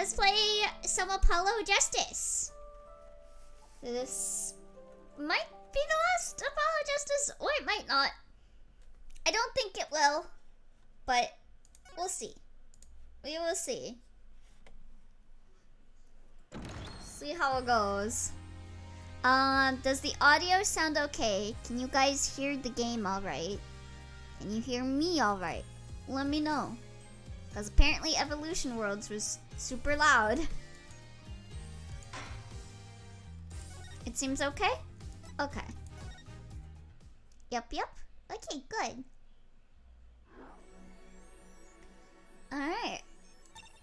let's play some Apollo Justice. This might be the last Apollo Justice, or it might not. I don't think it will, but we'll see. We will see. See how it goes. Does the audio sound okay? Can you guys hear the game alright? Can you hear me alright? Let me know. Because apparently Evolution Worlds was super loud. It seems okay? Okay. Yep. Okay, good. Alright.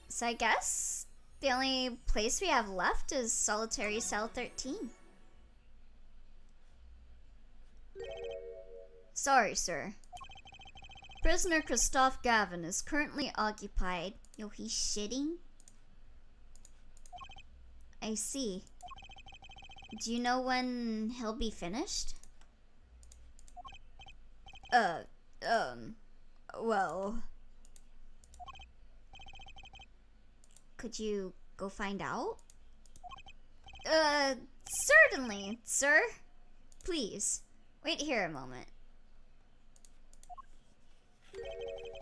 So I guess the only place we have left is Solitary Cell 13. Sorry, sir. Prisoner Christoph Gavin is currently occupied. Yo, he's shitting? I see. Do you know when he'll be finished? Well... Could you go find out? Certainly, sir. Please, wait here a moment.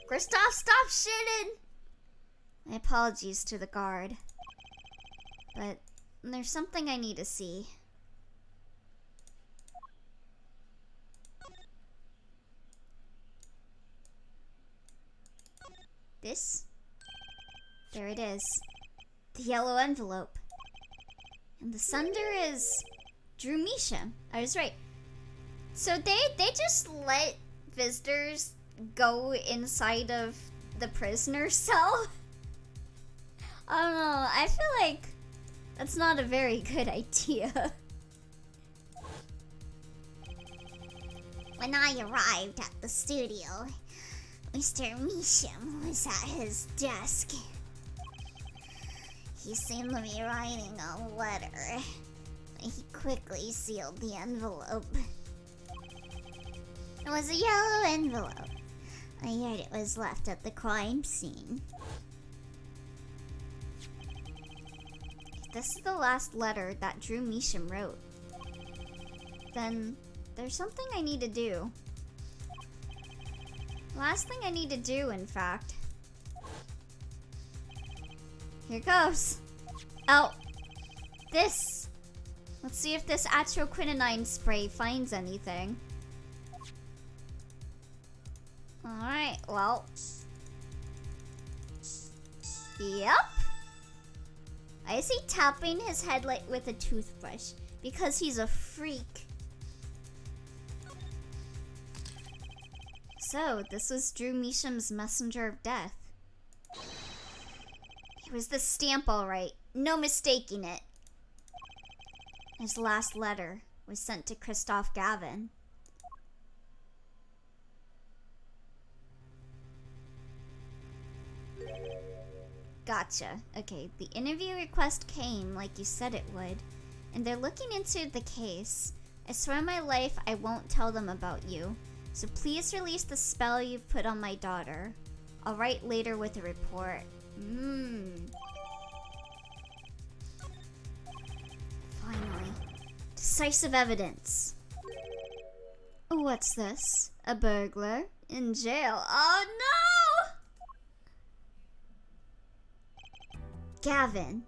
Christoph, stop shitting! My apologies to the guard. But there's something I need to see. This? There it is. The yellow envelope. And the sender is Drew Misha. I was right. So they just let visitors go inside of the prisoner cell? I don't know. I feel like that's not a very good idea. When I arrived at the studio, Mr. Misham was at his desk. He seemed to be writing a letter. He quickly sealed the envelope. It was a yellow envelope. I heard it was left at the crime scene. If this is the last letter that Drew Misham wrote, then there's something I need to do. Last thing I need to do, in fact. Here goes. Oh, this. Let's see if this atroquinonine spray finds anything. Alright, well. Yep. I see tapping his headlight with a toothbrush because he's a freak. So, this was Drew Misham's messenger of death. It was the stamp, alright. No mistaking it. His last letter was sent to Christoph Gavin. Gotcha. Okay, the interview request came like you said it would, and they're looking into the case. I swear on my life I won't tell them about you, so please release the spell you've put on my daughter. I'll write later with a report. Finally. Decisive evidence. What's this? A burglar? In jail? Oh no! Gavin.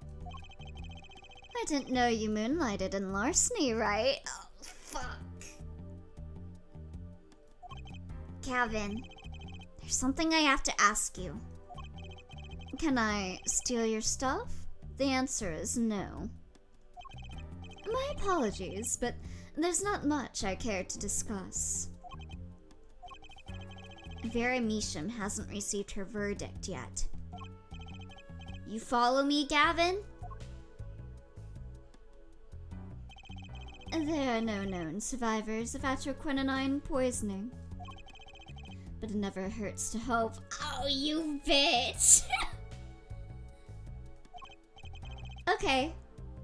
I didn't know you moonlighted in larceny, right? Oh, fuck. Gavin, there's something I have to ask you. Can I steal your stuff? The answer is no. My apologies, but there's not much I care to discuss. Vera Misham hasn't received her verdict yet. You follow me, Gavin? There are no known survivors of atroquinonine poisoning. But it never hurts to hope. Oh, you bitch! Okay,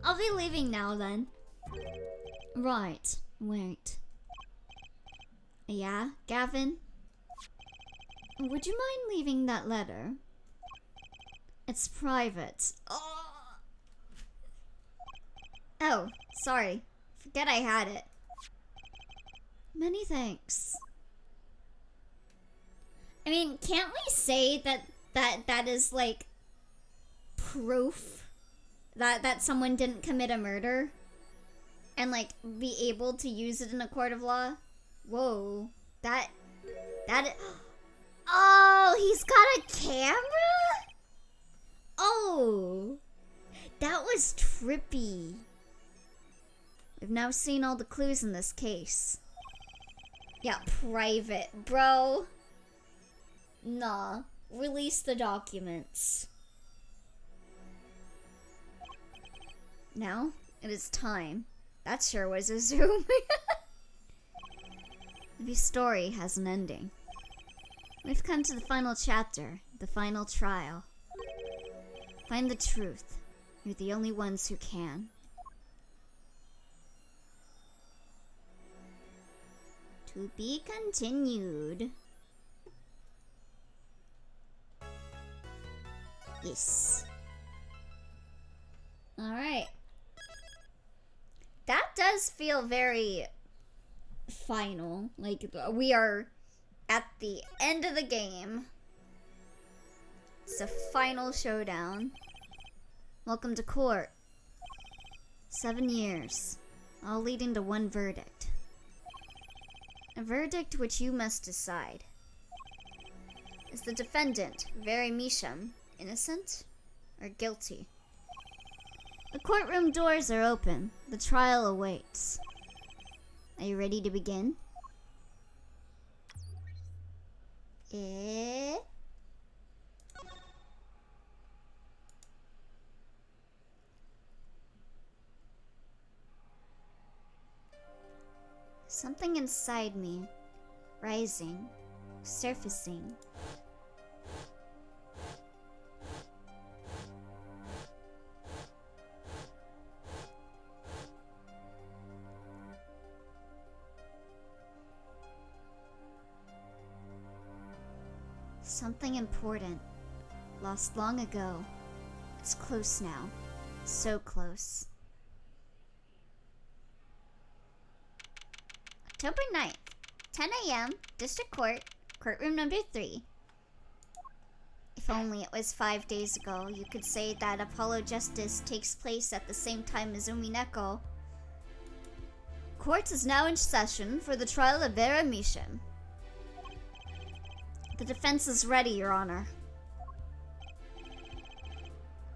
I'll be leaving now then. Right, wait. Yeah, Gavin? Would you mind leaving that letter? It's private. Oh! Oh, sorry. Forget I had it. Many thanks. I mean, can't we say that is like proof that someone didn't commit a murder and like be able to use it in a court of law? Whoa. That oh, he's got a camera? Oh. That was trippy. We've now seen all the clues in this case. Yeah, private. Bro. Nah. Release the documents. Now, it is time. That sure was a zoom. The story has an ending. We've come to the final chapter, the final trial. Find the truth. You're the only ones who can. To be continued. Yes. Alright. That does feel very final. Like, we are at the end of the game. It's the final showdown. Welcome to court. 7 years, all leading to one verdict. A verdict which you must decide. Is the defendant, Very Misham, innocent or guilty? The courtroom doors are open. The trial awaits. Are you ready to begin? Something inside me, rising, surfacing. Something important, lost long ago. It's close now, so close. October 9th, 10 a.m., District Court, courtroom number 3. If only it was 5 days ago, you could say that Apollo Justice takes place at the same time as Umineko. Court is now in session for the trial of Vera Misham. The defense is ready, Your Honor.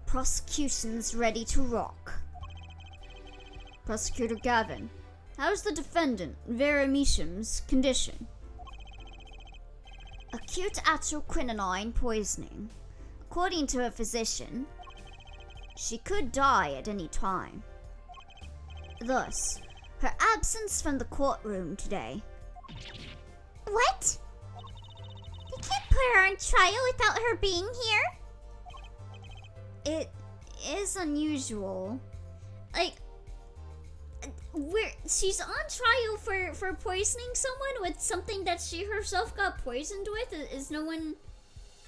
Prosecution's ready to rock. Prosecutor Gavin, how's the defendant, Vera Misham's condition? Acute atrioquinine poisoning. According to a physician, she could die at any time. Thus, her absence from the courtroom today. What? They can't put her on trial without her being here? It is unusual. Like, she's on trial for poisoning someone with something that she herself got poisoned with. Is no one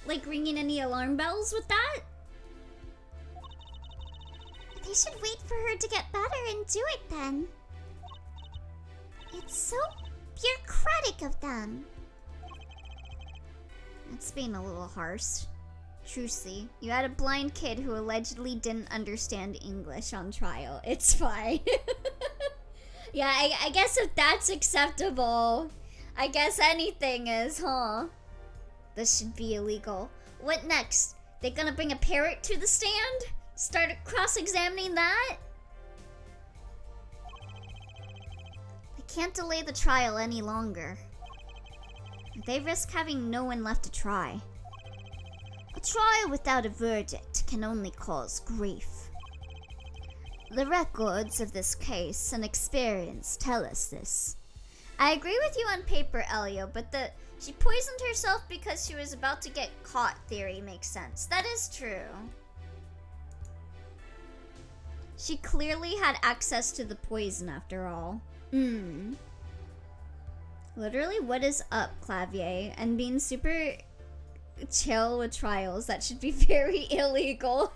like ringing any alarm bells with that? They should wait for her to get better and do it then. It's so bureaucratic of them. It's being a little harsh. Trucy, you had a blind kid who allegedly didn't understand English on trial. It's fine. Yeah, I guess if that's acceptable, I guess anything is, huh? This should be illegal. What next? They gonna bring a parrot to the stand? Start cross-examining that? They can't delay the trial any longer. They risk having no one left to try. A trial without a verdict can only cause grief. The records of this case and experience tell us this. I agree with you on paper, Elio, but she poisoned herself because she was about to get caught theory makes sense. That is true. She clearly had access to the poison after all. Literally, what is up, Clavier? And being super chill with trials, that should be very illegal.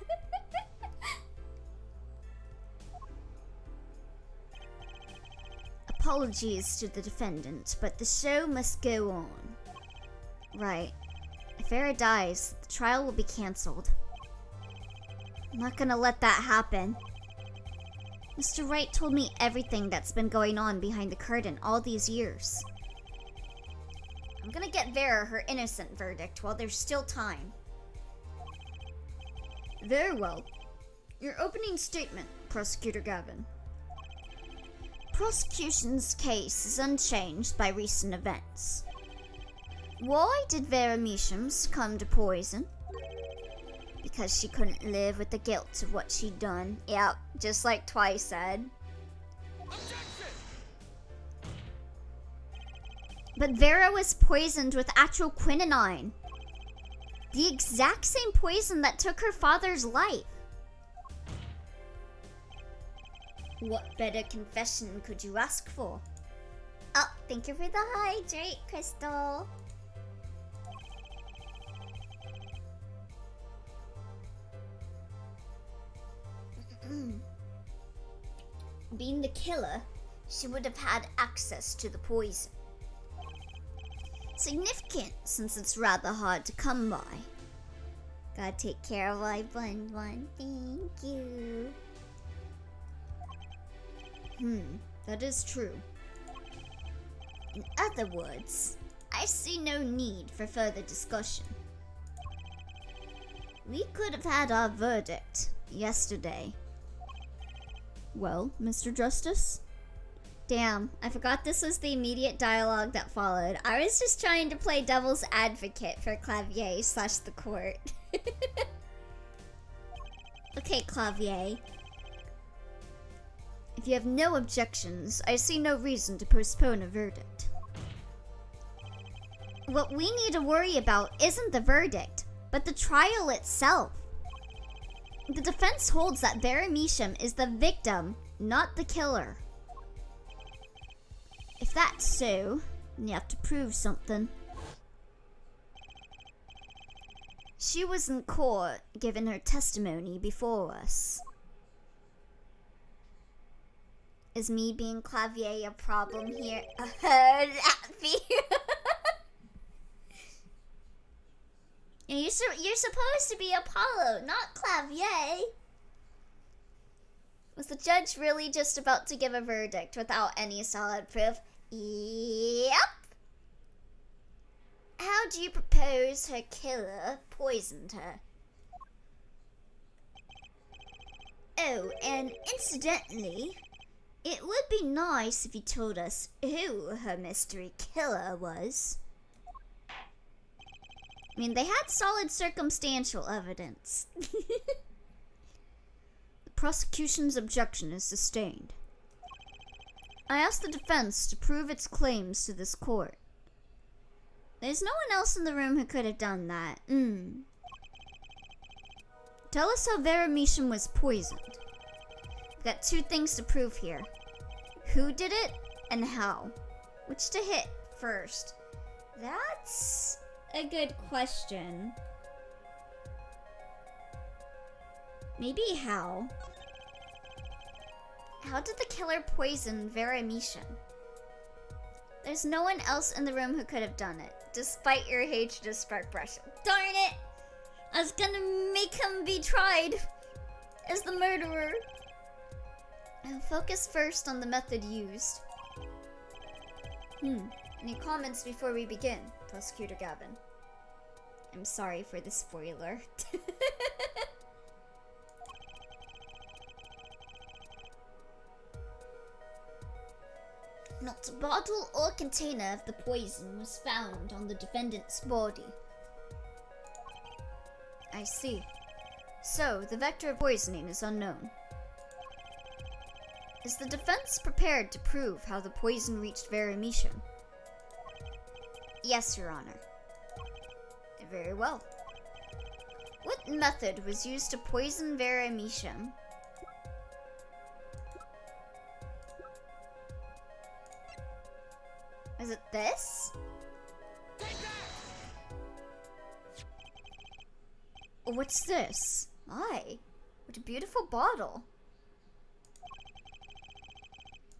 apologies to the defendant, but the show must go on. Right. If Vera dies, the trial will be cancelled. I'm not gonna let that happen. Mr. Wright told me everything that's been going on behind the curtain all these years. I'm gonna get Vera her innocent verdict while there's still time. Very well. Your opening statement, Prosecutor Gavin. Prosecution's case is unchanged by recent events. Why did Vera Measham succumb to poison? Because she couldn't live with the guilt of what she'd done. Yep, just like Twice said. Objection! But Vera was poisoned with actual quinine. The exact same poison that took her father's life. What better confession could you ask for? Oh, thank you for the hydrate, Crystal. Being the killer, she would have had access to the poison. Significant, since it's rather hard to come by. Gotta take care of my bun bun. Thank you. That is true. In other words, I see no need for further discussion. We could have had our verdict yesterday. Well, Mr. Justice? Damn, I forgot this was the immediate dialogue that followed. I was just trying to play devil's advocate for Clavier / the court. Okay, Clavier. If you have no objections, I see no reason to postpone a verdict. What we need to worry about isn't the verdict, but the trial itself. The defense holds that Vera Measham is the victim, not the killer. If that's so, then you have to prove something. She was in court giving her testimony before us. Is me being Clavier a problem here? You're supposed to be Apollo, not Clavier. Was the judge really just about to give a verdict without any solid proof? Yep. How do you propose her killer poisoned her? Oh, and incidentally, it would be nice if you told us who her mystery killer was. I mean, they had solid circumstantial evidence. The prosecution's objection is sustained. I ask the defense to prove its claims to this court. There's no one else in the room who could have done that. Tell us how Vera Measham was poisoned. We've got two things to prove here. Who did it, and how? Which to hit first? That's a good question. Maybe how? How did the killer poison Vera Measham? There's no one else in the room who could have done it, despite your hatred of Spark Brush. Darn it! I was gonna make him be tried as the murderer. I'll focus first on the method used. Any comments before we begin, Prosecutor Gavin? I'm sorry for the spoiler. Not a bottle or container of the poison was found on the defendant's body. I see. So, the vector of poisoning is unknown. Is the defense prepared to prove how the poison reached Vera Measham? Yes, Your Honor. Very well. What method was used to poison Vera Measham? Is it this? What's this? My, what a beautiful bottle.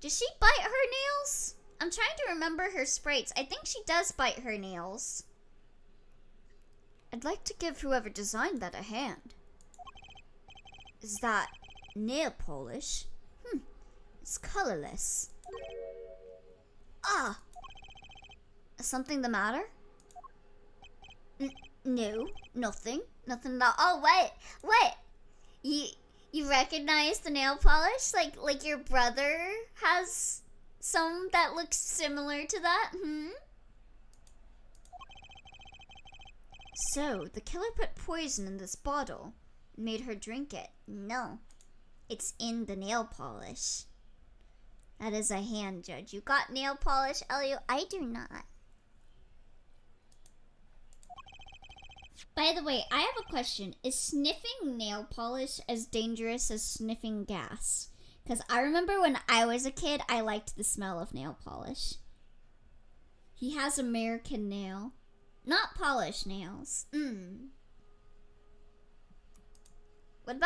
Does she bite her nails? I'm trying to remember her sprites. I think she does bite her nails. I'd like to give whoever designed that a hand. Is that nail polish? It's colorless. Ah! Something the matter? No, nothing. Nothing at all. Oh, what? What? You recognize the nail polish? Like your brother has some that looks similar to that? So, the killer put poison in this bottle and made her drink it. No, it's in the nail polish. That is a hand, Judge. You got nail polish, Elio? I do not. By the way, I have a question. Is sniffing nail polish as dangerous as sniffing gas? Because I remember when I was a kid, I liked the smell of nail polish. He has American nail. Not polished nails. What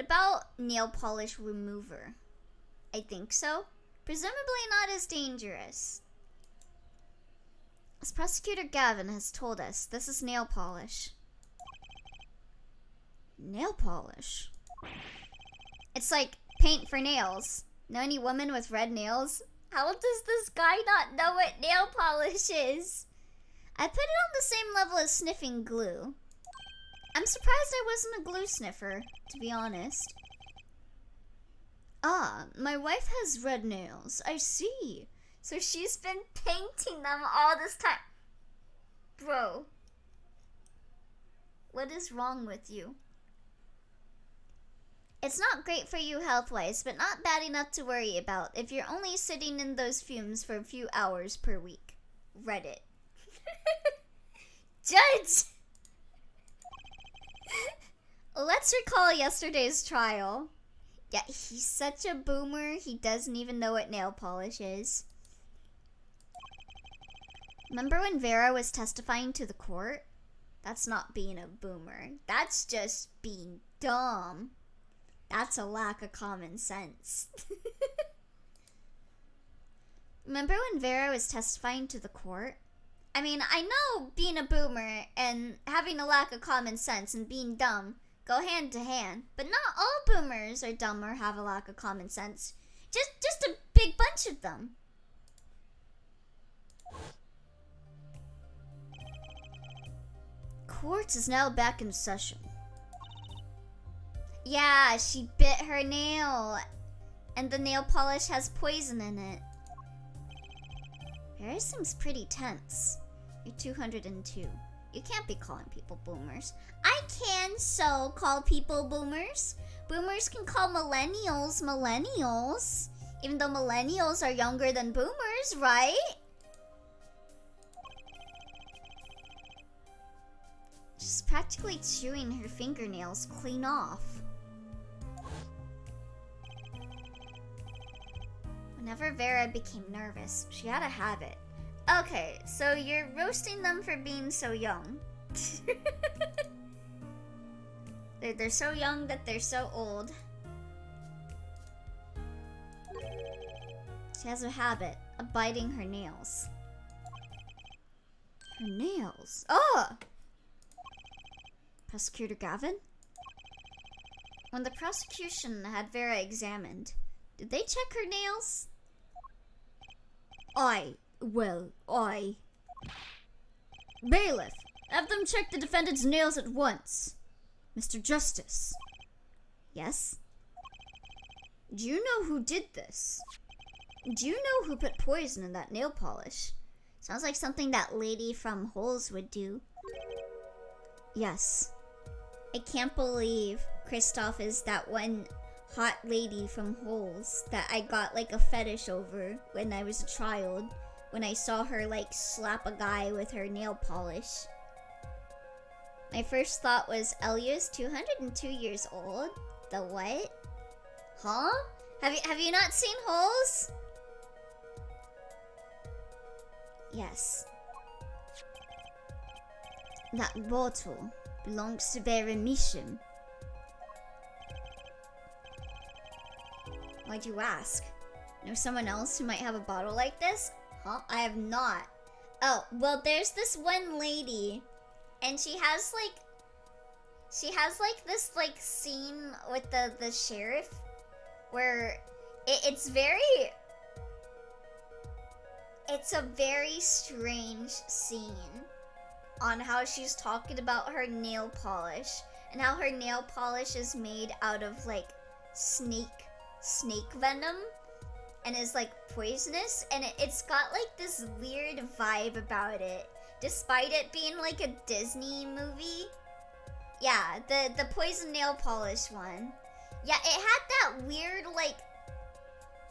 about nail polish remover? I think so. Presumably not as dangerous. As Prosecutor Gavin has told us, this is nail polish. Nail polish? It's like paint for nails. Know any woman with red nails? How does this guy not know what nail polish is? I put it on the same level as sniffing glue. I'm surprised I wasn't a glue sniffer, to be honest. Ah, my wife has red nails. I see. So she's been painting them all this time. Bro. What is wrong with you? It's not great for you health-wise, but not bad enough to worry about if you're only sitting in those fumes for a few hours per week. Reddit. Judge! Let's recall yesterday's trial. Yeah, he's such a boomer, he doesn't even know what nail polish is. Remember when Vera was testifying to the court? That's not being a boomer. That's just being dumb. That's a lack of common sense. Remember when Vera was testifying to the court? I mean, I know being a boomer and having a lack of common sense and being dumb go hand to hand, but not all boomers are dumb or have a lack of common sense. Just a big bunch of them. Court is now back in session. Yeah, she bit her nail, and the nail polish has poison in it. Vera seems pretty tense. You're 202. You can't be calling people boomers. I can so call people boomers. Boomers can call millennials millennials, even though millennials are younger than boomers, right? She's practically chewing her fingernails clean off. Whenever Vera became nervous, she had a habit. Okay, so you're roasting them for being so young. They're so young that they're so old. She has a habit of biting her nails. Her nails? Oh! Prosecutor Gavin? When the prosecution had Vera examined, did they check her nails? Bailiff, have them check the defendant's nails at once. Mr. Justice. Yes? Do you know who did this? Do you know who put poison in that nail polish? Sounds like something that lady from Holes would do. Yes. I can't believe Kristoff is that one hot lady from Holes that I got like a fetish over when I was a child. When I saw her like slap a guy with her nail polish. My first thought was, Elio's 202 years old? The what? Huh? Have you not seen Holes? Yes. That bottle belongs to Vera Misham. Why'd you ask? Know someone else who might have a bottle like this? Huh? I have not. Oh, well, there's this one lady, and she has this like scene with the sheriff where it's a very strange scene on how she's talking about her nail polish and how her nail polish is made out of like snake venom and is like poisonous, and it's got like this weird vibe about it despite it being like a Disney movie. Yeah, the poison nail polish one. Yeah, it had that weird like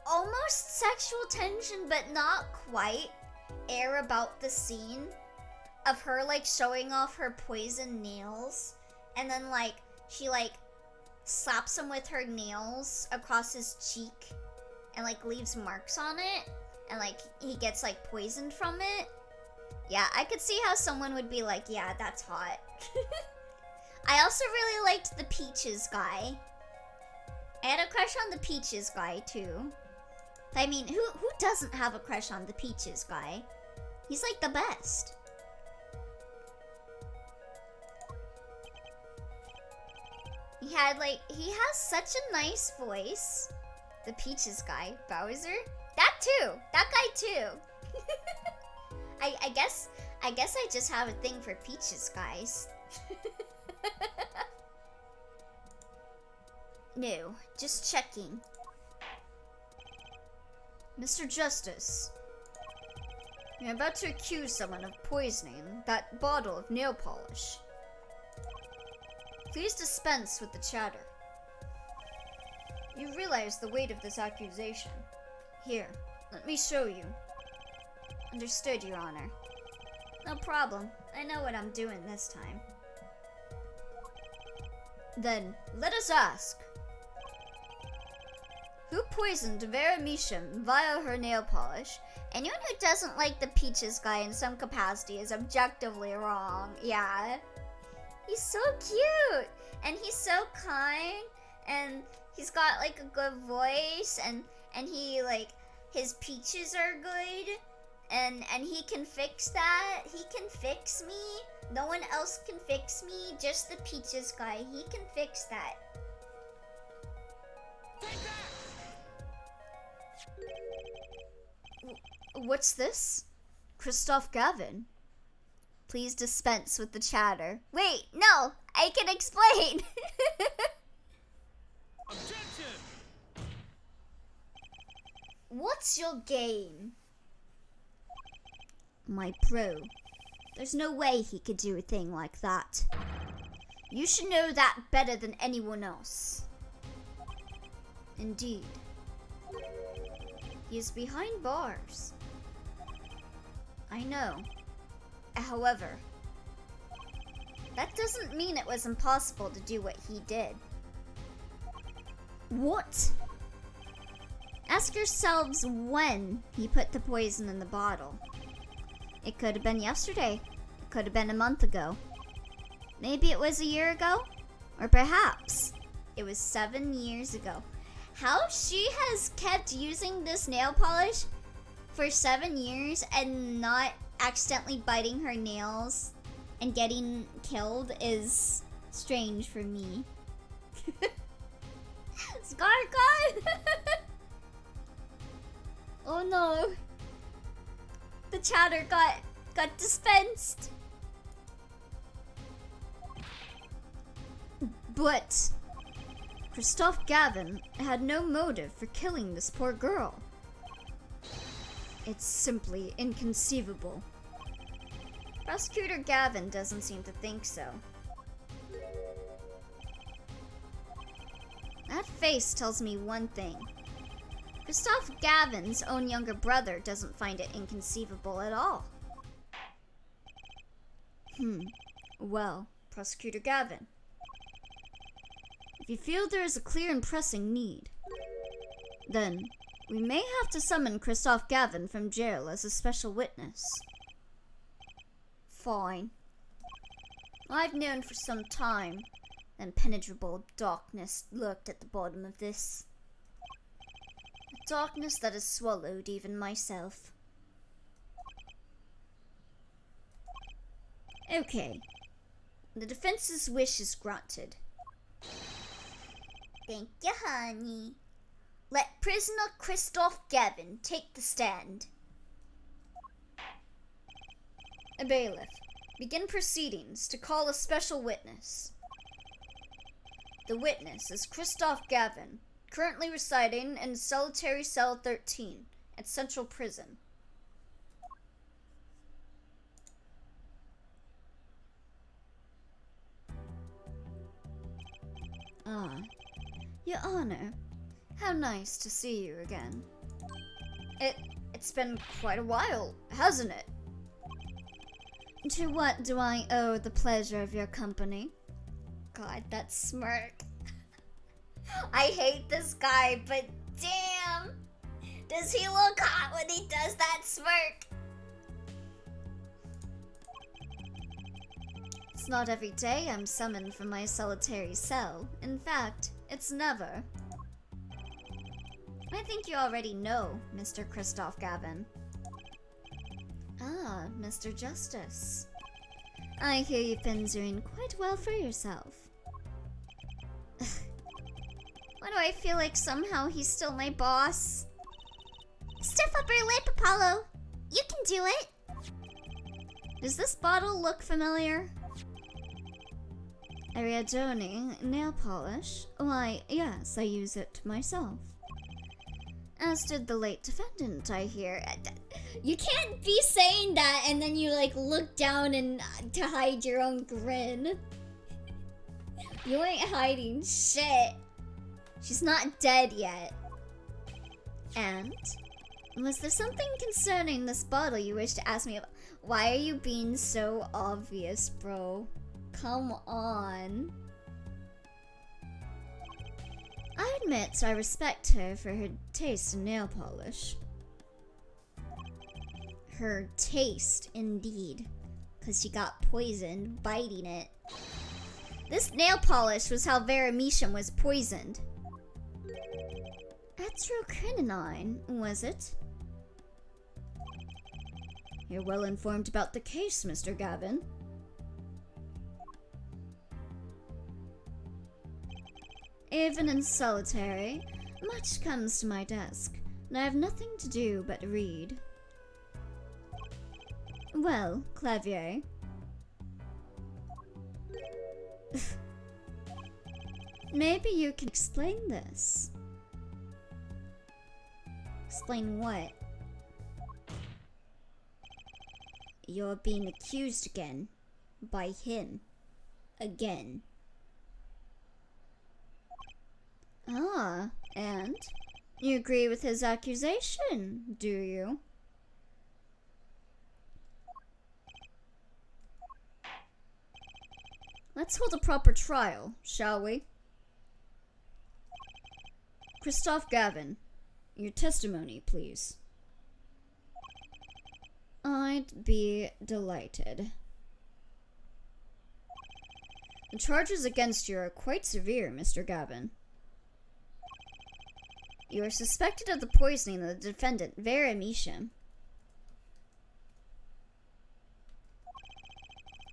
almost sexual tension but not quite air about the scene of her like showing off her poison nails, and then like she like slaps him with her nails across his cheek and like leaves marks on it, and like he gets like poisoned from it. Yeah, I could see how someone would be like, yeah, that's hot. I also really liked the Peaches guy. I had a crush on the Peaches guy too. I mean, who doesn't have a crush on the Peaches guy? He's like the best. He has such a nice voice. The Peaches guy, Bowser? That guy too. I guess I just have a thing for Peaches guys. No, just checking. Mr. Justice, you're about to accuse someone of poisoning that bottle of nail polish. Please dispense with the chatter. You realize the weight of this accusation. Here, let me show you. Understood, Your Honor. No problem. I know what I'm doing this time. Then, let us ask. Who poisoned Vera Misham via her nail polish? Anyone who doesn't like the Peaches guy in some capacity is objectively wrong. Yeah. He's so cute! And he's so kind, and he's got like a good voice, and he like, his peaches are good, and he can fix that. He can fix me. No one else can fix me, just the Peaches guy. He can fix that. What's this? Christoph Gavin. Please dispense with the chatter. Wait, no, I can explain. Objection! What's your game? My pro. There's no way he could do a thing like that. You should know that better than anyone else. Indeed. He is behind bars. I know. However, that doesn't mean it was impossible to do what he did. What? Ask yourselves when he put the poison in the bottle. It could have been yesterday. It could have been a month ago. Maybe it was a year ago? Or perhaps it was 7 years ago. How she has kept using this nail polish for 7 years and not accidentally biting her nails and getting killed is strange for me. Scar God! Oh no. The chatter got dispensed. But Christoph Gavin had no motive for killing this poor girl. It's simply inconceivable. Prosecutor Gavin doesn't seem to think so. That face tells me one thing. Christoph Gavin's own younger brother doesn't find it inconceivable at all. Well, Prosecutor Gavin, if you feel there is a clear and pressing need, then we may have to summon Christoph Gavin from jail as a special witness. Fine. I've known for some time that impenetrable darkness lurked at the bottom of this. Darkness that has swallowed even myself. Okay. The defense's wish is granted. Thank you, honey. Let prisoner Christoph Gavin take the stand. A bailiff, begin proceedings to call a special witness. The witness is Christoph Gavin, currently residing in solitary cell 13 at Central Prison. Ah, Your Honor, how nice to see you again. It's been quite a while, hasn't it? To what do I owe the pleasure of your company? God, that smirk. I hate this guy, but damn! Does he look hot when he does that smirk? It's not every day I'm summoned from my solitary cell. In fact, it's never. I think you already know, Mr. Christoph Gavin. Ah, Mr. Justice. I hear you've been doing quite well for yourself. Why do I feel like somehow he's still my boss? Stiff upper lip, Apollo. You can do it. Does this bottle look familiar? Ariadone nail polish? Why, yes, I use it myself. As did the late defendant, I hear. You can't be saying that and then you like look down and to hide your own grin. You ain't hiding shit. She's not dead yet. And? Was there something concerning this bottle you wish to ask me about? Why are you being so obvious, bro? Come on. I admit I respect her for her taste in nail polish. Her taste, indeed. Because she got poisoned biting it. This nail polish was how Vera Misham was poisoned. Atroquinine, was it? You're well informed about the case, Mr. Gavin. Even in solitary, much comes to my desk, and I have nothing to do but read. Well, Clavier. Maybe you can explain this. Explain what? You're being accused again. By him. Again. Ah, and? You agree with his accusation, do you? Let's hold a proper trial, shall we? Christoph Gavin, your testimony, please. I'd be delighted. The charges against you are quite severe, Mr. Gavin. You are suspected of the poisoning of the defendant, Vera Misham.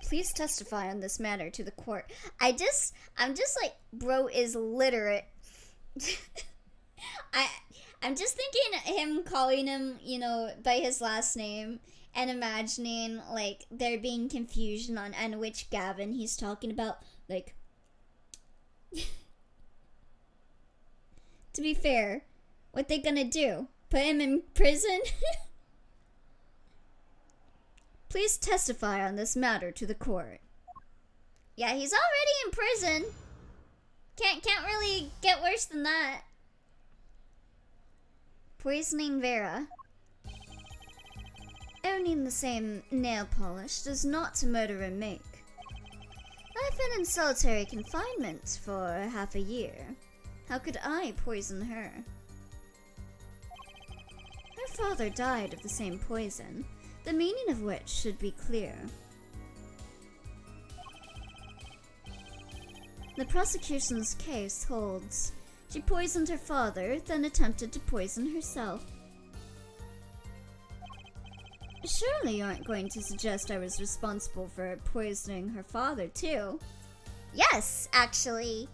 Please testify on this matter to the court. I'm just like, bro is literate. I'm just thinking him calling him, you know, by his last name and imagining, like, there being confusion on which Gavin he's talking about. Like, to be fair, what they gonna do? Put him in prison? Please testify on this matter to the court. Yeah, he's already in prison. Can't really get worse than that. Poisoning Vera. Owning the same nail polish does not a murderer make. I've been in solitary confinement for half a year. How could I poison her? Her father died of the same poison, the meaning of which should be clear. The prosecution's case holds She poisoned her father, then attempted to poison herself. Surely you aren't going to suggest I was responsible for poisoning her father, too? Yes, actually.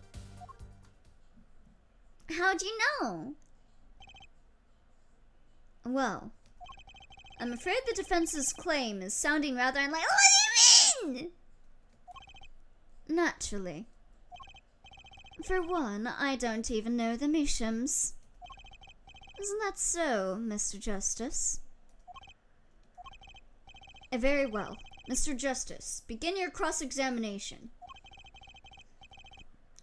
How'd you know? Well, I'm afraid the defense's claim is sounding rather unlike— What do you mean? Naturally. For one, I don't even know the Mishams. Isn't that so, Mr. Justice? Very well. Mr. Justice, begin your cross-examination.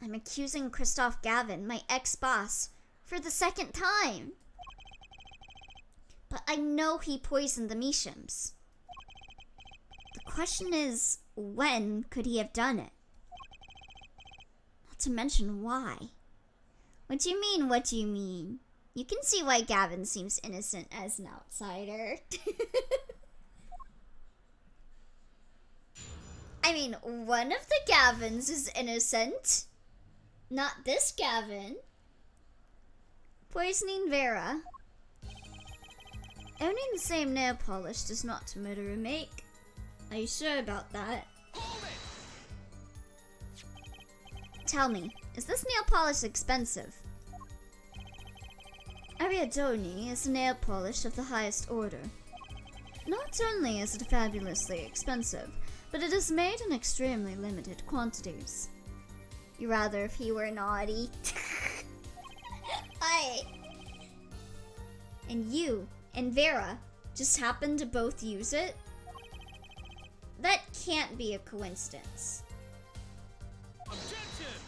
I'm accusing Christoph Gavin, my ex-boss, for the second time. But I know he poisoned the Mishams. The question is, when could he have done it? Not to mention why. What do you mean, what do you mean? You can see why Gavin seems innocent as an outsider. I mean, one of the Gavins is innocent. Not this Gavin. Poisoning Vera. Owning the same nail polish does not murder a make. Are you sure about that? Tell me, is this nail polish expensive? Ariadne is a nail polish of the highest order. Not only is it fabulously expensive, but it is made in extremely limited quantities. You rather if he were naughty. And you and Vera just happen to both use it? That can't be a coincidence. Objection!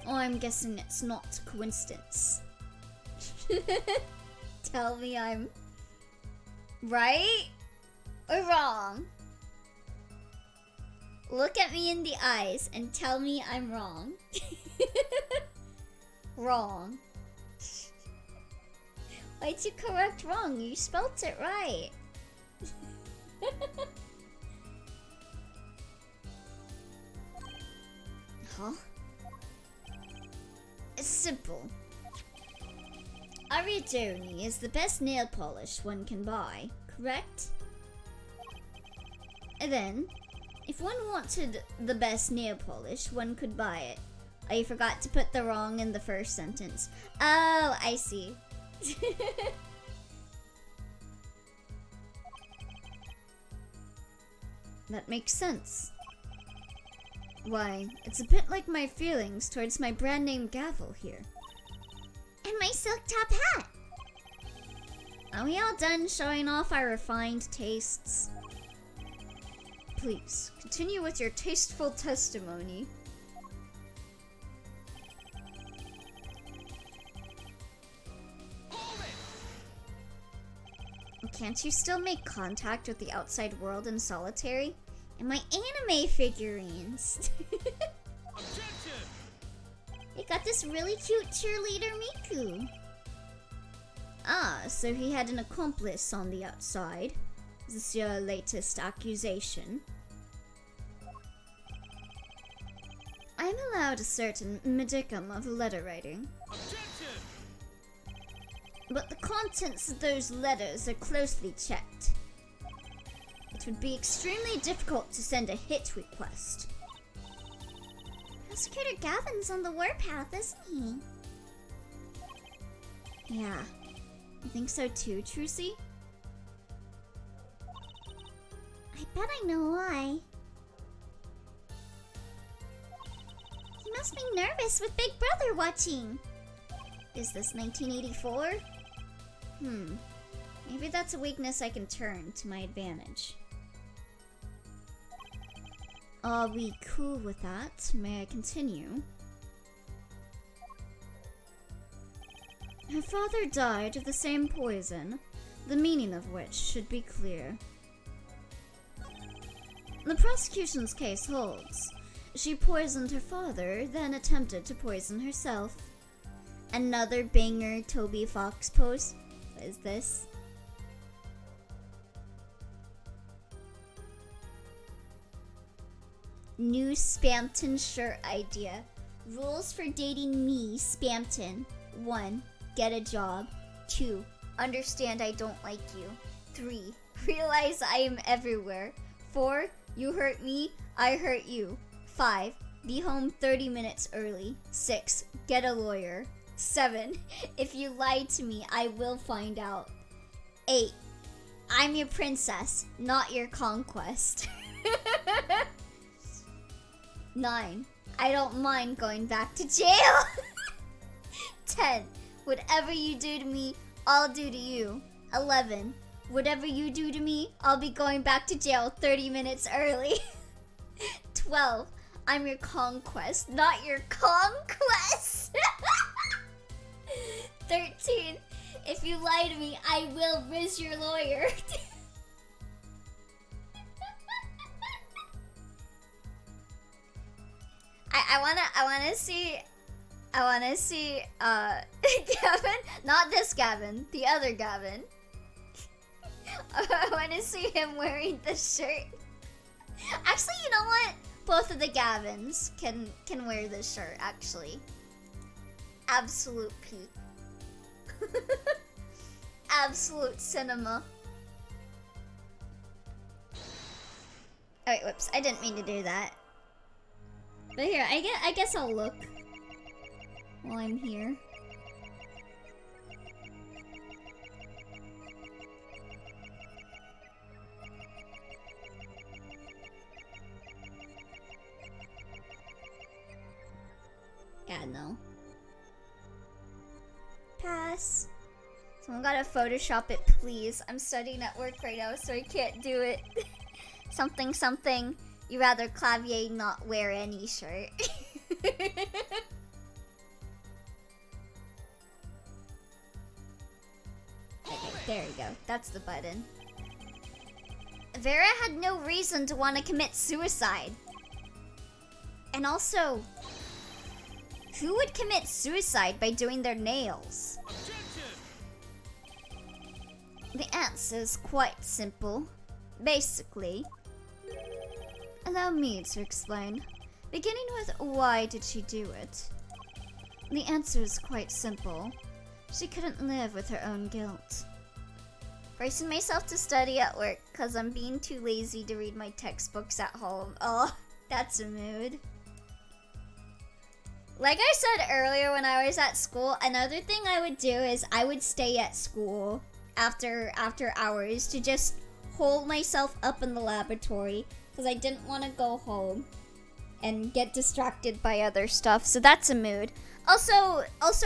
Oh, I'm guessing it's not a coincidence. Tell me I'm right or wrong? Look at me in the eyes and tell me I'm wrong. Wrong. Why'd you correct wrong? You spelt it right. Huh? It's simple. Ariadne is the best nail polish one can buy, correct? And then, if one wanted the best nail polish, one could buy it. Oh, you forgot to put the wrong in the first sentence. Oh, I see. That makes sense. Why, it's a bit like my feelings towards my brand name gavel here. And my silk top hat! Are we all done showing off our refined tastes? Please, continue with your tasteful testimony. Can't you still make contact with the outside world in solitary? And my anime figurines! Objection! They got this really cute cheerleader Miku. Ah, so he had an accomplice on the outside. Is this your latest accusation? I'm allowed a certain modicum of letter writing. Objection! But the contents of those letters are closely checked. It would be extremely difficult to send a hit request. Prosecutor Gavin's on the warpath, isn't he? Yeah. You think so too, Trucy? I bet I know why. He must be nervous with Big Brother watching. Is this 1984? Maybe that's a weakness I can turn to my advantage. Are we cool with that? May I continue? Her father died of the same poison, the meaning of which should be clear. The prosecution's case holds. She poisoned her father, then attempted to poison herself. Another banger Toby Fox post. What is this? New Spamton shirt idea. Rules for dating me, Spamton. 1. Get a job. 2. Understand I don't like you. 3. Realize I am everywhere. 4. You hurt me, I hurt you. 5. Be home 30 minutes early. 6. Get a lawyer. 7. If you lie to me, I will find out. 8. I'm your princess, not your conquest. 9. I don't mind going back to jail. 10. Whatever you do to me, I'll do to you. 11. Whatever you do to me, I'll be going back to jail 30 minutes early. 12. I'm your conquest, not your conquest. 13. If you lie to me, I will riz your lawyer. I wanna see Gavin, not this Gavin, the other Gavin. I wanna see him wearing this shirt. Actually, you know what? Both of the Gavins can wear this shirt, actually. Absolute peak. Absolute cinema. Oh wait, whoops, I didn't mean to do that. But here, I guess I'll look while I'm here. Yeah, no. Pass. Someone gotta Photoshop it, please. I'm studying at work right now, so I can't do it. Something, something. You rather Clavier not wear any shirt. Okay, there we go. That's the button. Vera had no reason to want to commit suicide. And also, who would commit suicide by doing their nails? The answer is quite simple. Basically, allow me to explain. Beginning with why did she do it? The answer is quite simple. She couldn't live with her own guilt. Bracing myself to study at work because I'm being too lazy to read my textbooks at home. Oh, that's a mood. Like I said earlier when I was at school, another thing I would do is I would stay at school after hours to just hold myself up in the laboratory because I didn't want to go home and get distracted by other stuff. So that's a mood. Also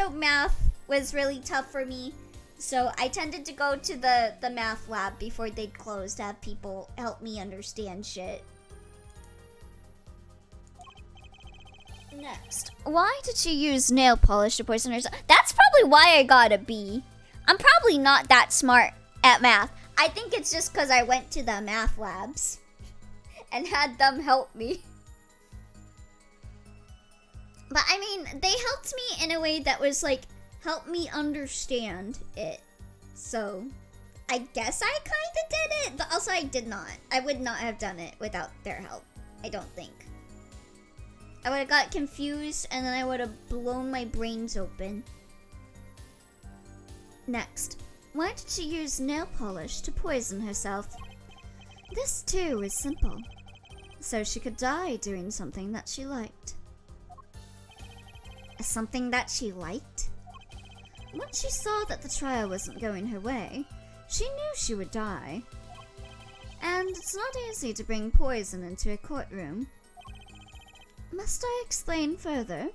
math was really tough for me. So I tended to go to the math lab before they'd close to have people help me understand shit. Next, why did she use nail polish to poison herself? That's probably why I got a B. I'm probably not that smart at math. I think it's just because I went to the math labs and had them help me. But I mean, they helped me in a way that was like, help me understand it. So, I guess I kinda did it, but also I did not. I would not have done it without their help. I don't think. I would have got confused and then I would have blown my brains open. Next, why did she use nail polish to poison herself? This too is simple. So she could die doing something that she liked. Something that she liked? Once she saw that the trial wasn't going her way, she knew she would die. And it's not easy to bring poison into a courtroom. Must I explain further?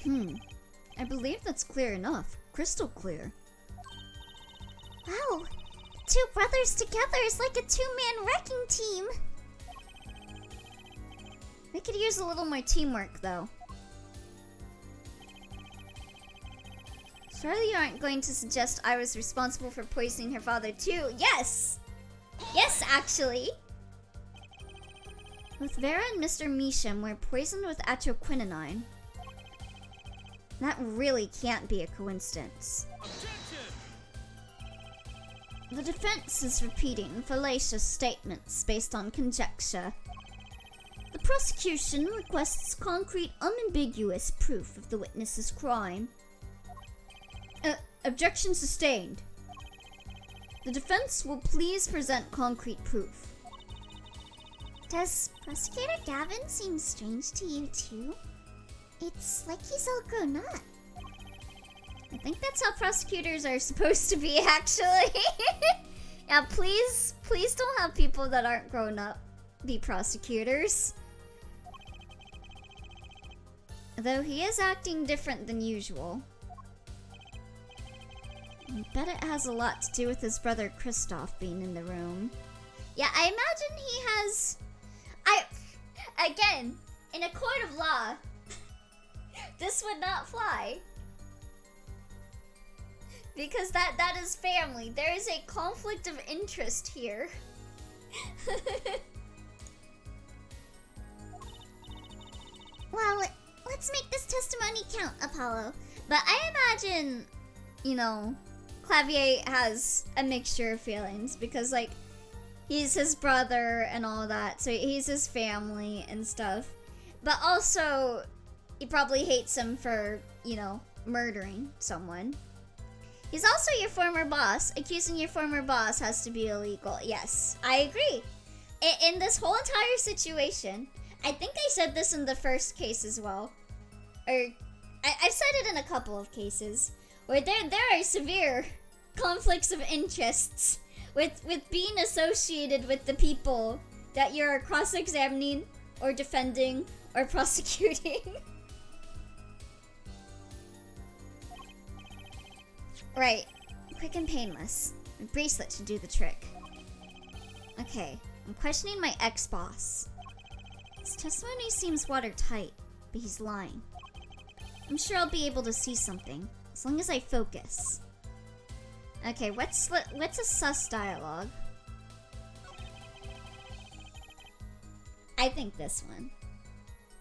I believe that's clear enough. Crystal clear. Wow! Two brothers together is like a two-man wrecking team! We could use a little more teamwork, though. Surely you aren't going to suggest I was responsible for poisoning her father, too? Yes! Yes, actually! Both Vera and Mr. Measham were poisoned with atroquinonine. That really can't be a coincidence. The defense is repeating fallacious statements based on conjecture. The prosecution requests concrete, unambiguous proof of the witness's crime. Objection sustained. The defense will please present concrete proof. Does Prosecutor Gavin seem strange to you too? It's like he's all grown up. I think that's how prosecutors are supposed to be, actually. Yeah, please don't have people that aren't grown up be prosecutors. Though he is acting different than usual. I bet it has a lot to do with his brother Kristoff being in the room. Yeah, I imagine he has... Again, in a court of law, this would not fly. Because that is family. There is a conflict of interest here. Well, let's make this testimony count, Apollo. But I imagine, you know, Clavier has a mixture of feelings because, like, he's his brother and all that, so he's his family and stuff. But also, he probably hates him for, you know, murdering someone. He's also your former boss. Accusing your former boss has to be illegal. Yes, I agree. In this whole entire situation, I think I said this in the first case as well. Or, I've said it in a couple of cases. Where there are severe conflicts of interests with being associated with the people that you're cross-examining or defending or prosecuting. Right. Quick and painless. A bracelet should do the trick. Okay. I'm questioning my ex-boss. His testimony seems watertight, but he's lying. I'm sure I'll be able to see something, as long as I focus. Okay, what's a sus dialogue? I think this one.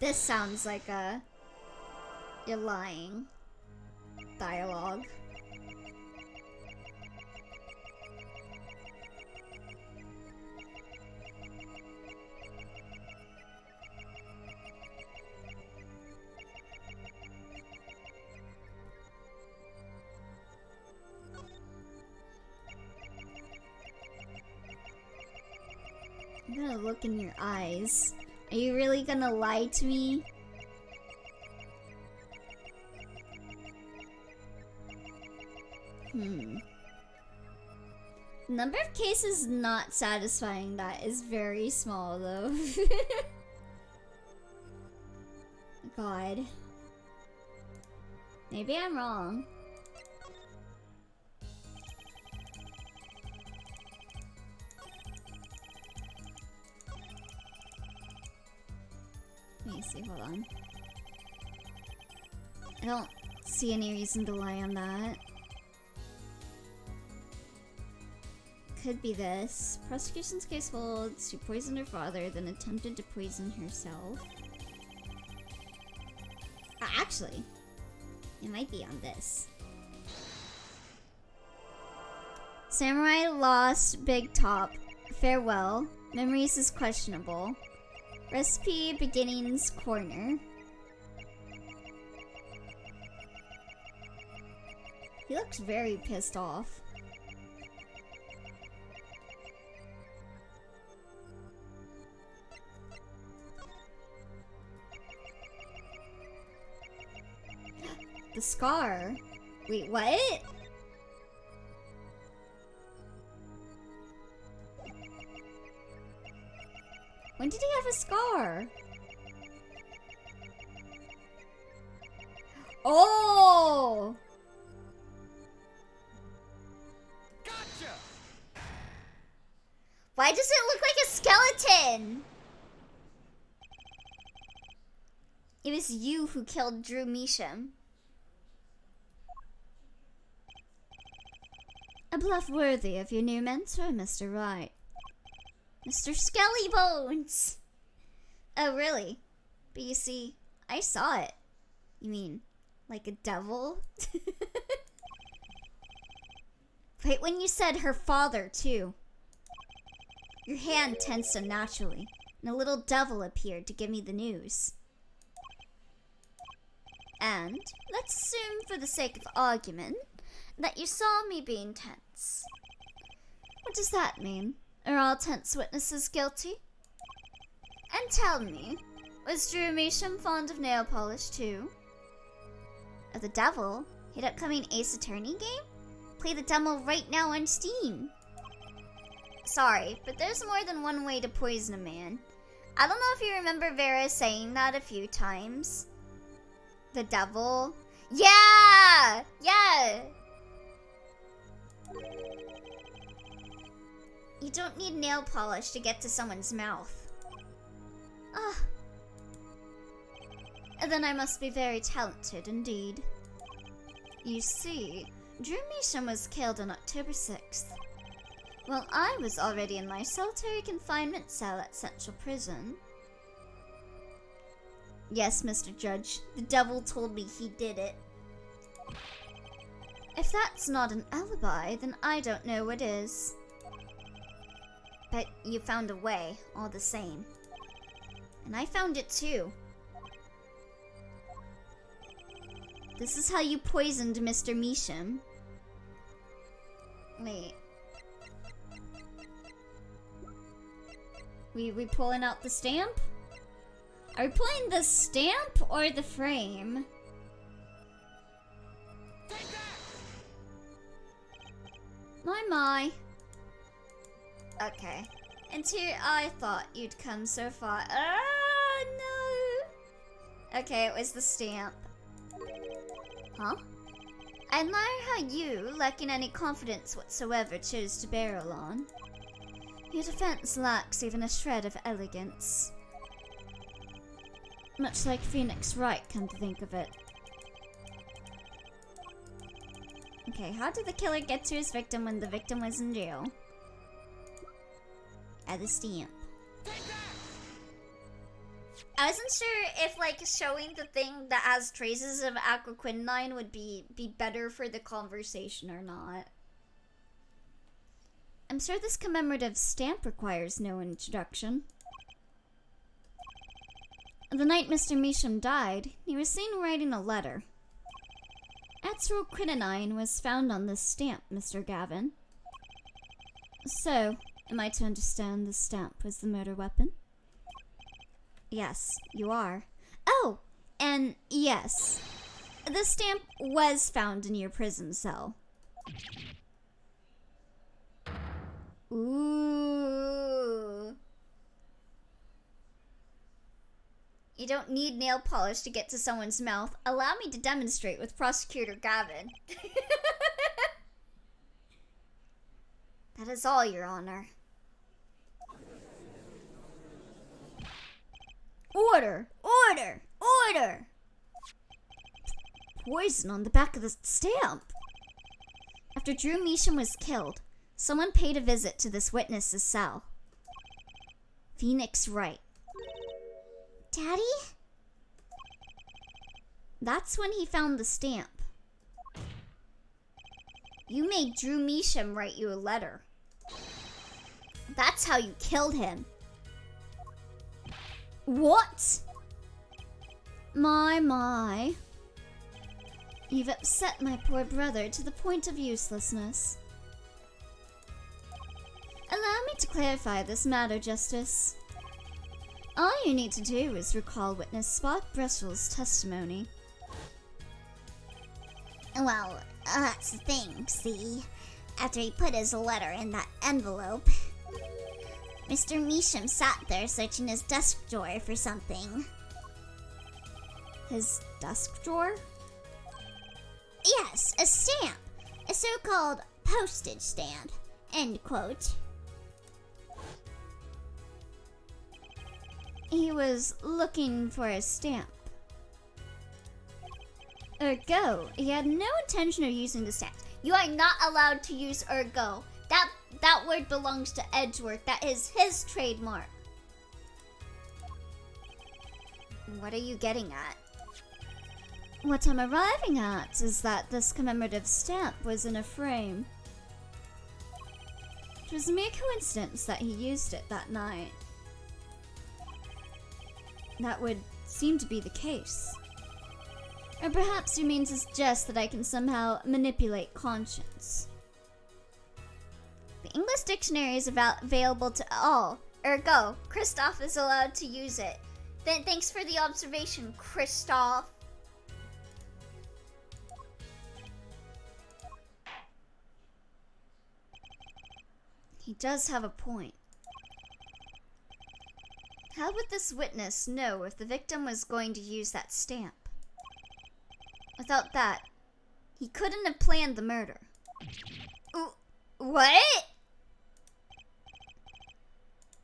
This sounds like a... you're lying dialogue. I'm gonna look in your eyes. Are you really gonna lie to me? The number of cases not satisfying that is very small, though. God. Maybe I'm wrong. Let me see, hold on. I don't see any reason to lie on that. Could be this. Prosecution's case holds she poisoned her father, then attempted to poison herself. Actually, it might be on this. Samurai lost Big Top. Farewell. Memories is questionable. Recipe beginnings corner. He looks very pissed off. The scar? Wait, what? When did he have a scar? Oh! Gotcha! Why does it look like a skeleton? It was you who killed Drew Measham. A bluff worthy of your new mentor, Mr. Wright. Mr. Skelly Bones! Oh, really? But you see, I saw it. You mean, like a devil? Right when you said her father, too. Your hand tensed unnaturally. and a little devil appeared to give me the news. And let's assume, for the sake of argument, that you saw me being tense. What does that mean? Are all tense witnesses guilty? And tell me, was Drew Measham fond of nail polish too? Of the devil? Hit upcoming Ace Attorney game? Play the demo right now on Steam. Sorry, but there's more than one way to poison a man. I don't know if you remember Vera saying that a few times. The devil? Yeah! Yeah! You don't need nail polish to get to someone's mouth. Ah. And then I must be very talented indeed. You see, Drew Measham was killed on October 6th. While I was already in my solitary confinement cell at Central Prison. Yes, Mr. Judge, the devil told me he did it. If that's not an alibi, then I don't know what is. But you found a way, all the same. And I found it too. This is how you poisoned Mr. Measham. Wait. We pulling out the stamp? Are we pulling the stamp or the frame? My. Okay. And here I thought you'd come so far. Ah, no. Okay, it was the stamp. Huh? I admire how you, lacking any confidence whatsoever, chose to barrel on. Your defense lacks even a shred of elegance. Much like Phoenix Wright, come to think of it. Okay, how did the killer get to his victim when the victim was in jail? At the stamp. I wasn't sure if, like, showing the thing that has traces of aquaquinine would be better for the conversation or not. I'm sure this commemorative stamp requires no introduction. The night Mr. Measham died, he was seen writing a letter. Quinine was found on this stamp, Mr. Gavin. So, am I to understand the stamp was the murder weapon? Yes, you are. Oh, and yes, the stamp was found in your prison cell. Ooh. You don't need nail polish to get to someone's mouth. Allow me to demonstrate with Prosecutor Gavin. That is all, Your Honor. Order! Order! Order! Poison on the back of the stamp. After Drew Measham was killed, someone paid a visit to this witness's cell. Phoenix Wright. Daddy? That's when he found the stamp. You made Drew Measham write you a letter. That's how you killed him. What? My. You've upset my poor brother to the point of uselessness. Allow me to clarify this matter, Justice. All you need to do is recall witness Spock Bristol's testimony. Well, that's the thing, see? After he put his letter in that envelope, Mr. Measham sat there searching his desk drawer for something. His desk drawer? Yes, a stamp. A so-called postage stamp. End quote. He was looking for a stamp. Ergo, he had no intention of using the stamp. You are not allowed to use ergo. That word belongs to Edgeworth. That is his trademark. What are you getting at? What I'm arriving at is that this commemorative stamp was in a frame. It was a mere coincidence that he used it that night. That would seem to be the case. Or perhaps you mean to suggest that I can somehow manipulate conscience. The English dictionary is available to all. Ergo, Kristoff is allowed to use it. Then thanks for the observation, Kristoff. He does have a point. How would this witness know if the victim was going to use that stamp? Without that, he couldn't have planned the murder. What?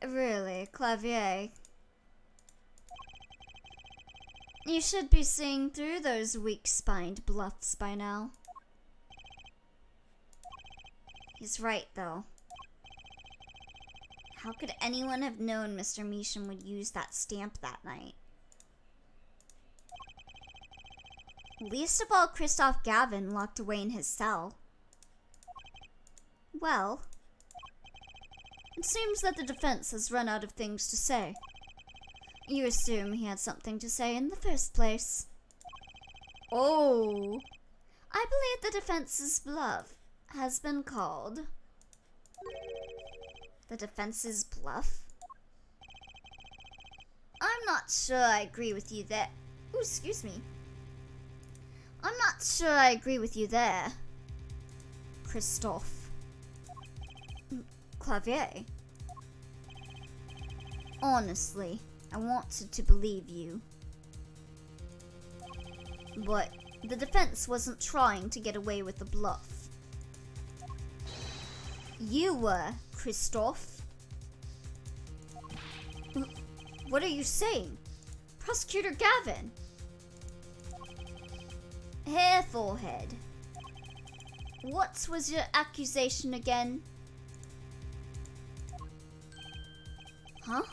Really, Clavier? You should be seeing through those weak-spined bluffs by now. He's right, though. How could anyone have known Mr. Measham would use that stamp that night? Least of all Kristoff Gavin locked away in his cell. Well, it seems that the defense has run out of things to say. You assume he had something to say in the first place. Oh. I believe the defense's bluff has been called. The defense's bluff? I'm not sure I agree with you there. Ooh, excuse me. I'm not sure I agree with you there, Kristoff. Clavier. Honestly, I wanted to believe you. But the defense wasn't trying to get away with the bluff. You were, Kristoff. What are you saying? Prosecutor Gavin. Hair forehead. What was your accusation again? Huh?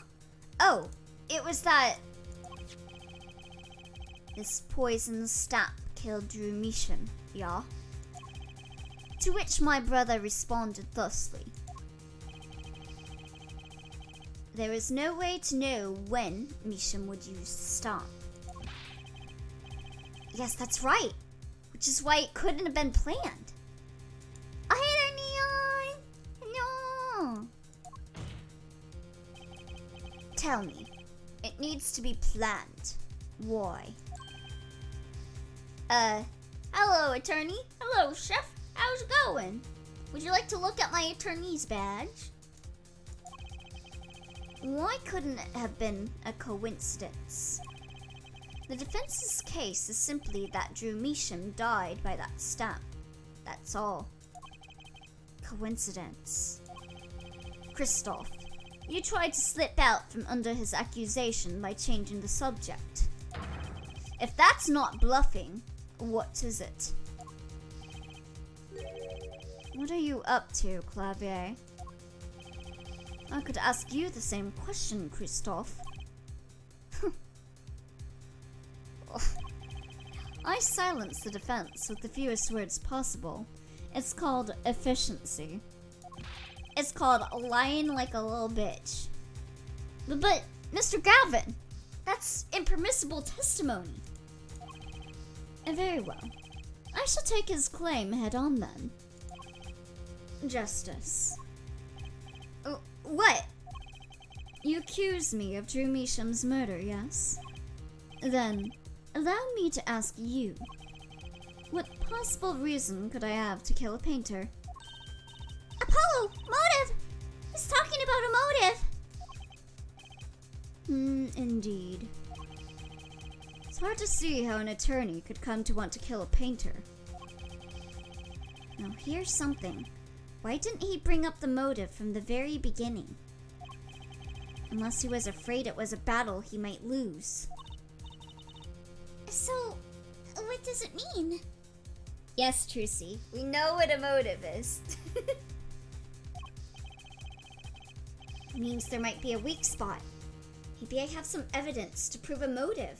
Oh, it was that this poison stamp killed Drew Measham, yeah? To which my brother responded thusly. There is no way to know when Measham would use the stamp. Yes, that's right. Which is why it couldn't have been planned. No. Tell me, it needs to be planned. Why? Hello, attorney. Hello, chef. How's it going? Would you like to look at my attorney's badge? Why couldn't it have been a coincidence? The defense's case is simply that Drew Measham died by that stamp. That's all. Coincidence. Kristoff, you tried to slip out from under his accusation by changing the subject. If that's not bluffing, what is it? What are you up to, Clavier? I could ask you the same question, Kristoff. I silence the defense with the fewest words possible. It's called efficiency. It's called lying like a little bitch. But Mr. Gavin, that's impermissible testimony. Very well. I shall take his claim head on then. Justice. What? You accuse me of Drew Measham's murder, yes? Then, allow me to ask you. What possible reason could I have to kill a painter? Apollo! Motive! He's talking about a motive! Indeed. It's hard to see how an attorney could come to want to kill a painter. Now here's something. Why didn't he bring up the motive from the very beginning? Unless he was afraid it was a battle he might lose. So, what does it mean? Yes, Trucy, we know what a motive is. It means there might be a weak spot. Maybe I have some evidence to prove a motive.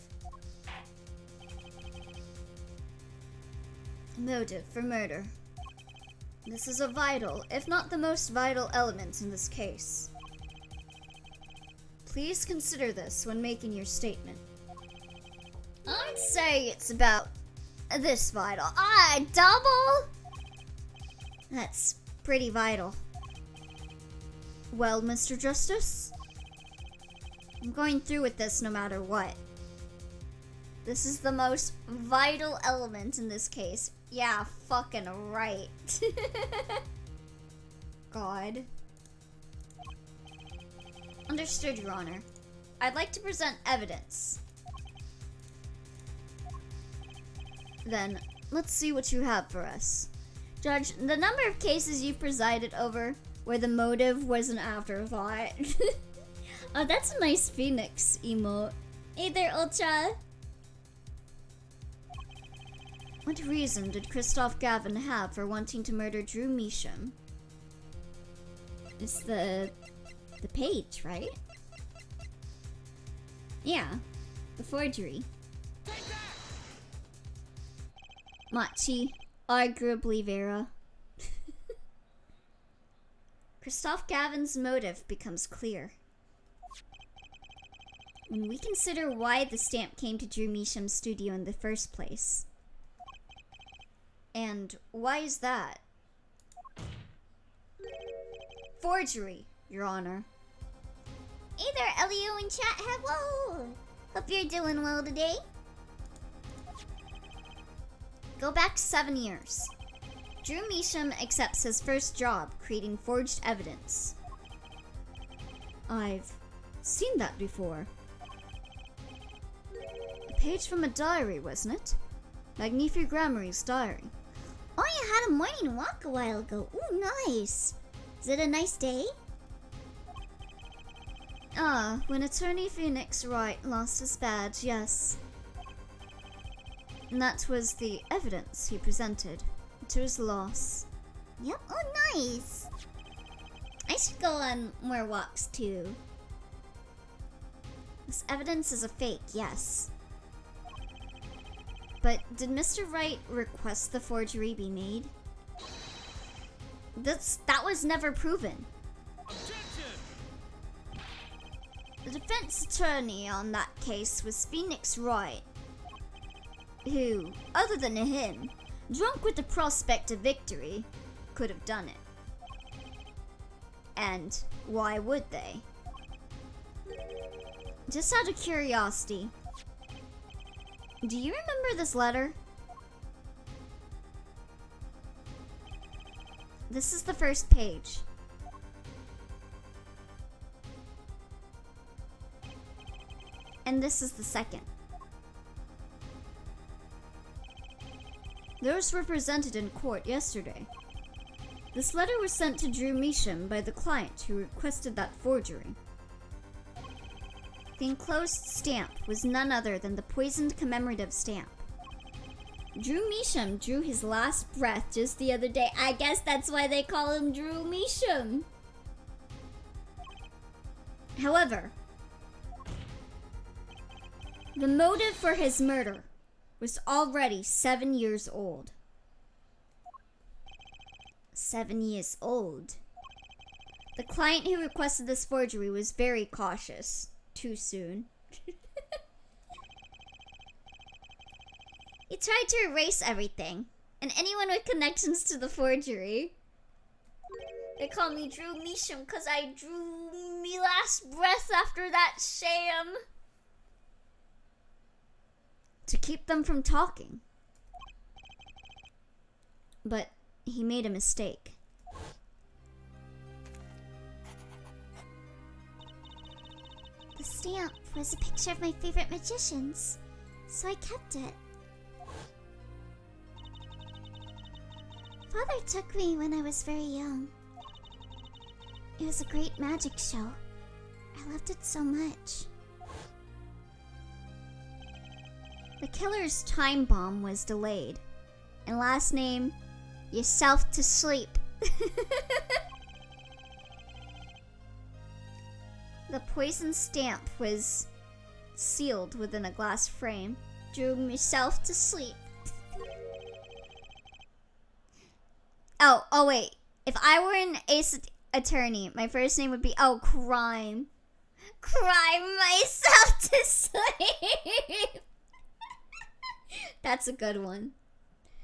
A motive for murder. This is a vital, if not the most vital element in this case. Please consider this when making your statement. I'd say it's about this vital. Double? That's pretty vital. Well, Mr. Justice? I'm going through with this no matter what. This is the most vital element in this case. Yeah, fucking right. God. Understood, Your Honor. I'd like to present evidence. Then, let's see what you have for us. Judge, the number of cases you've presided over where the motive was an afterthought. Oh, that's a nice Phoenix emote. Hey there, Ultra. What reason did Christoph Gavin have for wanting to murder Drew Measham? It's the page, right? Yeah, the forgery. Machi, arguably Vera. Christoph Gavin's motive becomes clear when we consider why the stamp came to Drew Measham's studio in the first place. And why is that? Forgery, Your Honor. Hey there, Elio in chat. Hello. Hope you're doing well today. Go back 7 years. Drew Measham accepts his first job creating forged evidence. I've seen that before. A page from a diary, wasn't it? Magnifique Gramarie's diary. Oh, you had a morning walk a while ago. Ooh, nice. Is it a nice day? Ah, when Attorney Phoenix Wright lost his badge, yes. And that was the evidence he presented to his loss. Yep, oh nice. I should go on more walks too. This evidence is a fake, yes. But did Mr. Wright request the forgery be made? That was never proven. Objection! The defense attorney on that case was Phoenix Wright, who, other than him, drunk with the prospect of victory, could have done it. And why would they? Just out of curiosity, do you remember this letter? This is the first page. And this is the second. Those were presented in court yesterday. This letter was sent to Drew Measham by the client who requested that forgery. The enclosed stamp was none other than the poisoned commemorative stamp. Drew Measham drew his last breath just the other day. I guess that's why they call him Drew Measham. However, the motive for his murder was already 7 years old. 7 years old. The client who requested this forgery was very cautious. Too soon. He tried to erase everything, and anyone with connections to the forgery. They call me Drew Measham because I drew me last breath after that sham. To keep them from talking. But he made a mistake. The stamp was a picture of my favorite magicians, so I kept it. Father took me when I was very young. It was a great magic show. I loved it so much. The killer's time bomb was delayed. And last name, yourself to sleep. The poison stamp was sealed within a glass frame. Drew myself to sleep. Oh wait. If I were an ace attorney, my first name would be, crime. cry myself to sleep. That's a good one.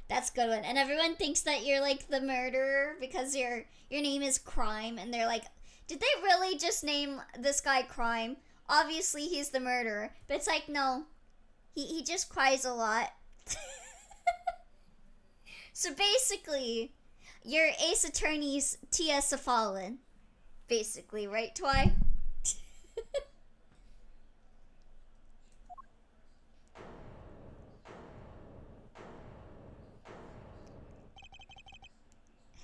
That's a good one. And everyone thinks that you're like the murderer because your name is Crime, and they're like, did they really just name this guy Crime? Obviously he's the murderer. But it's like, no. He just cries a lot. So basically, you're Ace Attorney's T.S. a Fallen. Basically, right, Twy?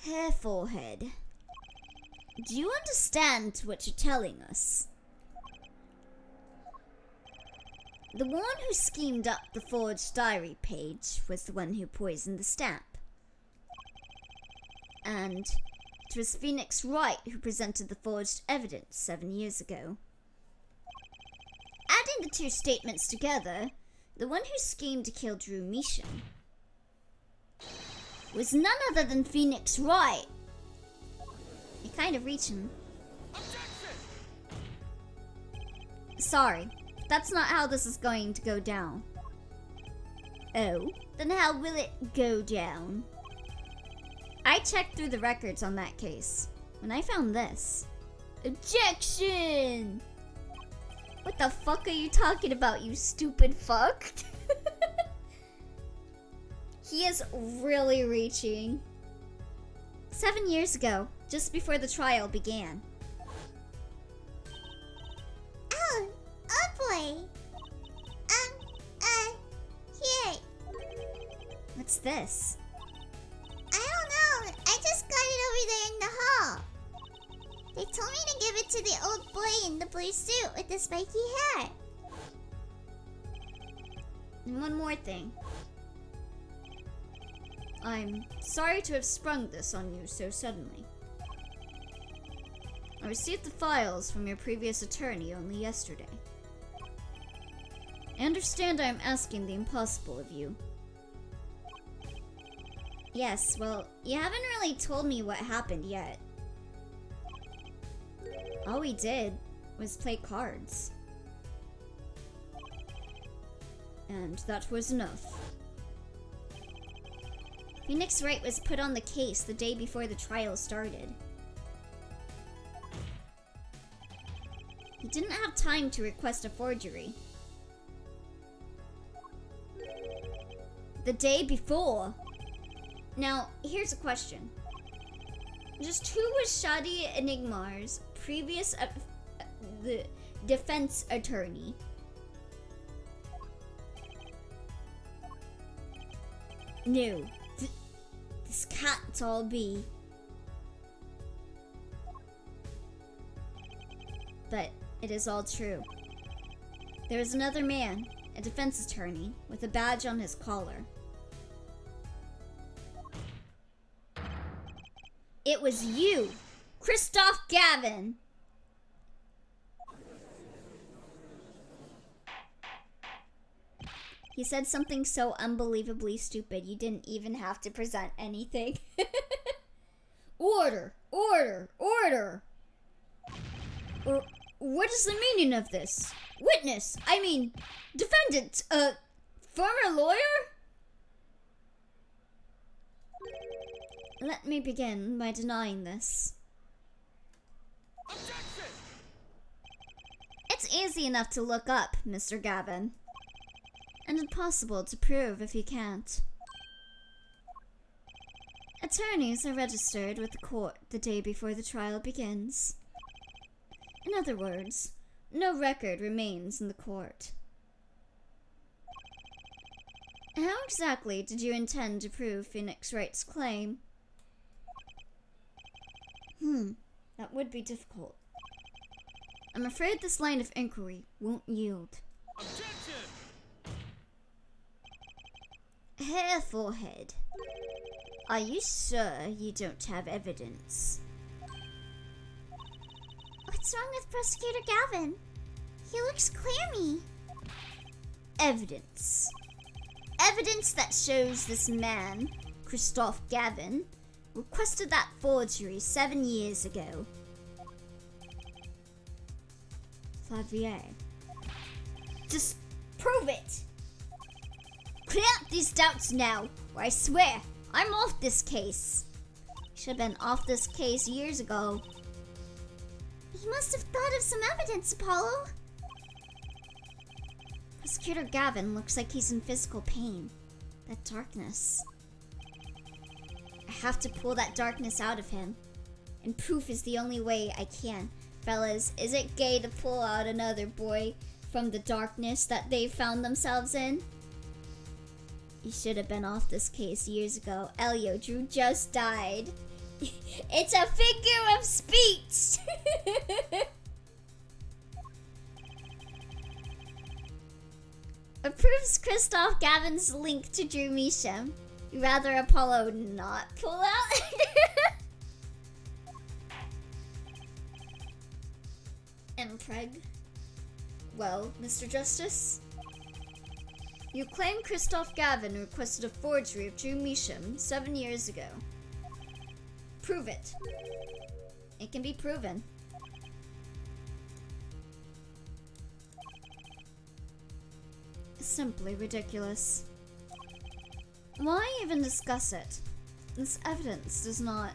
Hair forehead. Do you understand what you're telling us? The one who schemed up the forged diary page was the one who poisoned the stamp. And it was Phoenix Wright who presented the forged evidence 7 years ago. Adding the two statements together, the one who schemed to kill Drew Measham was none other than Phoenix Wright. You're kind of reaching. Objection! Sorry, that's not how this is going to go down. Oh, then how will it go down? I checked through the records on that case, and I found this. Objection! What the fuck are you talking about, you stupid fuck? He is really reaching. 7 years ago, just before the trial began. Oh boy. Here. What's this? I don't know. I just got it over there in the hall. They told me to give it to the old boy in the blue suit with the spiky hair. And one more thing. I'm sorry to have sprung this on you so suddenly. I received the files from your previous attorney only yesterday. I understand I am asking the impossible of you. Yes, well, you haven't really told me what happened yet. All we did was play cards. And that was enough. Phoenix Wright was put on the case the day before the trial started. He didn't have time to request a forgery. The day before. Now, here's a question. Just who was Shadi Enigmar's previous the defense attorney? No. This can't all be. But it is all true. There is another man, a defense attorney, with a badge on his collar. It was you, Christoph Gavin. He said something so unbelievably stupid you didn't even have to present anything. Order! Order! Order! What is the meaning of this? Witness! I mean, defendant! Former lawyer? Let me begin by denying this. Objection! It's easy enough to look up, Mr. Gavin. And impossible to prove if you can't. Attorneys are registered with the court the day before the trial begins. In other words, no record remains in the court. How exactly did you intend to prove Phoenix Wright's claim? That would be difficult. I'm afraid this line of inquiry won't yield. Objection! Hair forehead. Are you sure you don't have evidence? What's wrong with Prosecutor Gavin? He looks clammy. Evidence. Evidence that shows this man, Christoph Gavin, requested that forgery 7 years ago. Clavier. Just prove it! Clear up these doubts now, or I swear, I'm off this case. Should've been off this case years ago. He must have thought of some evidence, Apollo. Prosecutor Gavin looks like he's in physical pain. That darkness. I have to pull that darkness out of him. And proof is the only way I can. Fellas, is it gay to pull out another boy from the darkness that they found themselves in? You should have been off this case years ago. Elio, Drew just died. It's a figure of speech! Approves Christoph Gavin's link to Drew Measham. Rather Apollo not pull out? Preg. Well, Mr. Justice? You claim Christoph Gavin requested a forgery of Drew Measham 7 years ago. Prove it. It can be proven. Simply ridiculous. Why even discuss it? This evidence does not...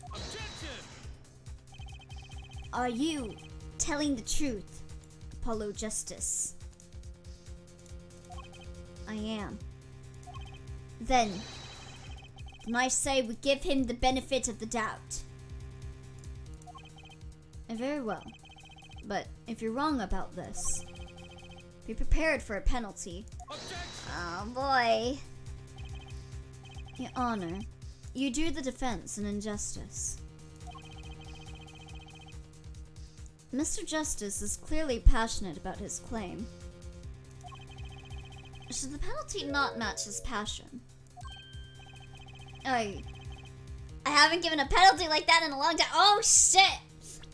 Objection! Are you telling the truth, Apollo Justice? I am. Then I say we give him the benefit of the doubt. Very well. But if you're wrong about this, be prepared for a penalty. Objection! Oh boy. Your Honor, you do the defense an injustice. Mr. Justice is clearly passionate about his claim. Should the penalty not match his passion? I haven't given a penalty like that in a long time. Oh shit!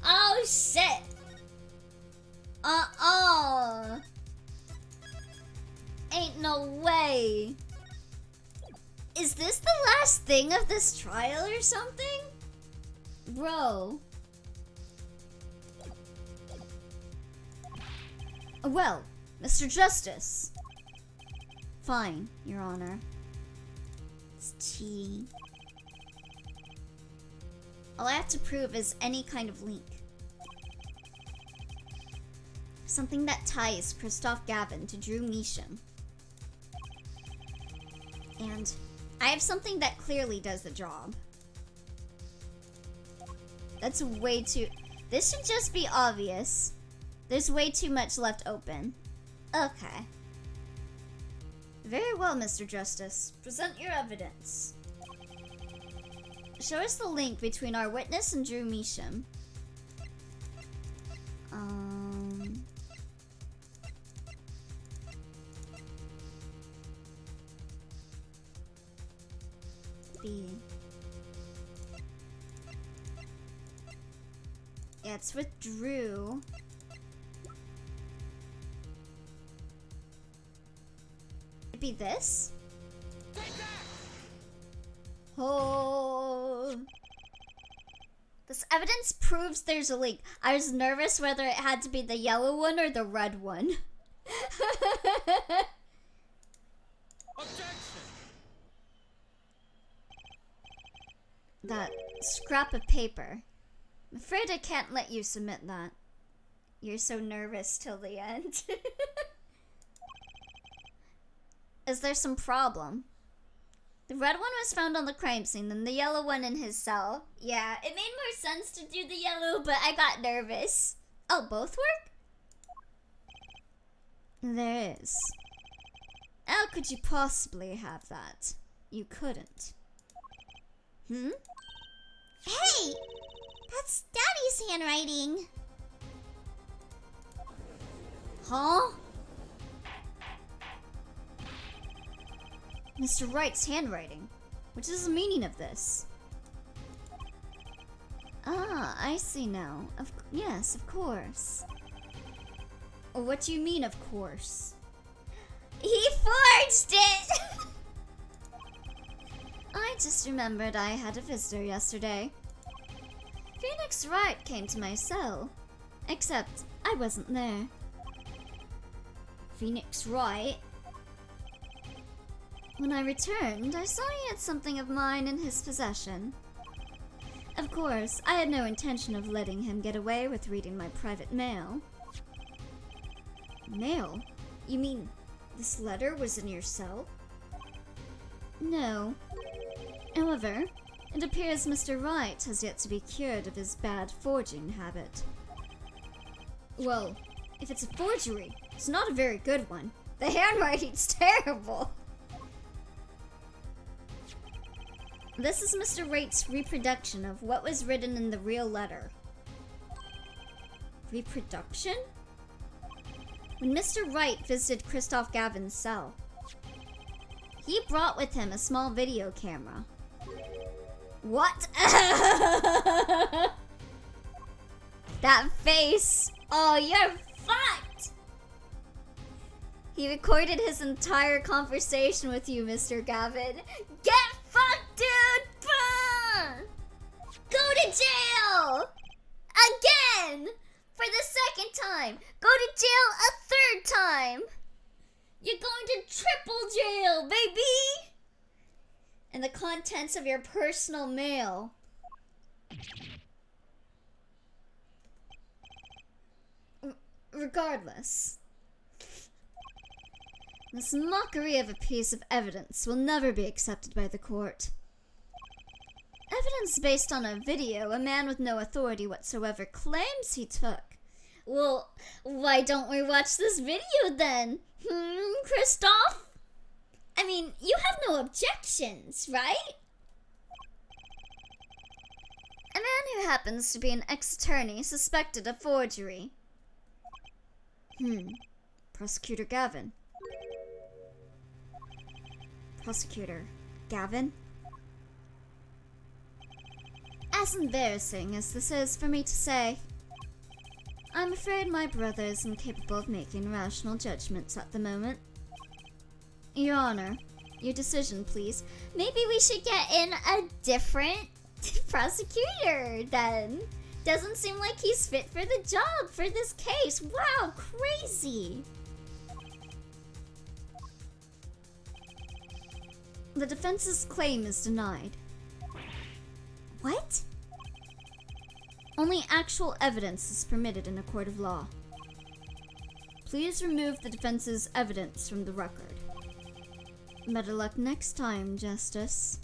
Oh shit! Ain't no way. Is this the last thing of this trial or something? Bro. Well, Mr. Justice. Fine, Your Honor. It's cheating. All I have to prove is any kind of link. Something that ties Christoph Gavin to Drew Measham. And I have something that clearly does the job. That's way too... This should just be obvious. There's way too much left open. Okay. Very well, Mr. Justice. Present your evidence. Show us the link between our witness and Drew Measham. B. Yeah, it's with Drew. Could be this? Take that! Oh. This evidence proves there's a link. I was nervous whether it had to be the yellow one or the red one. Objection! That scrap of paper. I'm afraid I can't let you submit that. You're so nervous till the end. Is there some problem? The red one was found on the crime scene, and the yellow one in his cell. Yeah, it made more sense to do the yellow, but I got nervous. Oh, both work? There is. How could you possibly have that? You couldn't. Hmm? Hey! That's Daddy's handwriting. Huh? Mr. Wright's handwriting. What is the meaning of this? Ah, I see now. Yes, of course. Or what do you mean, of course? He forged it! I just remembered I had a visitor yesterday. Phoenix Wright came to my cell. Except, I I wasn't there. Phoenix Wright? When I returned, I saw he had something of mine in his possession. Of course, I had no intention of letting him get away with reading my private mail. Mail? You mean this letter was in your cell? No. However, it appears Mr. Wright has yet to be cured of his bad forging habit. Well, if it's a forgery, it's not a very good one. The handwriting's terrible. This is Mr. Wright's reproduction of what was written in the real letter. Reproduction? When Mr. Wright visited Christoph Gavin's cell, he brought with him a small video camera. What? That face! Oh, you're fucked! He recorded his entire conversation with you, Mr. Gavin. Get fucked, dude! Go to jail! Again! For the second time! Go to jail a third time! You're going to triple jail, baby! And the contents of your personal mail. Regardless, this mockery of a piece of evidence will never be accepted by the court. Evidence based on a video a man with no authority whatsoever claims he took. Well, why don't we watch this video then? Christoph? I mean, you have no objections, right? A man who happens to be an ex-attorney suspected of forgery. Prosecutor Gavin. Prosecutor Gavin? As embarrassing as this is for me to say, I'm afraid my brother is incapable of making rational judgments at the moment. Your Honor, your decision, please. Maybe we should get in a different prosecutor, then. Doesn't seem like he's fit for the job for this case. Wow, crazy. The defense's claim is denied. What? Only actual evidence is permitted in a court of law. Please remove the defense's evidence from the record. Better luck next time, Justice.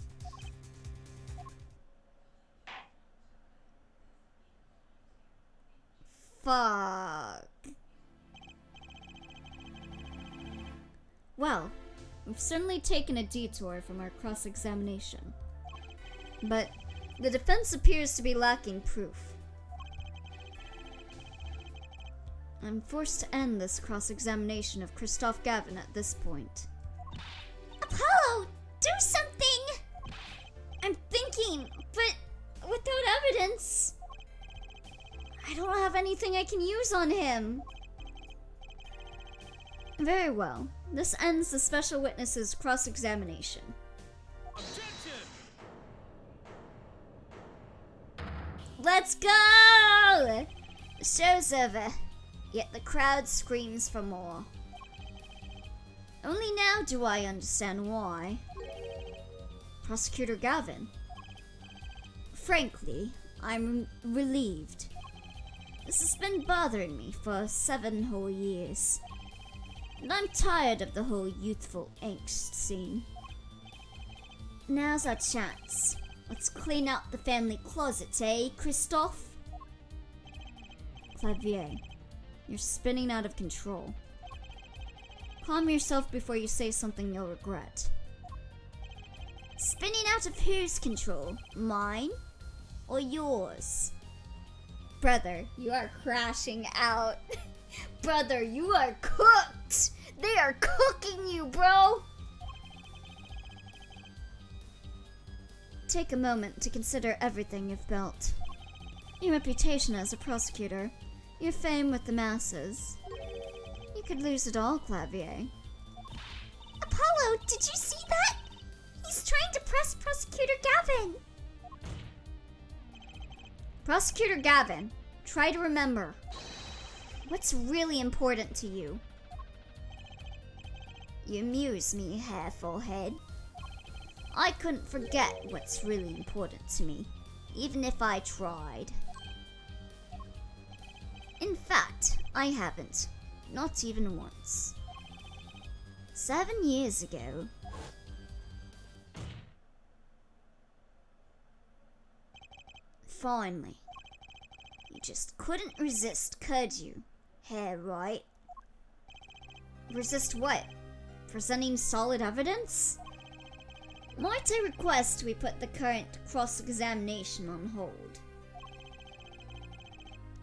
Fuck. Well, we've certainly taken a detour from our cross-examination. But the defense appears to be lacking proof. I'm forced to end this cross-examination of Christoph Gavin at this point. Apollo, do something! I'm thinking, but without evidence, I don't have anything I can use on him. Very well. This ends the special witness's cross-examination. Objection! Let's go! The show's over, yet the crowd screams for more. Only now do I understand why. Prosecutor Gavin. Frankly, I'm relieved. This has been bothering me for 7 whole years. And I'm tired of the whole youthful angst scene. Now's our chance. Let's clean out the family closet, eh, Christoph? Clavier, you're spinning out of control. Calm yourself before you say something you'll regret. Spinning out of whose control? Mine? Or yours? Brother, you are crashing out. Brother, you are cooked. They are cooking you, bro. Take a moment to consider everything you've built. Your reputation as a prosecutor, your fame with the masses. You could lose it all, Clavier. Apollo, did you see that? He's trying to press Prosecutor Gavin. Prosecutor Gavin, try to remember. What's really important to you? You amuse me, hair forehead. I couldn't forget what's really important to me, even if I tried. In fact, I haven't. Not even once. 7 years ago. Finally. You just couldn't resist, could you? Hair, right? Resist what? Presenting solid evidence? Might I request we put the current cross-examination on hold?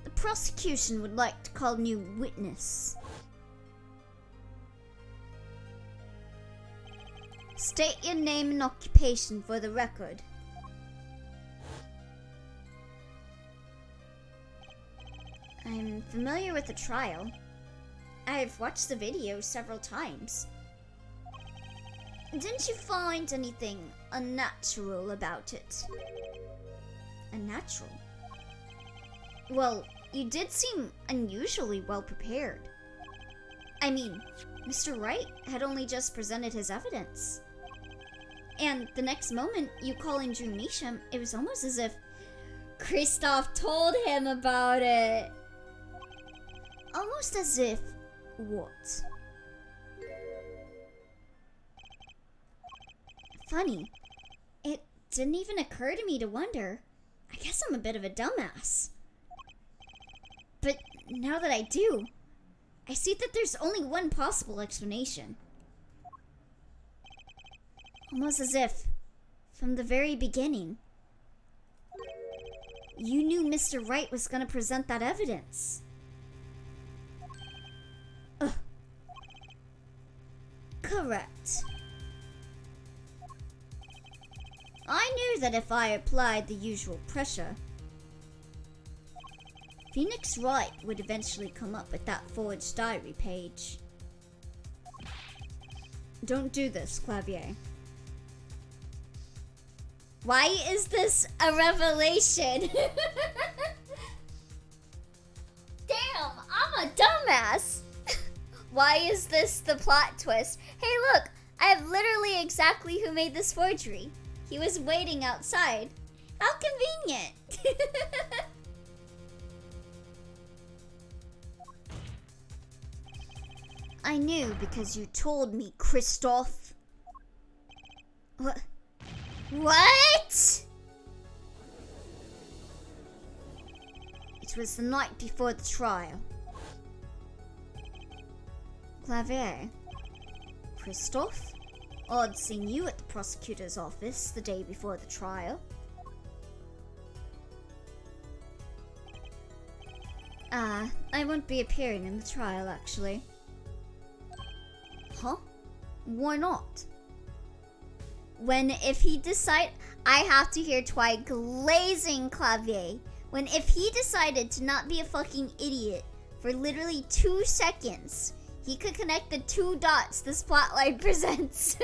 The prosecution would like to call a new witness. State your name and occupation for the record. I'm familiar with the trial. I've watched the video several times. Didn't you find anything unnatural about it? Unnatural? Well, you did seem unusually well prepared. I mean, Mr. Wright had only just presented his evidence. And the next moment, you calling Drew Measham, it was almost as if Kristoff told him about it. Almost as if... what? Funny. It didn't even occur to me to wonder. I guess I'm a bit of a dumbass. But now that I do, I see that there's only one possible explanation. Almost as if, from the very beginning, you knew Mr. Wright was gonna present that evidence. Ugh. Correct. I knew that if I applied the usual pressure, Phoenix Wright would eventually come up with that forged diary page. Don't do this, Clavier. Why is this a revelation? Damn, I'm a dumbass. Why is this the plot twist? Hey look, I have literally exactly who made this forgery. He was waiting outside. How convenient. I knew because you told me, Kristoff. What? It was the night before the trial. Clavier. Kristoff? Odd seeing you at the prosecutor's office the day before the trial. I won't be appearing in the trial, actually. Huh? Why not? If he decide, I have to hear Twi glazing Clavier. If he decided to not be a fucking idiot for literally 2 seconds, he could connect the 2 dots this plotline presents.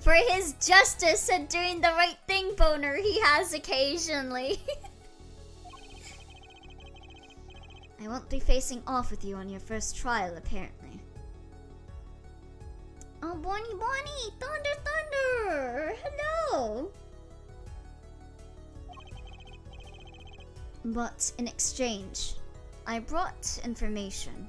For his justice and doing the right thing boner he has occasionally. I won't be facing off with you on your first trial, apparently. Oh, Bonnie! Thunder! Hello! But in exchange, I brought information.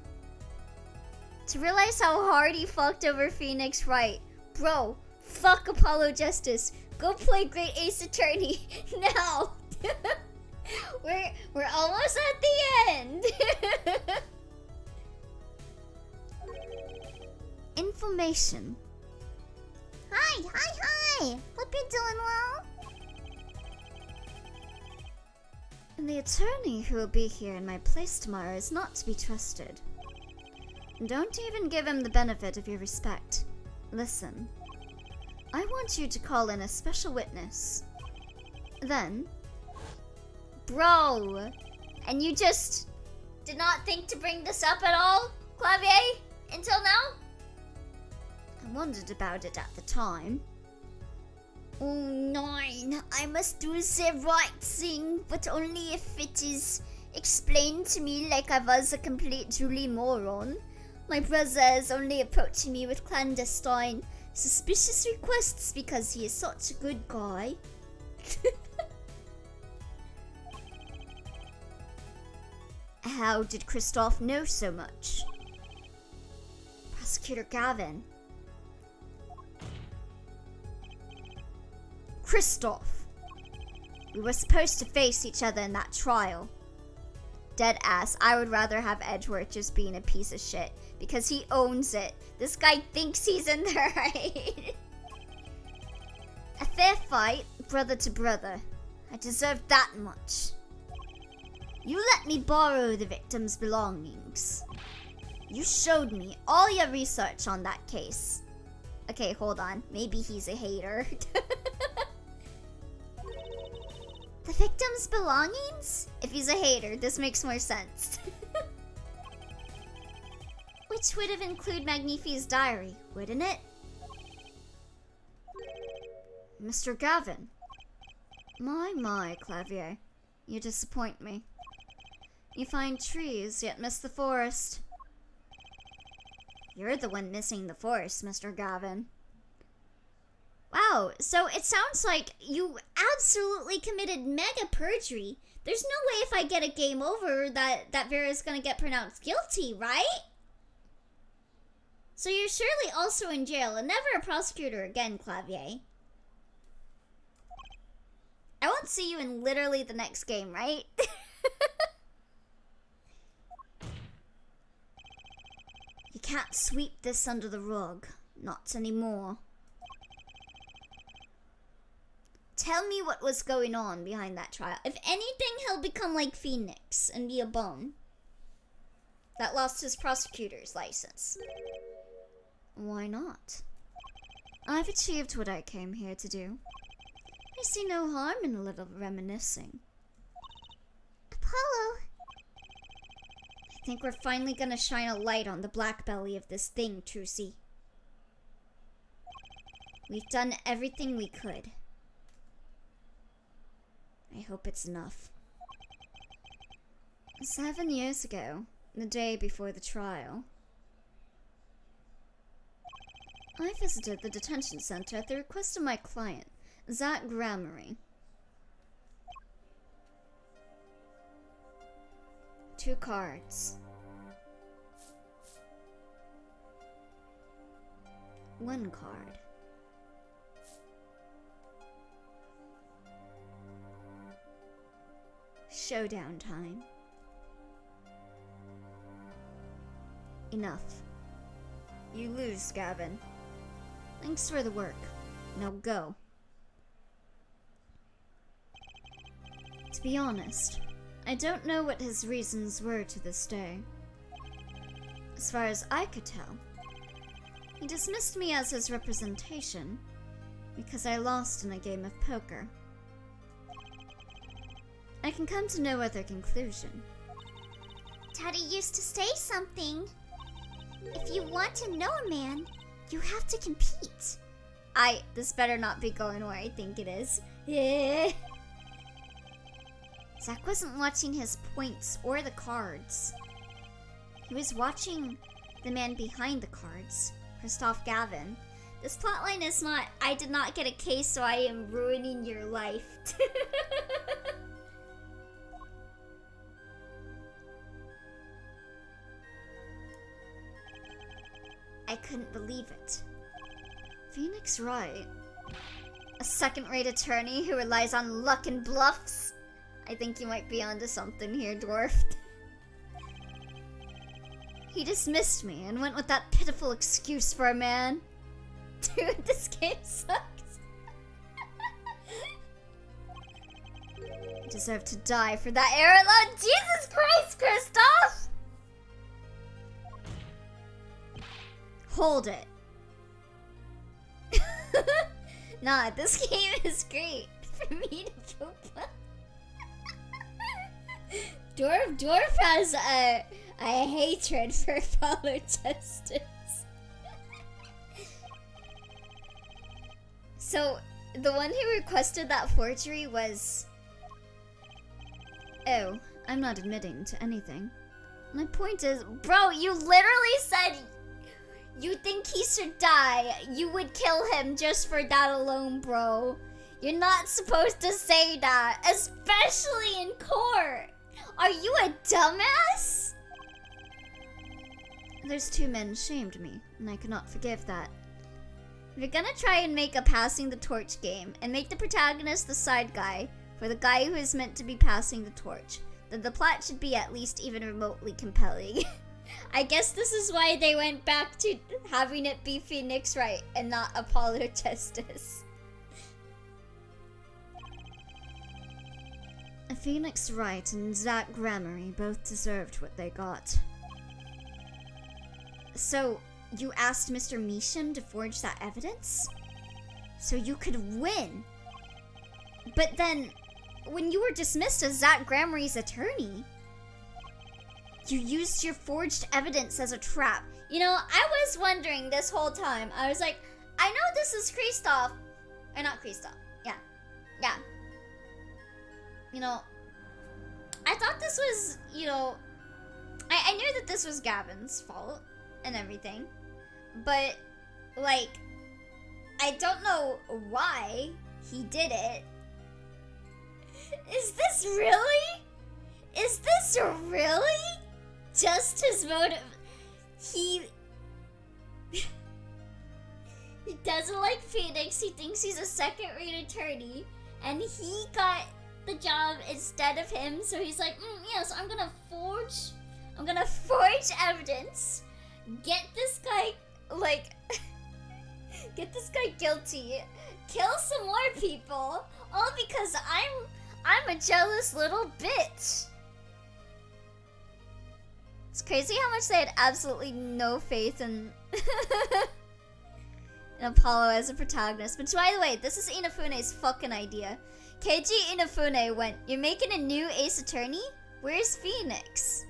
To realize how hard he fucked over Phoenix Wright. Bro, fuck Apollo Justice. Go play Great Ace Attorney now. We're almost at the end. Information. Hi. Hope you're doing well. The attorney who will be here in my place tomorrow is not to be trusted. Don't even give him the benefit of your respect. Listen, I want you to call in a special witness. Then... Bro! And you just did not think to bring this up at all, Clavier? Until now? I wondered about it at the time. Oh, 9. I must do the right thing, but only if it is explained to me like I was a complete Julie moron. My brother is only approaching me with clandestine, suspicious requests because he is such a good guy. How did Christoph know so much? Prosecutor Gavin. Christoph. We were supposed to face each other in that trial. Dead ass, I would rather have Edgeworth just being a piece of shit, because he owns it. This guy thinks he's in the right. A fair fight, brother to brother. I deserve that much. You let me borrow the victim's belongings. You showed me all your research on that case. Okay, hold on. Maybe he's a hater. The victim's belongings? If he's a hater, this makes more sense. Which would have included Magnifi's diary, wouldn't it? Mr. Gavin. My, Clavier. You disappoint me. You find trees, yet miss the forest. You're the one missing the forest, Mr. Gavin. Wow, so it sounds like you absolutely committed mega perjury. There's no way if I get a game over that Vera's gonna get pronounced guilty, right? So you're surely also in jail and never a prosecutor again, Clavier. I won't see you in literally the next game, right? You can't sweep this under the rug. Not anymore. Tell me what was going on behind that trial. If anything, he'll become like Phoenix and be a bum that lost his prosecutor's license. Why not? I've achieved what I came here to do. I see no harm in a little reminiscing. Apollo! I think we're finally gonna shine a light on the black belly of this thing, Trucy. We've done everything we could. I hope it's enough. 7 years ago, the day before the trial, I visited the detention center at the request of my client, Zach Gramery. 2 cards. 1 card. Showdown time. Enough. You lose, Gavin. Thanks for the work. Now go. To be honest, I don't know what his reasons were to this day. As far as I could tell, he dismissed me as his representation because I lost in a game of poker. I can come to no other conclusion. Daddy used to say something. If you want to know a man, you have to compete. This better not be going where I think it is. Zach wasn't watching his points or the cards. He was watching the man behind the cards, Christoph Gavin. This plotline is not, I did not get a case, so I am ruining your life. I couldn't believe it. Phoenix right. A second-rate attorney who relies on luck and bluffs? I think you might be onto something here, dwarf. He dismissed me and went with that pitiful excuse for a man. Dude, this game sucks. I deserve to die for that error alone. Jesus Christ, Christoph! Hold it. Nah, this game is great for me to poop. Dwarf has a hatred for follow justice. So, the one who requested that forgery was... Oh, I'm not admitting to anything. My point is, bro, you literally said you think he should die. You would kill him just for that alone, bro. You're not supposed to say that, especially in court. Are you a dumbass? Those two men shamed me, and I cannot forgive that. If you're gonna try and make a passing the torch game, and make the protagonist the side guy for the guy who is meant to be passing the torch, then the plot should be at least even remotely compelling. I guess this is why they went back to having it be Phoenix Wright and not Apollo Justice. Phoenix Wright and Zach Gramarye both deserved what they got. So, you asked Mr. Measham to forge that evidence? So you could win. But then, when you were dismissed as Zach Gramarye's attorney, you used your forged evidence as a trap. You know, I was wondering this whole time. I was like, I know this is Kristoff. Or not Kristoff. Yeah. You know, I thought this was, you know, I knew that this was Gavin's fault and everything. But, like, I don't know why he did it. Is this really just his motive? He doesn't like Phoenix. He thinks he's a second-rate attorney, and he got the job instead of him. So he's like, yeah. So I'm gonna forge evidence. Get this guy, get this guy guilty. Kill some more people, all because I'm a jealous little bitch. It's crazy how much they had absolutely no faith in in Apollo as a protagonist. But by the way, this is Inafune's fucking idea. Keiji Inafune went, "You're making a new Ace Attorney? Where's Phoenix?"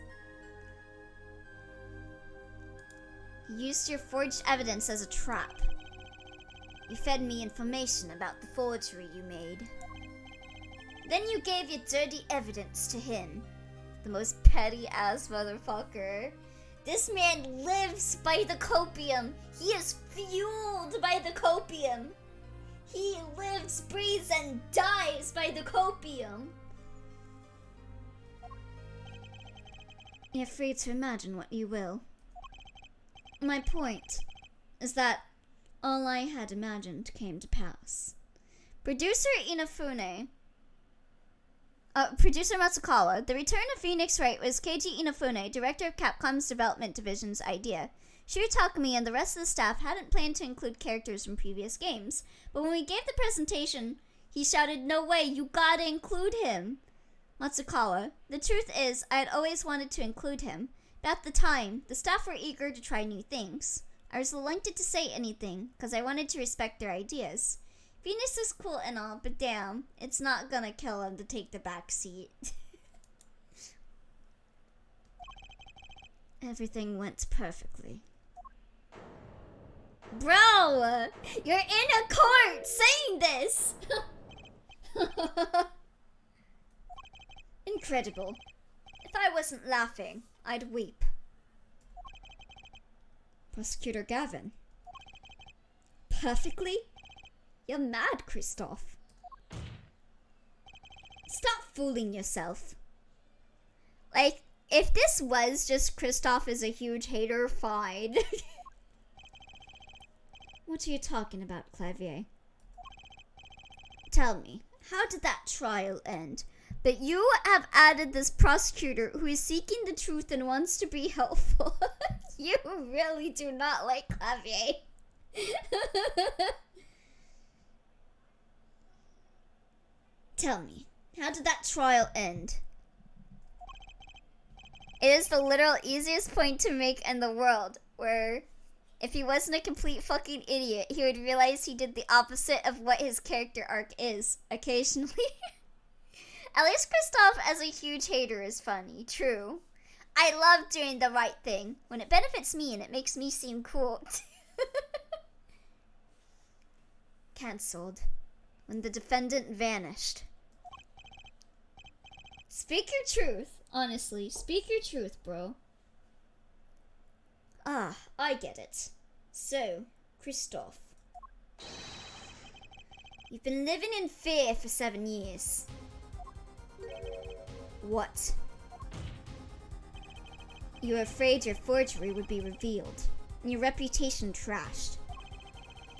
You used your forged evidence as a trap. You fed me information about the forgery you made. Then you gave your dirty evidence to him. The most petty-ass motherfucker. This man lives by the copium. He is fueled by the copium. He lives, breathes, and dies by the copium. You're free to imagine what you will. My point is that all I had imagined came to pass. Producer Matsukawa, the return of Phoenix Wright was Keiji Inafune, director of Capcom's development division's idea. Shiro Takumi and the rest of the staff hadn't planned to include characters from previous games, but when we gave the presentation, he shouted, "No way, you gotta include him!" Matsukawa, the truth is, I had always wanted to include him, but at the time, the staff were eager to try new things. I was reluctant to say anything, because I wanted to respect their ideas. Phoenix is cool and all, but damn, it's not gonna kill him to take the back seat. Everything went perfectly. Bro! You're in a court saying this! Incredible. If I wasn't laughing, I'd weep. Prosecutor Gavin. Perfectly? You're mad, Kristoff. Stop fooling yourself. Like, if this was just Kristoff is a huge hater, fine. What are you talking about, Clavier? Tell me, how did that trial end? But you have added this prosecutor who is seeking the truth and wants to be helpful. You really do not like Clavier. Tell me, how did that trial end? It is the literal easiest point to make in the world, where if he wasn't a complete fucking idiot, he would realize he did the opposite of what his character arc is, occasionally. At least Kristoff as a huge hater is funny, true. I love doing the right thing, when it benefits me and it makes me seem cool. Cancelled. When the defendant vanished. Speak your truth. Honestly, speak your truth, bro. Ah, I get it. So, Christoph, you've been living in fear for 7 years. What? You were afraid your forgery would be revealed, and your reputation trashed.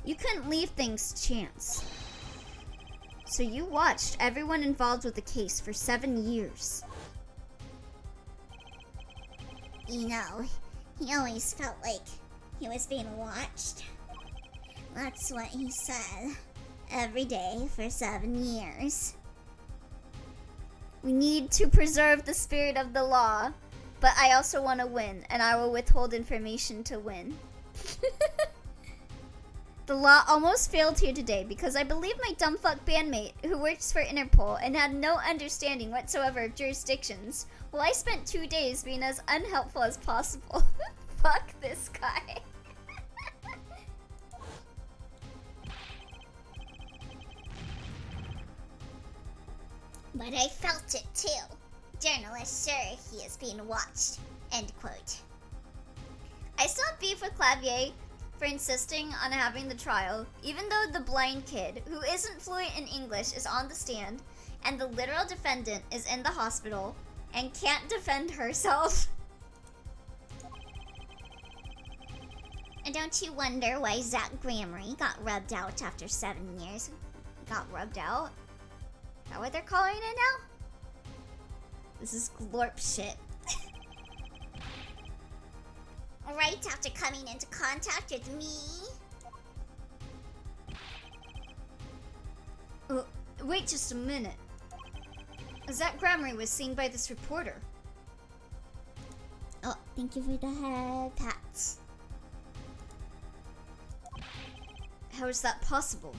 You couldn't leave things to chance. So you watched everyone involved with the case for 7 years. You know, he always felt like he was being watched. That's what he said. Every day for 7 years. We need to preserve the spirit of the law, but I also want to win, and I will withhold information to win. The law almost failed here today because I believe my dumbfuck bandmate, who works for Interpol and had no understanding whatsoever of jurisdictions, well, I spent 2 days being as unhelpful as possible. Fuck this guy. But I felt it too. Journalists sure he is being watched. End quote. I still have beef with Clavier for insisting on having the trial, even though the blind kid, who isn't fluent in English, is on the stand, and the literal defendant is in the hospital and can't defend herself. And don't you wonder why Zach Gramery got rubbed out after 7 years? Got rubbed out? Is that what they're calling it now? This is glorp shit. Right after coming into contact with me? Wait just a minute. Zach Gramery was seen by this reporter. Oh, thank you for the head pats. How is that possible?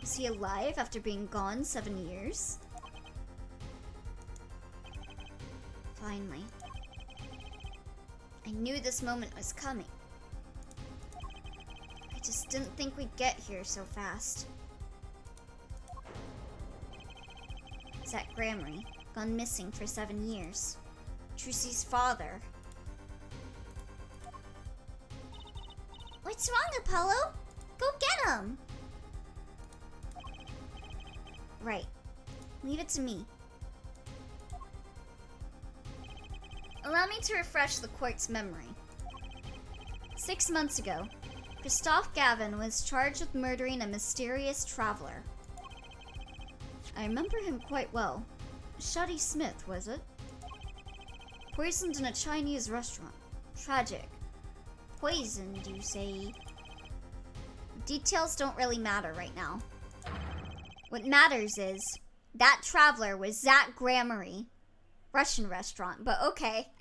Is he alive after being gone 7 years? Finally. I knew this moment was coming. I just didn't think we'd get here so fast. Zach Gramery, gone missing for 7 years. Trucy's father. What's wrong, Apollo? Go get him! Right. Leave it to me. Allow me to refresh the court's memory. 6 months ago, Christoph Gavin was charged with murdering a mysterious traveler. I remember him quite well. Shuddy Smith, was it? Poisoned in a Chinese restaurant. Tragic. Poisoned, you say? Details don't really matter right now. What matters is, that traveler was Zach Gramery. Russian restaurant, but okay.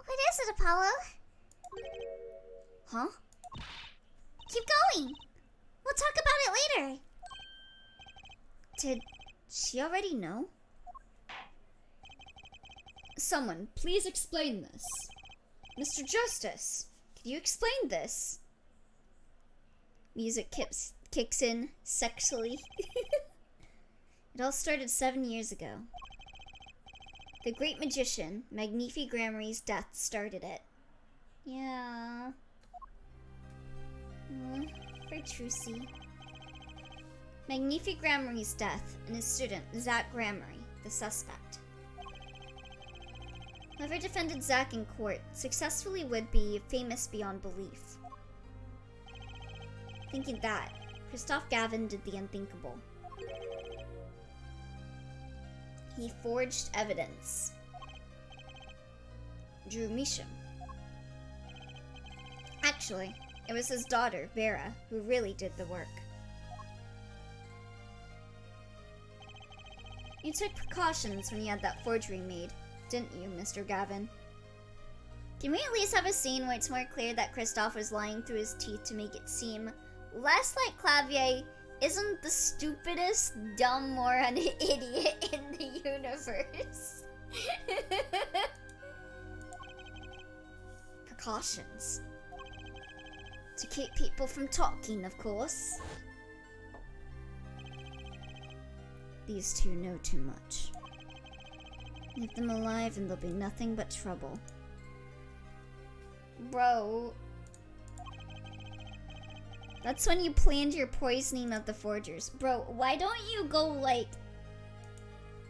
What is it, Apollo? Huh? Keep going! We'll talk about it later! Did she already know? Someone, please explain this. Mr. Justice, can you explain this? Music kicks in sexually. It all started 7 years ago. The great magician, Magnifi Gramery's death started it. Yeah. For Trucy. Magnifi Gramery's death and his student, Zach Gramery, the suspect. Whoever defended Zach in court successfully would be famous beyond belief. Thinking that, Christoph Gavin did the unthinkable. He forged evidence. Drew Measham. Actually, it was his daughter, Vera, who really did the work. You took precautions when you had that forgery made, didn't you, Mr. Gavin? Can we at least have a scene where it's more clear that Christoph was lying through his teeth to make it seem less like Clavier isn't the stupidest, dumb moron idiot in the universe? Precautions. To keep people from talking, of course. These two know too much. Leave them alive and there'll be nothing but trouble. Bro. That's when you planned your poisoning of the forgers. Bro, why don't you go, like,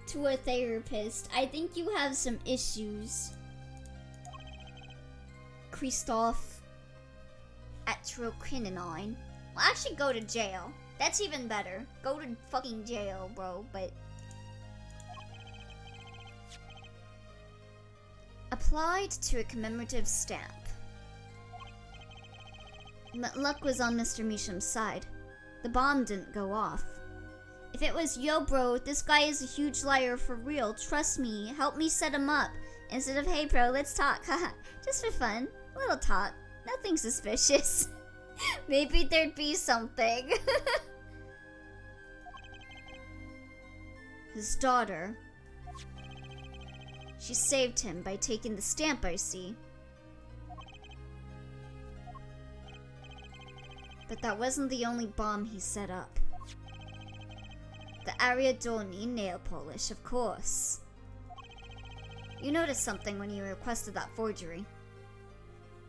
to a therapist? I think you have some issues. Christoph Atroquinine. Well, actually go to jail. That's even better. Go to fucking jail, bro, but... Applied to a commemorative stamp. Luck was on Mr. Meesham's side. The bomb didn't go off. If it was, yo bro, this guy is a huge liar for real, trust me, help me set him up. Instead of, hey bro, let's talk, haha. Just for fun, a little talk, nothing suspicious. Maybe there'd be something. His daughter. She saved him by taking the stamp, I see. But that wasn't the only bomb he set up. The Ariadone nail polish, of course. You noticed something when you requested that forgery.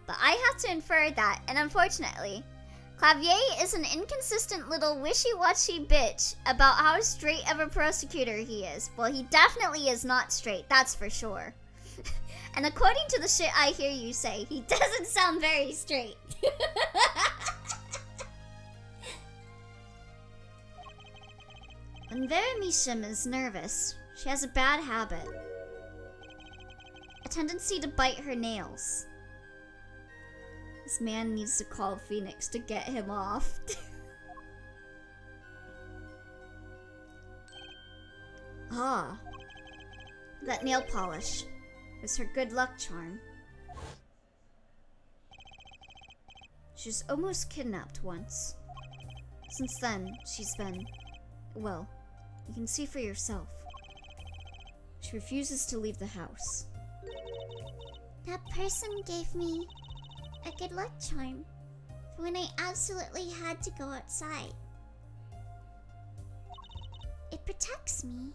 But I have to infer that, and unfortunately, Clavier is an inconsistent little wishy-washy bitch about how straight of a prosecutor he is. Well, he definitely is not straight, that's for sure. And according to the shit I hear you say, he doesn't sound very straight. When Vera Misham is nervous, she has a bad habit. A tendency to bite her nails. This man needs to call Phoenix to get him off. Ah. That nail polish was her good luck charm. She was almost kidnapped once. Since then, she's been... well, you can see for yourself. She refuses to leave the house. That person gave me a good luck charm for when I absolutely had to go outside. It protects me.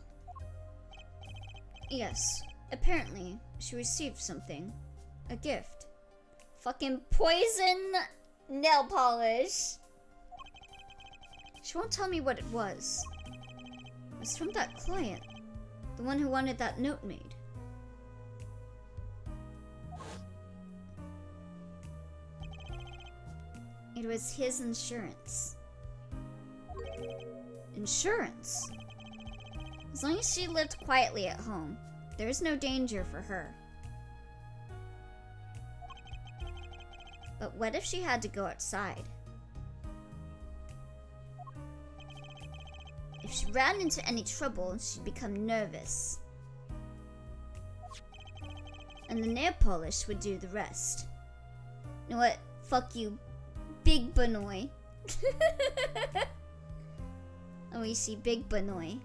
Yes, apparently she received something. A gift. Fucking poison nail polish. She won't tell me what it was. It was from that client. The one who wanted that note made. It was his insurance. Insurance? As long as she lived quietly at home, there is no danger for her. But what if she had to go outside? If she ran into any trouble, she'd become nervous. And the nail polish would do the rest. You know what? Fuck you, Big Banoy. Oh, we see Big Banoy.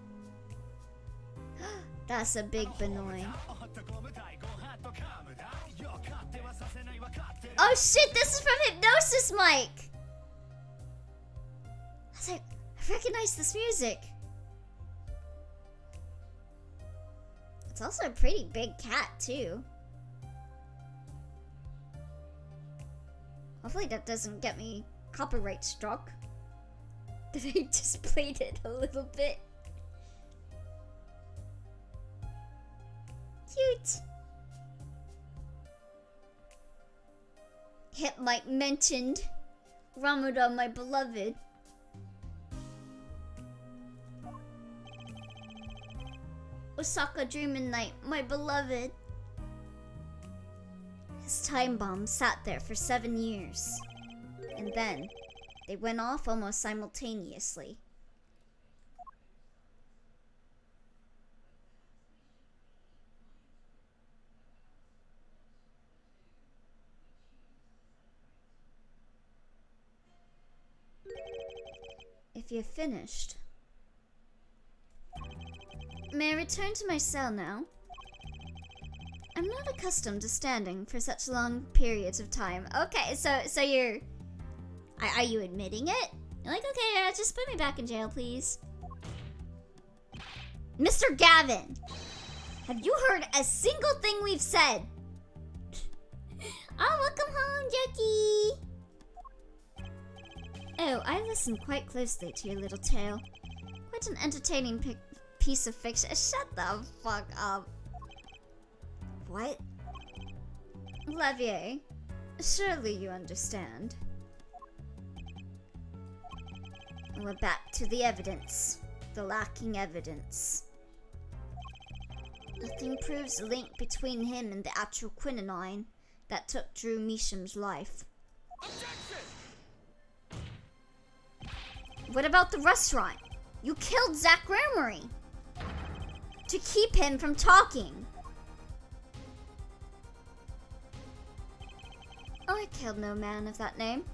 That's a Big Banoy. Oh shit, this is from Hypnosis Mike! I was like, I recognize this music. It's also a pretty big cat, too. Hopefully that doesn't get me copyright struck. That I just played it a little bit. Cute. Hip Mike mentioned Ramadan, my beloved. Osaka Dreamin' Night, my beloved. His time bomb sat there for 7 years. And then, they went off almost simultaneously. If you've finished, may I return to my cell now? I'm not accustomed to standing for such long periods of time. Okay, so Are you admitting it? You're like, okay, yeah, just put me back in jail, please. Mr. Gavin, have you heard a single thing we've said? Oh, welcome home, Jackie. Oh, I listened quite closely to your little tale. Quite an entertaining piece of fiction. Shut the fuck up. What? Levier, surely you understand. We're back to the evidence. The lacking evidence. Nothing proves a link between him and the actual quinine that took Drew Measham's life. Objection! What about the restaurant? You killed Zach Gramery to keep him from talking. Oh, I killed no man of that name.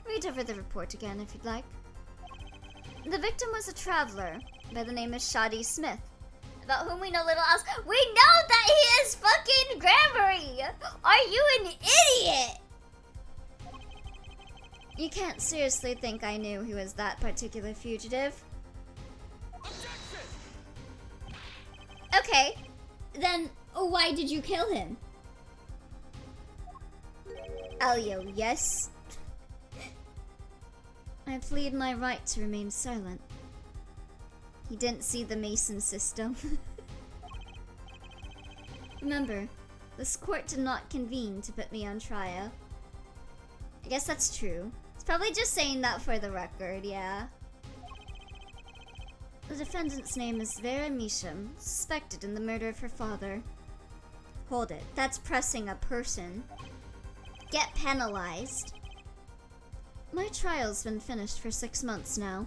Read over the report again if you'd like. The victim was a traveler by the name of Shadi Smith, about whom we know little else. We know that he is fucking Gramery! Are you an idiot? You can't seriously think I knew he was that particular fugitive. Objection! Okay, then why did you kill him? Elio, yes? I plead my right to remain silent. He didn't see the Mason system. Remember, this court did not convene to put me on trial. I guess that's true. It's probably just saying that for the record, yeah. The defendant's name is Vera Measham, suspected in the murder of her father. Hold it, that's pressing a person. Get penalized. My trial's been finished for 6 months now.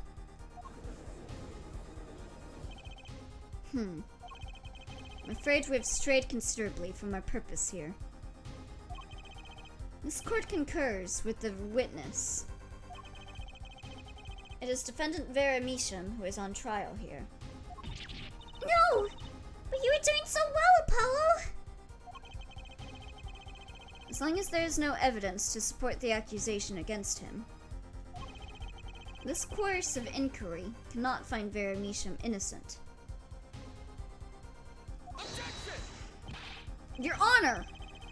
I'm afraid we've strayed considerably from our purpose here. This court concurs with the witness. It is defendant Vera Measham who is on trial here. No! But you were doing so well, Apollo! As long as there is no evidence to support the accusation against him, this course of inquiry cannot find Vera Measham innocent. Objection! Your Honor!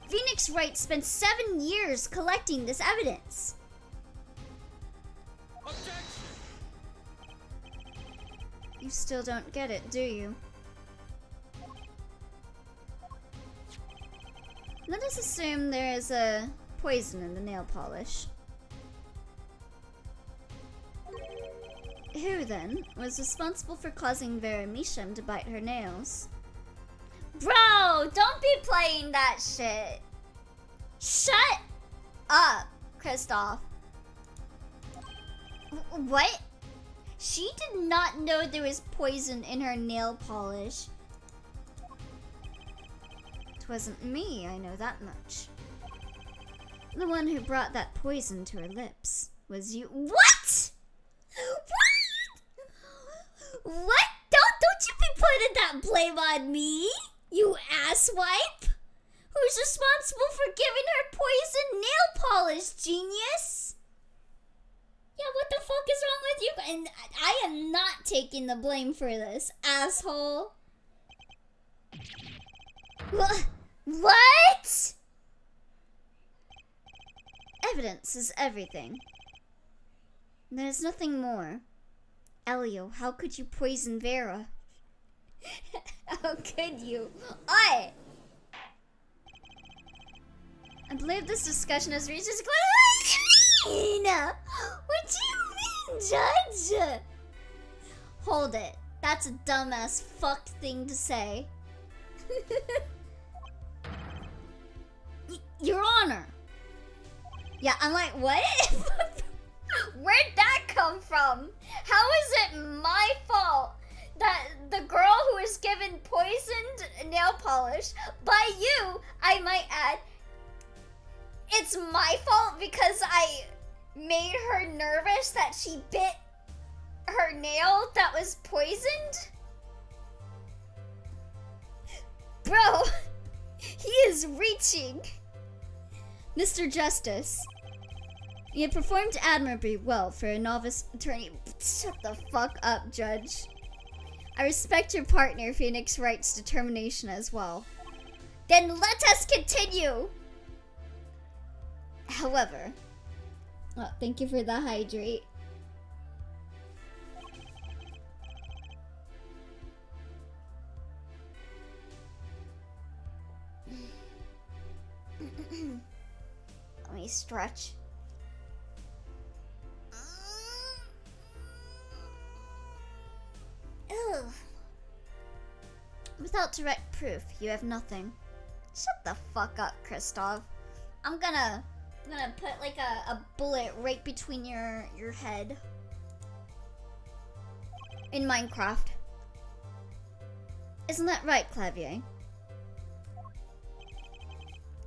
Phoenix Wright spent 7 years collecting this evidence. Objection! You still don't get it, do you? Let us assume there is a poison in the nail polish. Who, then, was responsible for causing Vera Measham to bite her nails? Bro, don't be playing that shit. Shut up, Kristoff. What? She did not know there was poison in her nail polish. It wasn't me, I know that much. The one who brought that poison to her lips was you. What? What? Don't you be putting that blame on me, you asswipe! Who's responsible for giving her poison nail polish, genius? Yeah, what the fuck is wrong with you? And I am not taking the blame for this, asshole. What? Evidence is everything. There's nothing more. Elio, how could you poison Vera? How could you? I believe this discussion has reached its What do you mean? What do you mean, Judge? Hold it. That's a dumbass fuck thing to say. Your Honor. Yeah, I'm like, what? Where'd that come from? How is it my fault that the girl who was given poisoned nail polish by you, I might add, it's my fault because I made her nervous that she bit her nail that was poisoned? Bro, he is reaching. Mr. Justice, You performed admirably well for a novice attorney. Shut the fuck up, Judge. I respect your partner, Phoenix Wright's determination as well. Then let us continue! However... Oh, thank you for the hydrate. Let me stretch. Ugh. Without direct proof, you have nothing. Shut the fuck up, Kristoff. I'm gonna put like a bullet right between your head. In Minecraft. Isn't that right, Clavier?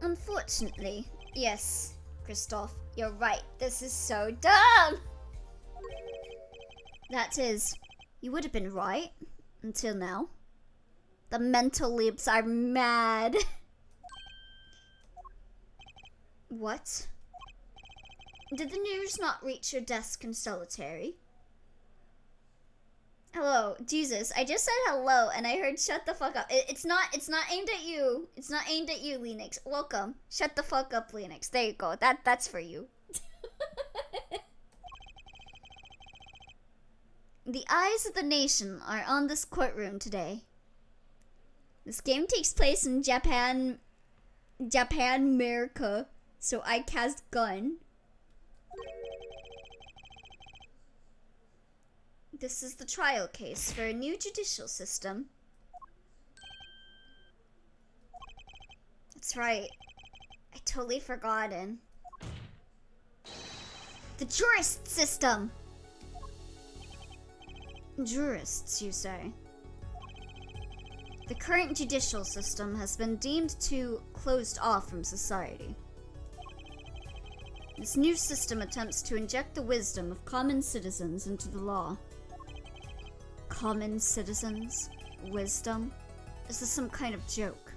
Unfortunately, yes, Kristoff, you're right. This is so dumb! That is, you would have been right until now. The mental leaps are mad. What? Did the news not reach your desk in solitary? Hello, Jesus, I just said hello and I heard shut the fuck up. It's not aimed at you. It's not aimed at you, Lennox. Welcome. Shut the fuck up, Lennox. There you go. That's for you. The eyes of the nation are on this courtroom today. This game takes place in Japan, America. So I cast gun. This is the trial case for a new judicial system. That's right. I totally forgotten. The jurist system! Jurists, you say? The current judicial system has been deemed too closed off from society. This new system attempts to inject the wisdom of common citizens into the law. Common citizens? Wisdom? Is this some kind of joke?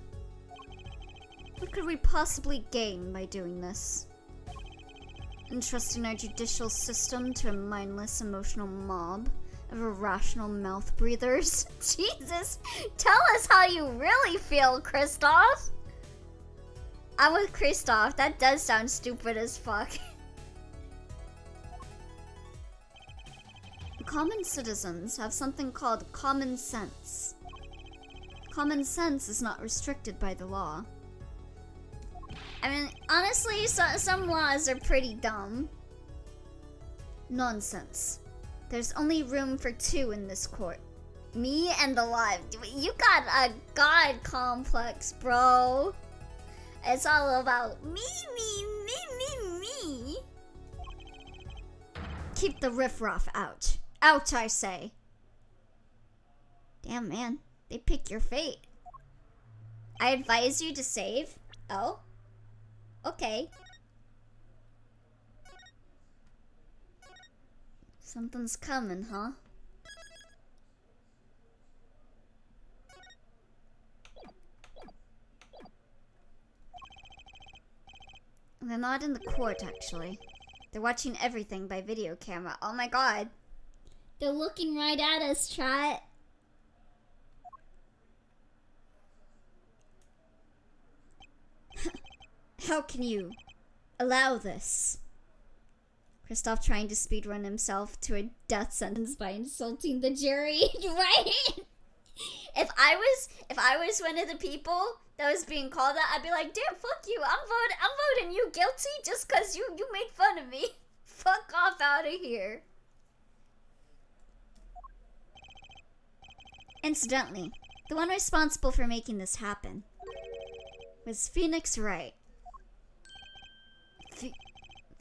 What could we possibly gain by doing this? Entrusting our judicial system to a mindless, emotional mob of irrational mouth breathers? Jesus! Tell us how you really feel, Kristoff! I'm with Kristoff. That does sound stupid as fuck. Common citizens have something called common sense. Common sense is not restricted by the law. I mean, honestly, some laws are pretty dumb. Nonsense. There's only room for two in this court. Me and the law. You got a god complex, bro. It's all about me. Keep the riffraff out. Out, I say. Damn, man. They pick your fate. I advise you to save. Oh? Okay. Something's coming, huh? They're not in the court, actually. They're watching everything by video camera. Oh my god. They're looking right at us, chat. How can you allow this? Kristoff trying to speedrun himself to a death sentence by insulting the jury, right? If I was one of the people that was being called out, I'd be like, damn, fuck you. I'm voting you guilty just cause you made fun of me. Fuck off out of here. Incidentally, the one responsible for making this happen was Phoenix Wright.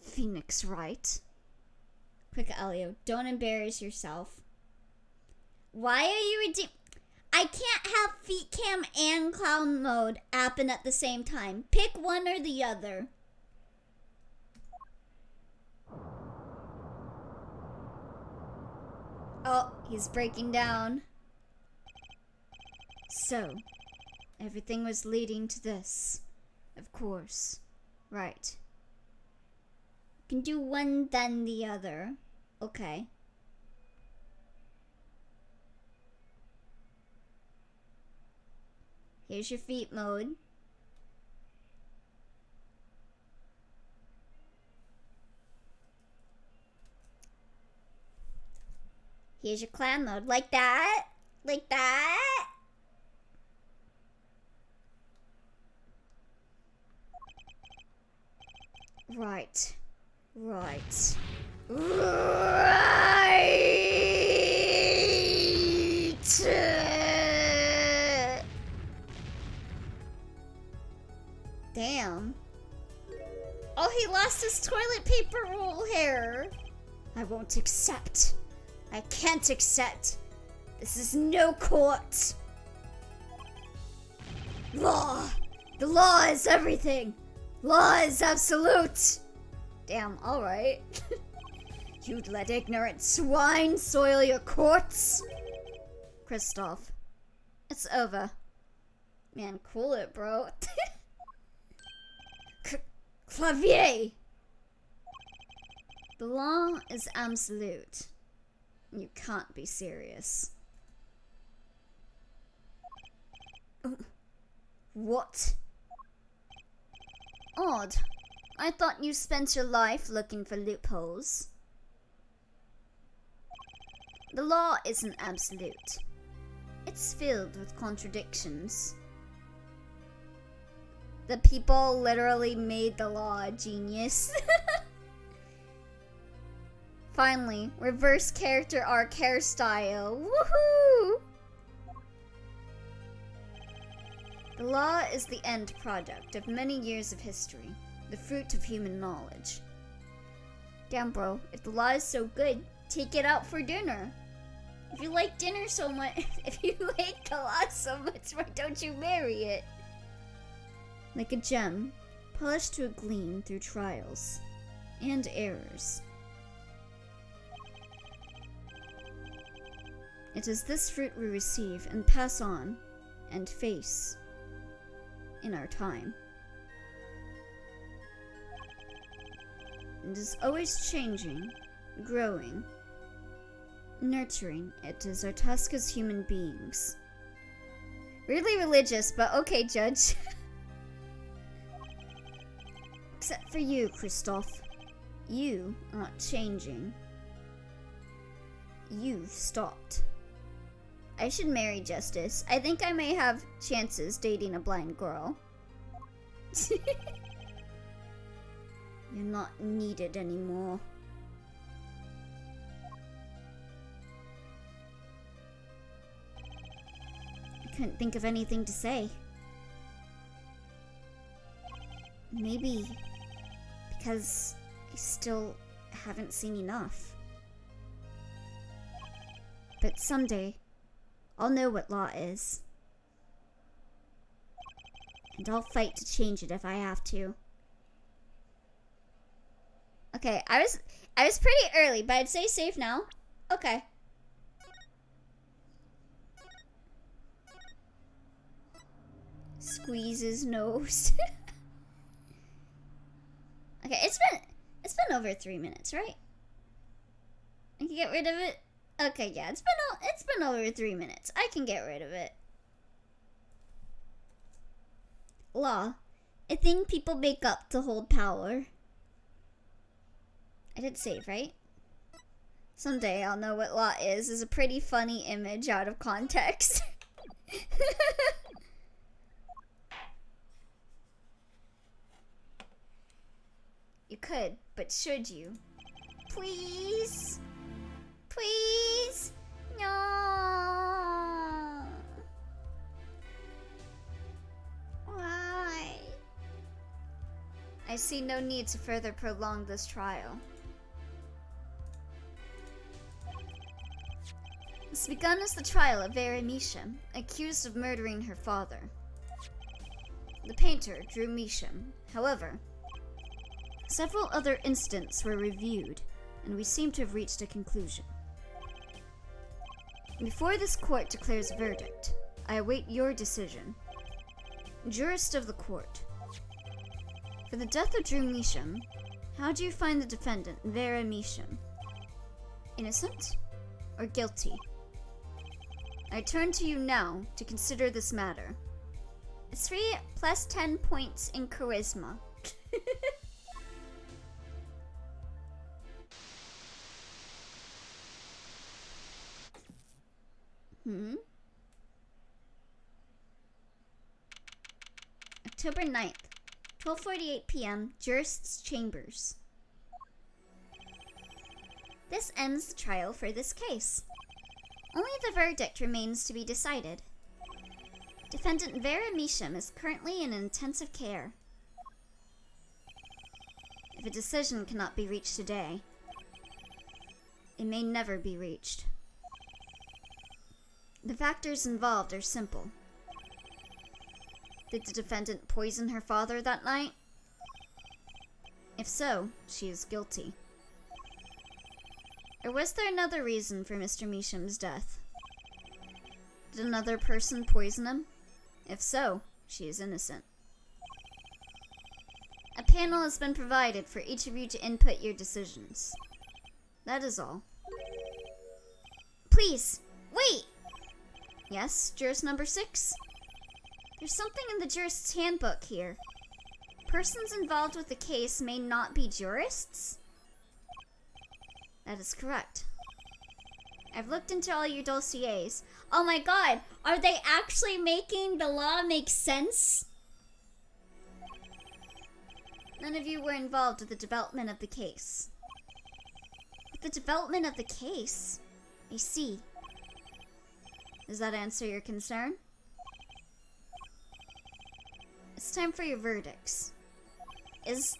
Phoenix Wright? Quick, Elio, don't embarrass yourself. Why are you I can't have feet cam and clown mode happen at the same time. Pick one or the other. Oh, he's breaking down. So, everything was leading to this. Of course. Right. Can do one, then the other. Okay. Here's your feet mode. Here's your clan mode. Like that? Like that? Right. Right. Right. Damn. Oh, he lost his toilet paper roll hair. I won't accept. I can't accept. This is no court. Law. The law is everything. Law is absolute. Damn, alright. You'd let ignorant swine soil your courts? Kristoff. It's over. Man, cool it, bro. Clavier! The law is absolute. You can't be serious. What? Odd. I thought you spent your life looking for loopholes. The law isn't absolute. It's filled with contradictions. The people literally made the law a genius. Finally, reverse character arc hairstyle. Woohoo! The law is the end product of many years of history, the fruit of human knowledge. Damn, bro, if the law is so good, take it out for dinner. If you like dinner so much, if you like the law so much, why don't you marry it? Like a gem, polished to a gleam through trials and errors. It is this fruit we receive and pass on and face in our time. It is always changing, growing, nurturing. It is our task as human beings. Really religious, but okay, Judge. Except for you, Kristoff. You aren't changing. You've stopped. I should marry Justice. I think I may have chances dating a blind girl. You're not needed anymore. I couldn't think of anything to say. Maybe because I still haven't seen enough. But someday, I'll know what law is. And I'll fight to change it if I have to. Okay, I was pretty early, but I'd say safe now. Okay. Squeeze his nose. Okay, it's been over 3 minutes, right? I can get rid of it. Okay, yeah, it's been over 3 minutes. I can get rid of it. Law, a thing people make up to hold power. I did save, right? Someday I'll know what law is a pretty funny image out of context. You could, but should you? Please? Please? No. Why? I see no need to further prolong this trial. It's begun as the trial of Misha, accused of murdering her father. The painter drew Misha. However, several other incidents were reviewed, and we seem to have reached a conclusion. Before this court declares a verdict, I await your decision. Jurist of the court. For the death of Drew Measham, How do you find the defendant, Vera Misham? Innocent or guilty? I turn to you now to consider this matter. It's free plus 10 points in charisma. October 9th, 12:48 p.m., Jurist's Chambers. This ends the trial for this case. Only the verdict remains to be decided. Defendant Vera Misham is currently in intensive care. If a decision cannot be reached today, it may never be reached. The factors involved are simple. Did the defendant poison her father that night? If so, she is guilty. Or was there another reason for Mr. Misham's death? Did another person poison him? If so, she is innocent. A panel has been provided for each of you to input your decisions. That is all. Please, wait! Yes, jurist number 6? There's something in the jurist's handbook here. Persons involved with the case may not be jurists? That is correct. I've looked into all your dossiers. Oh my god, are they actually making the law make sense? None of you were involved with the development of the case. With the development of the case? I see. Does that answer your concern? It's time for your verdicts. Is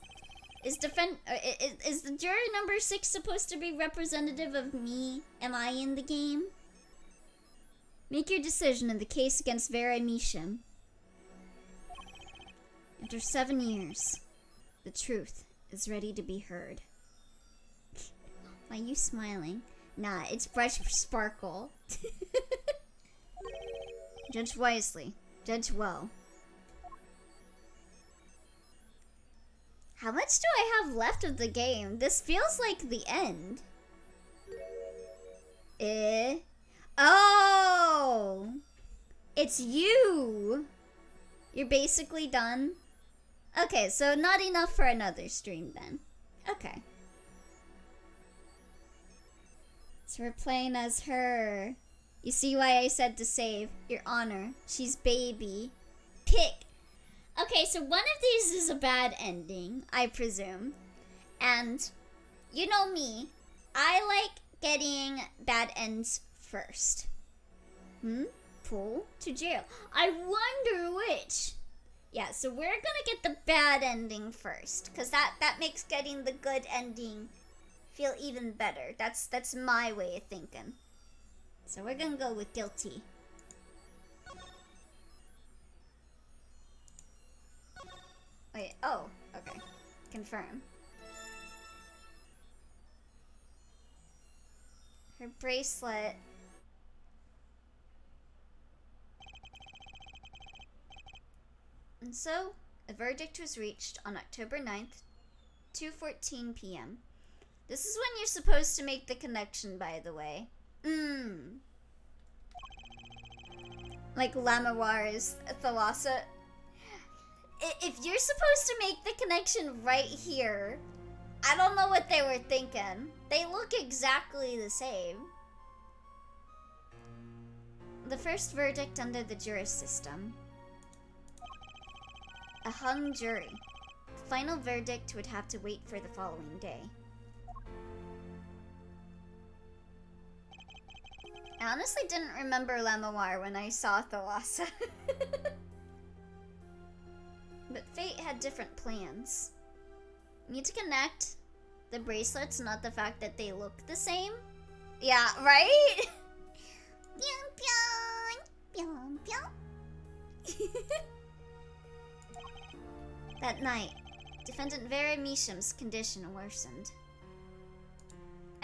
the jury number 6 supposed to be representative of me? Am I in the game? Make your decision in the case against Vera Misham. After 7 years, the truth is ready to be heard. Why are you smiling? Nah, it's Brush Sparkle. Judge wisely. Judge well. How much do I have left of the game? This feels like the end. Oh! It's you! You're basically done? Okay, so not enough for another stream then. Okay. So we're playing as her. You see why I said to save? Your honor. She's baby. Pick. Okay, so one of these is a bad ending, I presume. And, you know me, I like getting bad ends first. Pull to jail. I wonder which. Yeah, so we're gonna get the bad ending first. Because that makes getting the good ending feel even better. That's my way of thinking. So we're gonna go with guilty. Wait, oh, okay. Confirm. Her bracelet. And so, a verdict was reached on October 9th, 2:14 p.m. This is when you're supposed to make the connection, by the way. Like Lamoir's Thalassa. If you're supposed to make the connection right here, I don't know what they were thinking. They look exactly the same. The first verdict under the jurist system. A hung jury. The final verdict would have to wait for the following day. I honestly didn't remember Lamoir when I saw Thalassa. But fate had different plans. You need to connect the bracelets, not the fact that they look the same. Yeah, right? That night, defendant Vera Misham's condition worsened.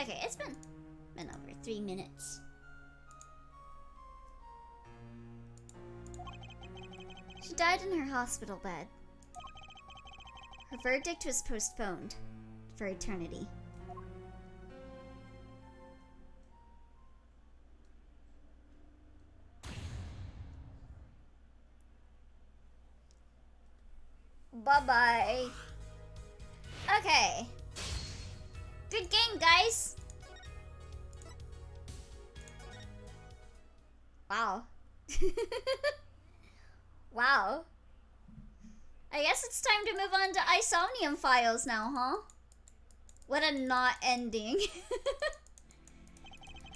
Okay, it's been over 3 minutes. She died in her hospital bed. Her verdict was postponed for eternity. Bye-bye. Okay. Good game, guys. Wow. Wow. I guess it's time to move on to Somnium Files now, huh? What a not ending.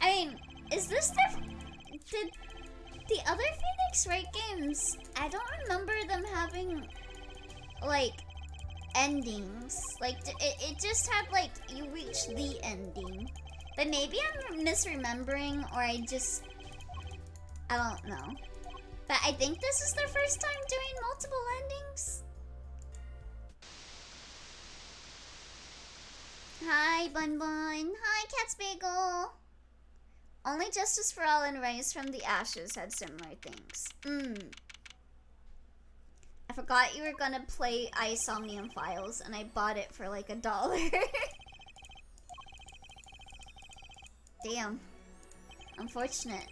I mean, is this the other Phoenix Wright games? I don't remember them having, like, endings. Like, it just had, like, you reach the ending. But maybe I'm misremembering, or I don't know. But I think this is their first time doing multiple endings. Hi, Bun Bun. Hi, Cat's Bagel. Only Justice for All and Rise from the Ashes had similar things. I forgot you were gonna play Somnium Files, and I bought it for like $1. Damn. Unfortunate.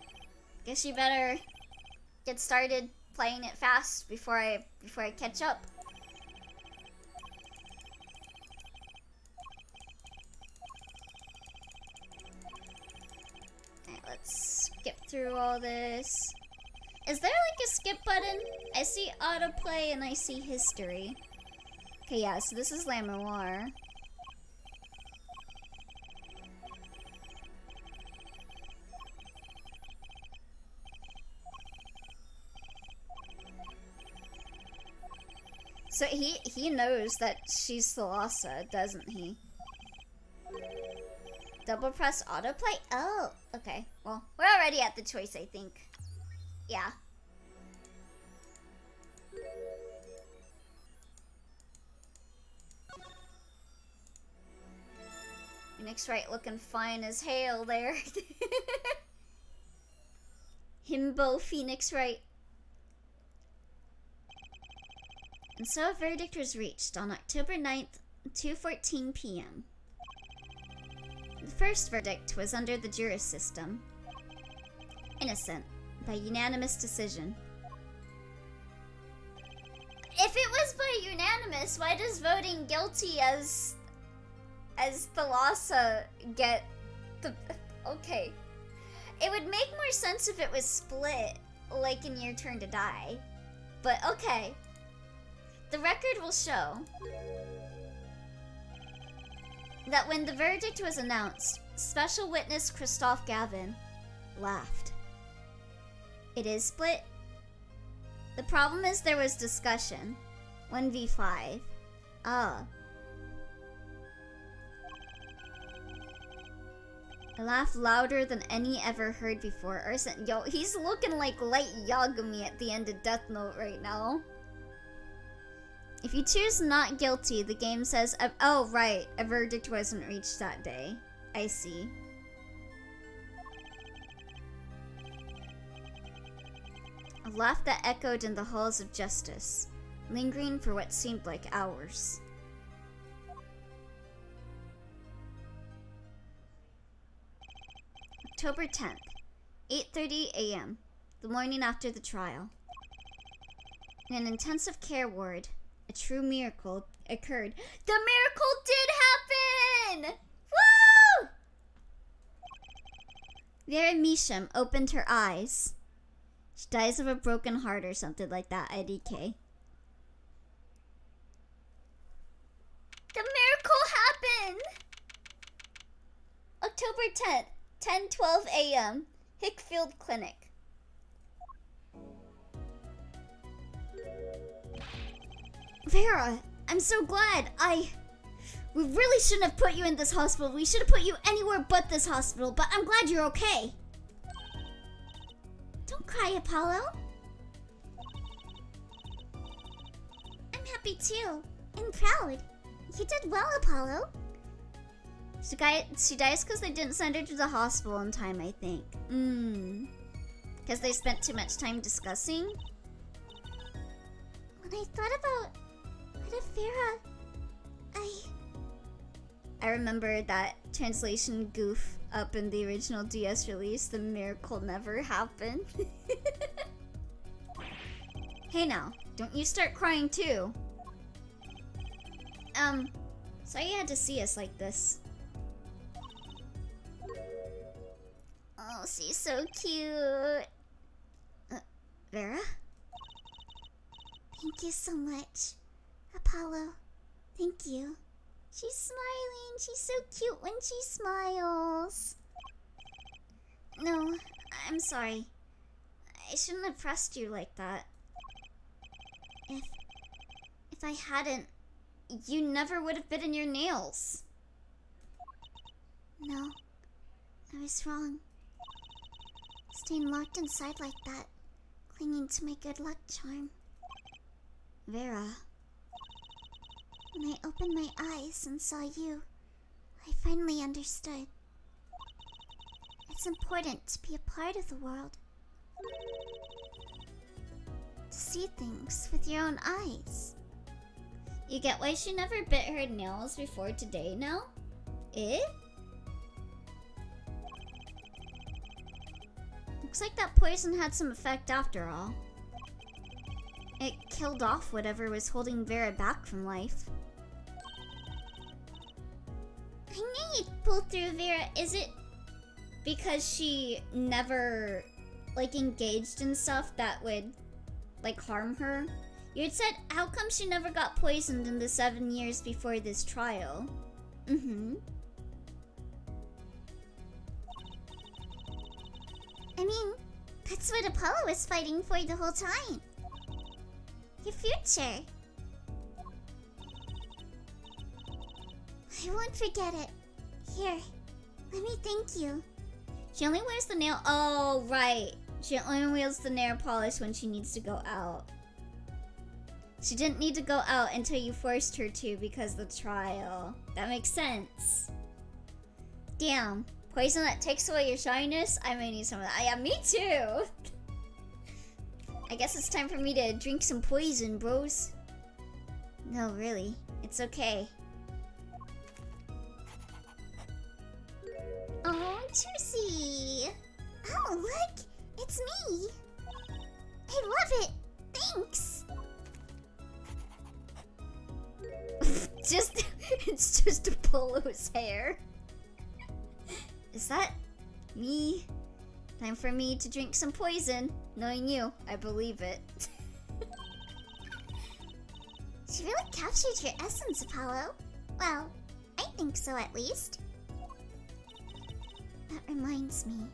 Guess you better get started playing it fast before I catch up. Alright, let's skip through all this. Is there like a skip button? I see autoplay and I see history. Okay, yeah, so this is La Memoire. So he knows that she's Thalassa, doesn't he? Double press autoplay? Oh, okay. Well, we're already at the choice, I think. Yeah. Phoenix Wright looking fine as hail there. Himbo Phoenix Wright. And so a verdict was reached on October 9th, 2:14 p.m. The first verdict was under the juris system. Innocent, by unanimous decision. If it was by unanimous, why does voting guilty as Thalassa get the... Okay. It would make more sense if it was split, like in Your Turn to Die. But okay. The record will show that when the verdict was announced, special witness Christoph Gavin laughed. It is split. The problem is there was discussion. 1v5. Ah. I laugh louder than any ever heard before. Urson, yo, he's looking like Light Yagami at the end of Death Note right now. If you choose not guilty, the game says, oh right, a verdict wasn't reached that day. I see. A laugh that echoed in the halls of justice, lingering for what seemed like hours. October 10th, 8:30 a.m., the morning after the trial. In an intensive care ward, a true miracle occurred. The miracle did happen! Woo! Vera Misham opened her eyes. She dies of a broken heart or something like that, IDK. The miracle happened! October 10th, 10:12 a.m., Hickfield Clinic. Vera, I'm so glad. We really shouldn't have put you in this hospital. We should have put you anywhere but this hospital, but I'm glad you're okay. Don't cry, Apollo. I'm happy too. And proud. You did well, Apollo. She dies because they didn't send her to the hospital in time, I think. Because they spent too much time discussing. When I thought about... What if Vera... I remember that translation goof up in the original DS release. The miracle never happened. Hey now, don't you start crying too. Sorry you had to see us like this. Oh, she's so cute. Vera? Thank you so much, Apollo. Thank you. She's smiling. She's so cute when she smiles. No, I'm sorry. I shouldn't have pressed you like that. If I hadn't, you never would have bitten your nails. No, I was wrong. Staying locked inside like that, clinging to my good luck charm. Vera. When I opened my eyes and saw you, I finally understood. It's important to be a part of the world. To see things with your own eyes. You get why she never bit her nails before today now? Eh? Looks like that poison had some effect after all. It killed off whatever was holding Vera back from life. I knew you'd pull through, Vera. Is it because she never, like, engaged in stuff that would, like, harm her? You had said, how come she never got poisoned in the 7 years before this trial? Mm-hmm. I mean, that's what Apollo was fighting for the whole time. Your future. I won't forget it. Here, let me thank you. She only wears the nail. Oh, right. She only wears the nail polish when she needs to go out. She didn't need to go out until you forced her to because of the trial. That makes sense. Damn. Poison that takes away your shyness? I may need some of that. Yeah, me too. I guess it's time for me to drink some poison, bros. No, really. It's okay. Oh, Juicy! Oh, look! It's me! I love it! Thanks! It's just Apollo's hair. Is that me? Time for me to drink some poison. Knowing you, I believe it. She really captured your essence, Apollo. Well, I think so at least. That reminds me.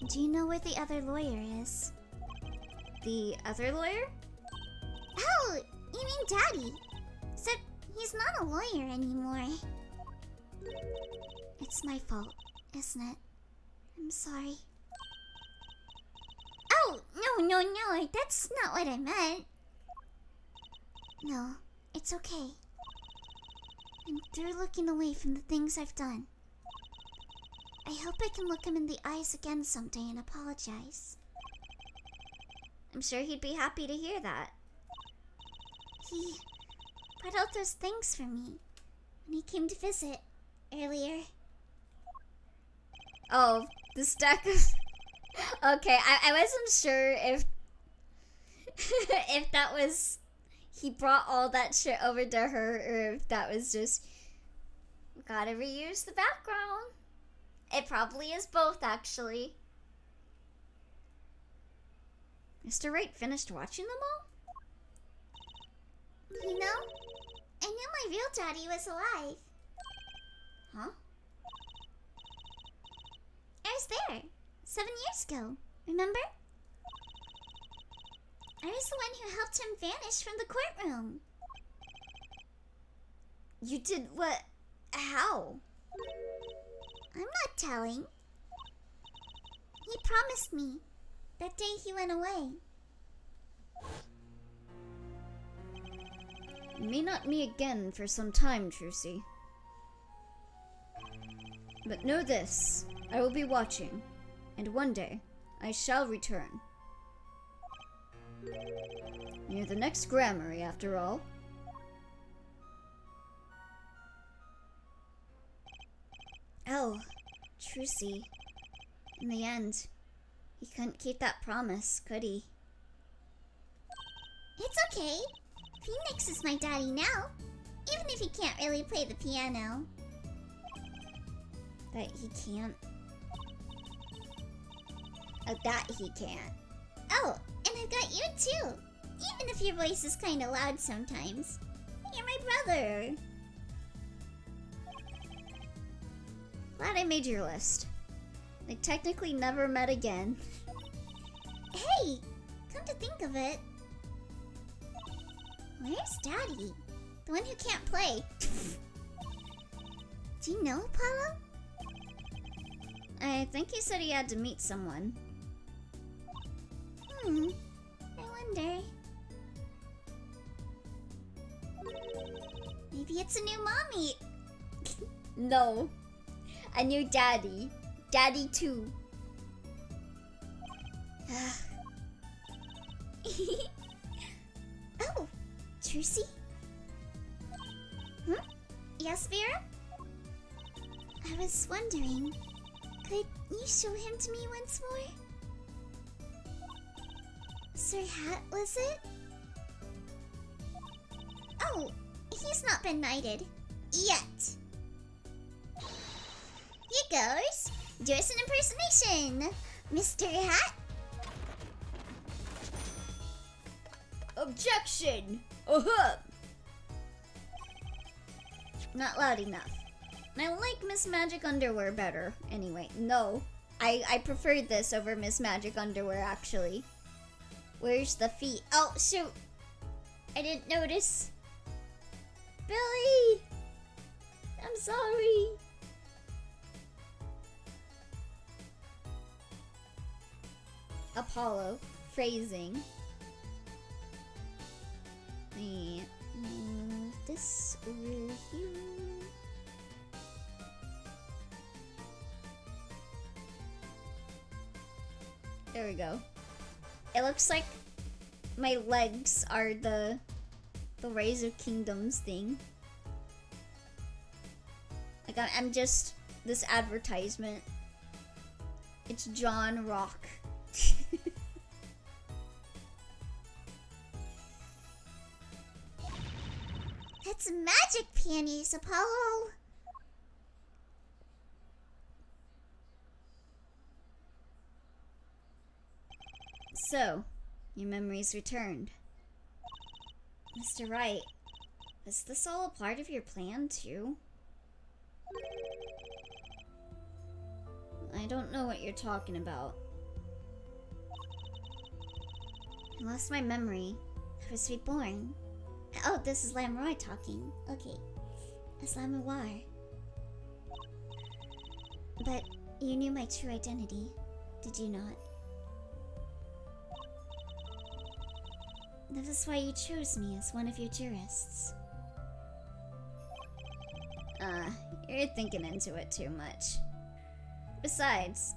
Do you know where the other lawyer is? The other lawyer? Oh, you mean Daddy. Except he's not a lawyer anymore. It's my fault, isn't it? I'm sorry. Oh, no, that's not what I meant. No, it's okay. I'm through looking away from the things I've done. I hope I can look him in the eyes again someday and apologize. I'm sure he'd be happy to hear that. He brought out those things for me when he came to visit earlier. Oh, the stack of... Okay, I wasn't sure if... if that was... He brought all that shit over to her, or if that was just... Gotta reuse the background. It probably is both, actually. Mr. Wright finished watching them all? You know, I knew my real daddy was alive. Huh? I was there 7 years ago, remember? I was the one who helped him vanish from the courtroom. You did what? How? I'm not telling. He promised me that day he went away. You may not meet again for some time, Trucy. But know this, I will be watching, and one day I shall return. Near the next grammary, after all. Oh, Trucy. In the end, he couldn't keep that promise, could he? It's okay. Phoenix is my daddy now, even if he can't really play the piano. That he can't. Oh, that he can't. Oh, and I've got you too. Even if your voice is kind of loud sometimes. You're my brother. Glad I made your list. They technically never met again. Hey, come to think of it, where's Daddy? The one who can't play. Do you know Apollo? I think he said he had to meet someone. I wonder. Maybe it's a new mommy. No. A new daddy. Daddy too. Oh, Trucy? Yes, Vera? I was wondering, could you show him to me once more? Sir Hat, was it? Oh, he's not been knighted. Yet. Here goes. Do us an impersonation, Mr. Hat. Objection! Uh-huh! Not loud enough. I like Miss Magic Underwear better. Anyway, no. I preferred this over Miss Magic Underwear, actually. Where's the feet? Oh, shoot! I didn't notice. Billy! I'm sorry. Apollo. Phrasing. Let me move this over here. There we go. It looks like my legs are the Rise of Kingdoms thing. Like I'm just this advertisement. It's John Rock. That's magic panties, Apollo. So, your memory's returned. Mr. Wright, is this all a part of your plan, too? I don't know what you're talking about. I lost my memory. I was reborn. Oh, this is Lamroy talking. Okay. As Lamroy. But you knew my true identity, did you not? That is why you chose me as one of your jurists. You're thinking into it too much. Besides,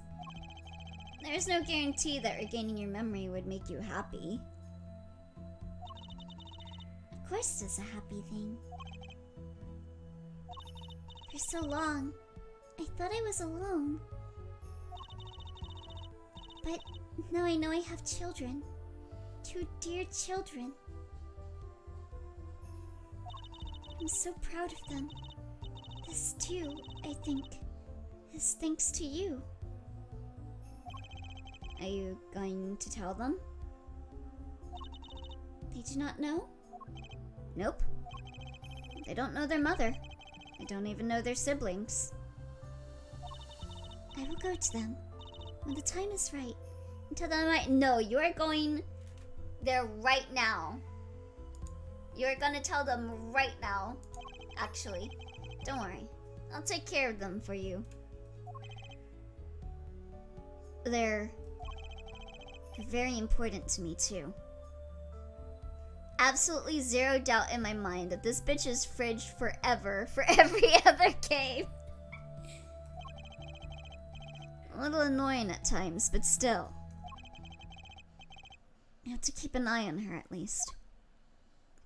there's no guarantee that regaining your memory would make you happy. Of course it's a happy thing. For so long, I thought I was alone. But now I know I have children. 2 dear children. I'm so proud of them. This too, I think, is thanks to you. Are you going to tell them? They do not know? Nope. They don't know their mother. They don't even know their siblings. I will go to them when the time is right. And tell them no, you are going there right now. You're gonna tell them right now. Actually, don't worry. I'll take care of them for you. They're very important to me too. Absolutely zero doubt in my mind that this bitch is fridged forever for every other game. A little annoying at times, but still. I have to keep an eye on her at least.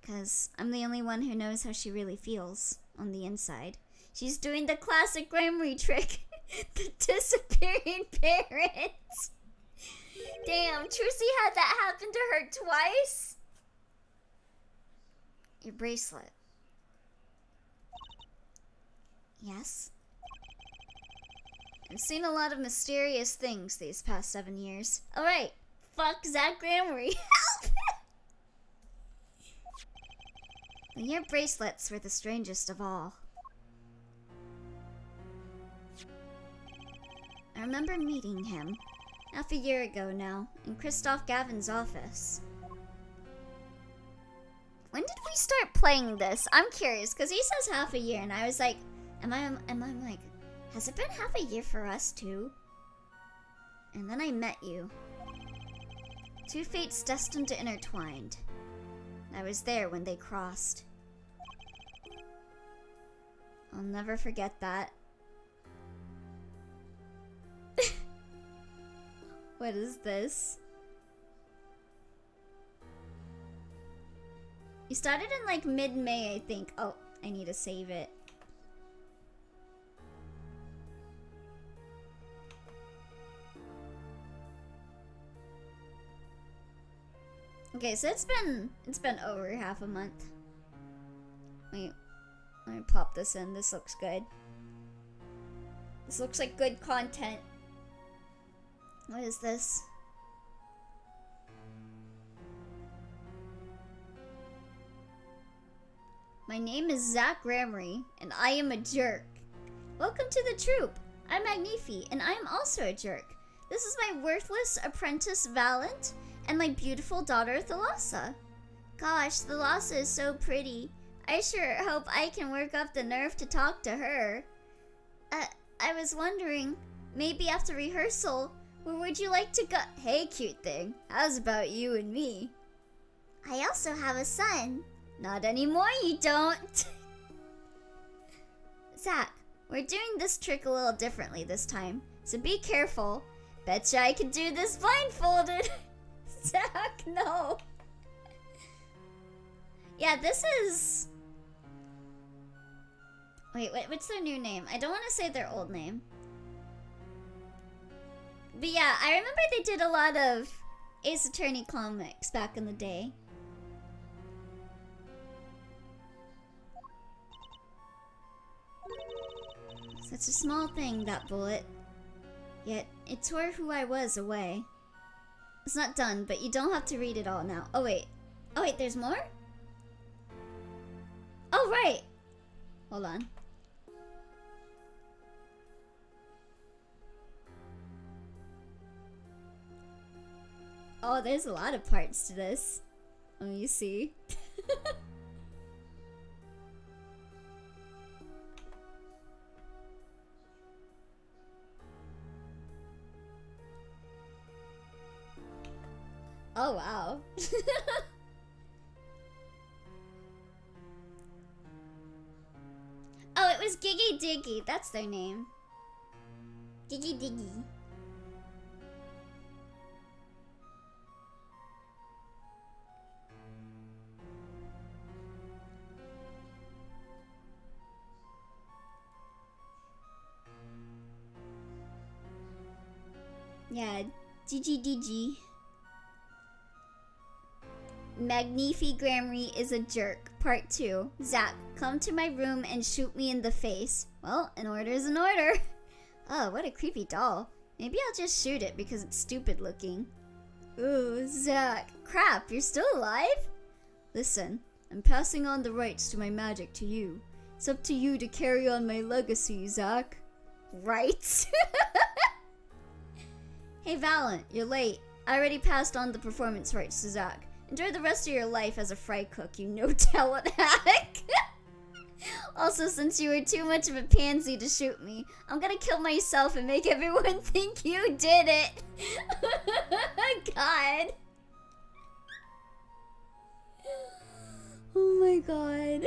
Because I'm the only one who knows how she really feels on the inside. She's doing the classic Gremory trick. The disappearing parents. Damn, Trucy had that happen to her twice? Your bracelet. Yes? I've seen a lot of mysterious things these past 7 years. Alright, fuck Zach Gremory. Help! But your bracelets were the strangest of all. I remember meeting him, half a year ago now, in Christoph Gavin's office. When did we start playing this? I'm curious, because he says half a year, and I was like, am I like, has it been half a year for us too? And then I met you. Two fates destined to intertwined. I was there when they crossed. I'll never forget that. What is this? You started in like mid-May, I think. Oh, I need to save it. Okay, so it's been over half a month. Wait, let me pop this in. This looks good. This looks like good content. What is this? My name is Zach Gremory, and I am a jerk. Welcome to the troupe. I'm Magnifi, and I am also a jerk. This is my worthless apprentice Valent, and my beautiful daughter Thalassa. Gosh, Thalassa is so pretty. I sure hope I can work up the nerve to talk to her. I was wondering, maybe after rehearsal, where would you like to go? Hey, cute thing. How's about you and me? I also have a son. Not anymore, you don't. Zach, we're doing this trick a little differently this time, so be careful. Betcha I can do this blindfolded. Zach, no. Yeah, this is... Wait, what's their new name? I don't want to say their old name. But yeah, I remember they did a lot of Ace Attorney comics back in the day. Such a small thing, that bullet. Yet, it tore who I was away. It's not done, but you don't have to read it all now. Oh wait, there's more? Oh right! Hold on. Oh, there's a lot of parts to this. Let me see. Oh, wow. Oh, it was Giggy Diggy. That's their name. Giggy Diggy. Yeah, GGDG. Magnifi Gremory is a jerk. Part 2. Zach, come to my room and shoot me in the face. Well, an order is an order. Oh, what a creepy doll. Maybe I'll just shoot it because it's stupid looking. Ooh, Zach. Crap, you're still alive? Listen, I'm passing on the rights to my magic to you. It's up to you to carry on my legacy, Zach. Rights? Hey, Valent, you're late. I already passed on the performance rights to Zach. Enjoy the rest of your life as a fry cook, you no-talent hack. Also, since you were too much of a pansy to shoot me, I'm gonna kill myself and make everyone think you did it. God. Oh my god.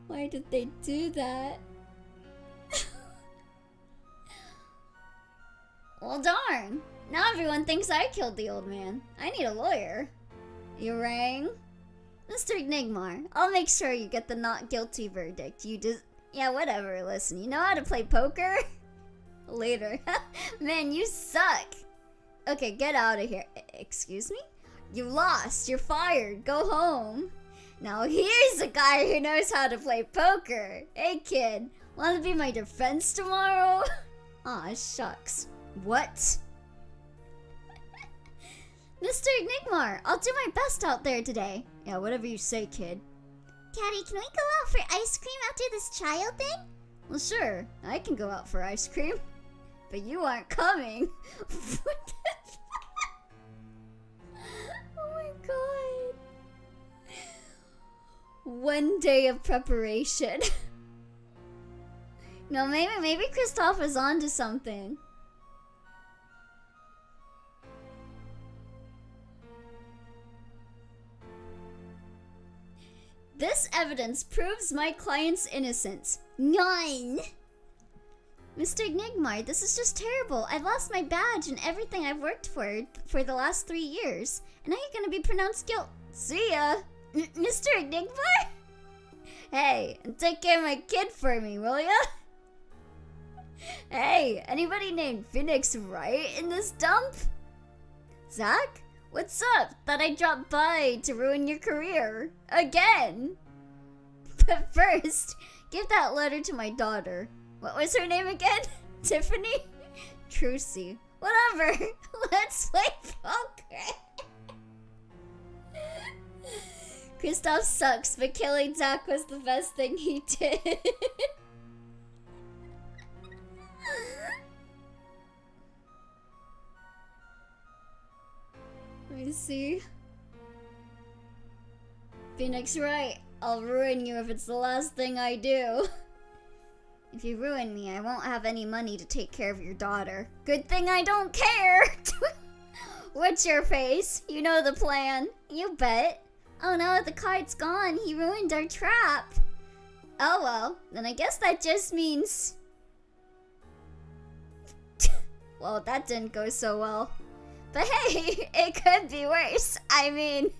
Why did they do that? Well, darn. Now everyone thinks I killed the old man. I need a lawyer. You rang? Mr. Enigmar, I'll make sure you get the not guilty verdict. You just... Yeah, whatever, listen, you know how to play poker? Later. Man, you suck. Okay, get out of here. Excuse me? You lost. You're fired. Go home. Now here's a guy who knows how to play poker. Hey, kid. Wanna be my defense tomorrow? Aw, shucks. What? Mr. Enigmar, I'll do my best out there today. Yeah, whatever you say, kid. Daddy, can we go out for ice cream after this trial thing? Well, sure. I can go out for ice cream. But you aren't coming. What the Oh my god. 1 day of preparation. No, maybe Kristoff is onto something. This evidence proves my client's innocence. 9. Mr. Enigmar, this is just terrible. I've lost my badge and everything I've worked for the last 3 years. And now you're gonna be pronounced guilty. See ya. Mr. Enigmar? Hey, and take care of my kid for me, will ya? Hey, anybody named Phoenix Wright in this dump? Zach? What's up? Thought I'd drop by to ruin your career. Again. But first, give that letter to my daughter. What was her name again? Tiffany? Trucy. Whatever. Let's play poker. Kristoff sucks, but killing Zach was the best thing he did. Let me see. Phoenix Wright, I'll ruin you if it's the last thing I do. If you ruin me, I won't have any money to take care of your daughter. Good thing I don't care! What's your face? You know the plan. You bet. Oh no, the card's gone. He ruined our trap. Oh well, then I guess that just means... Well, that didn't go so well. But hey, it could be worse. I mean...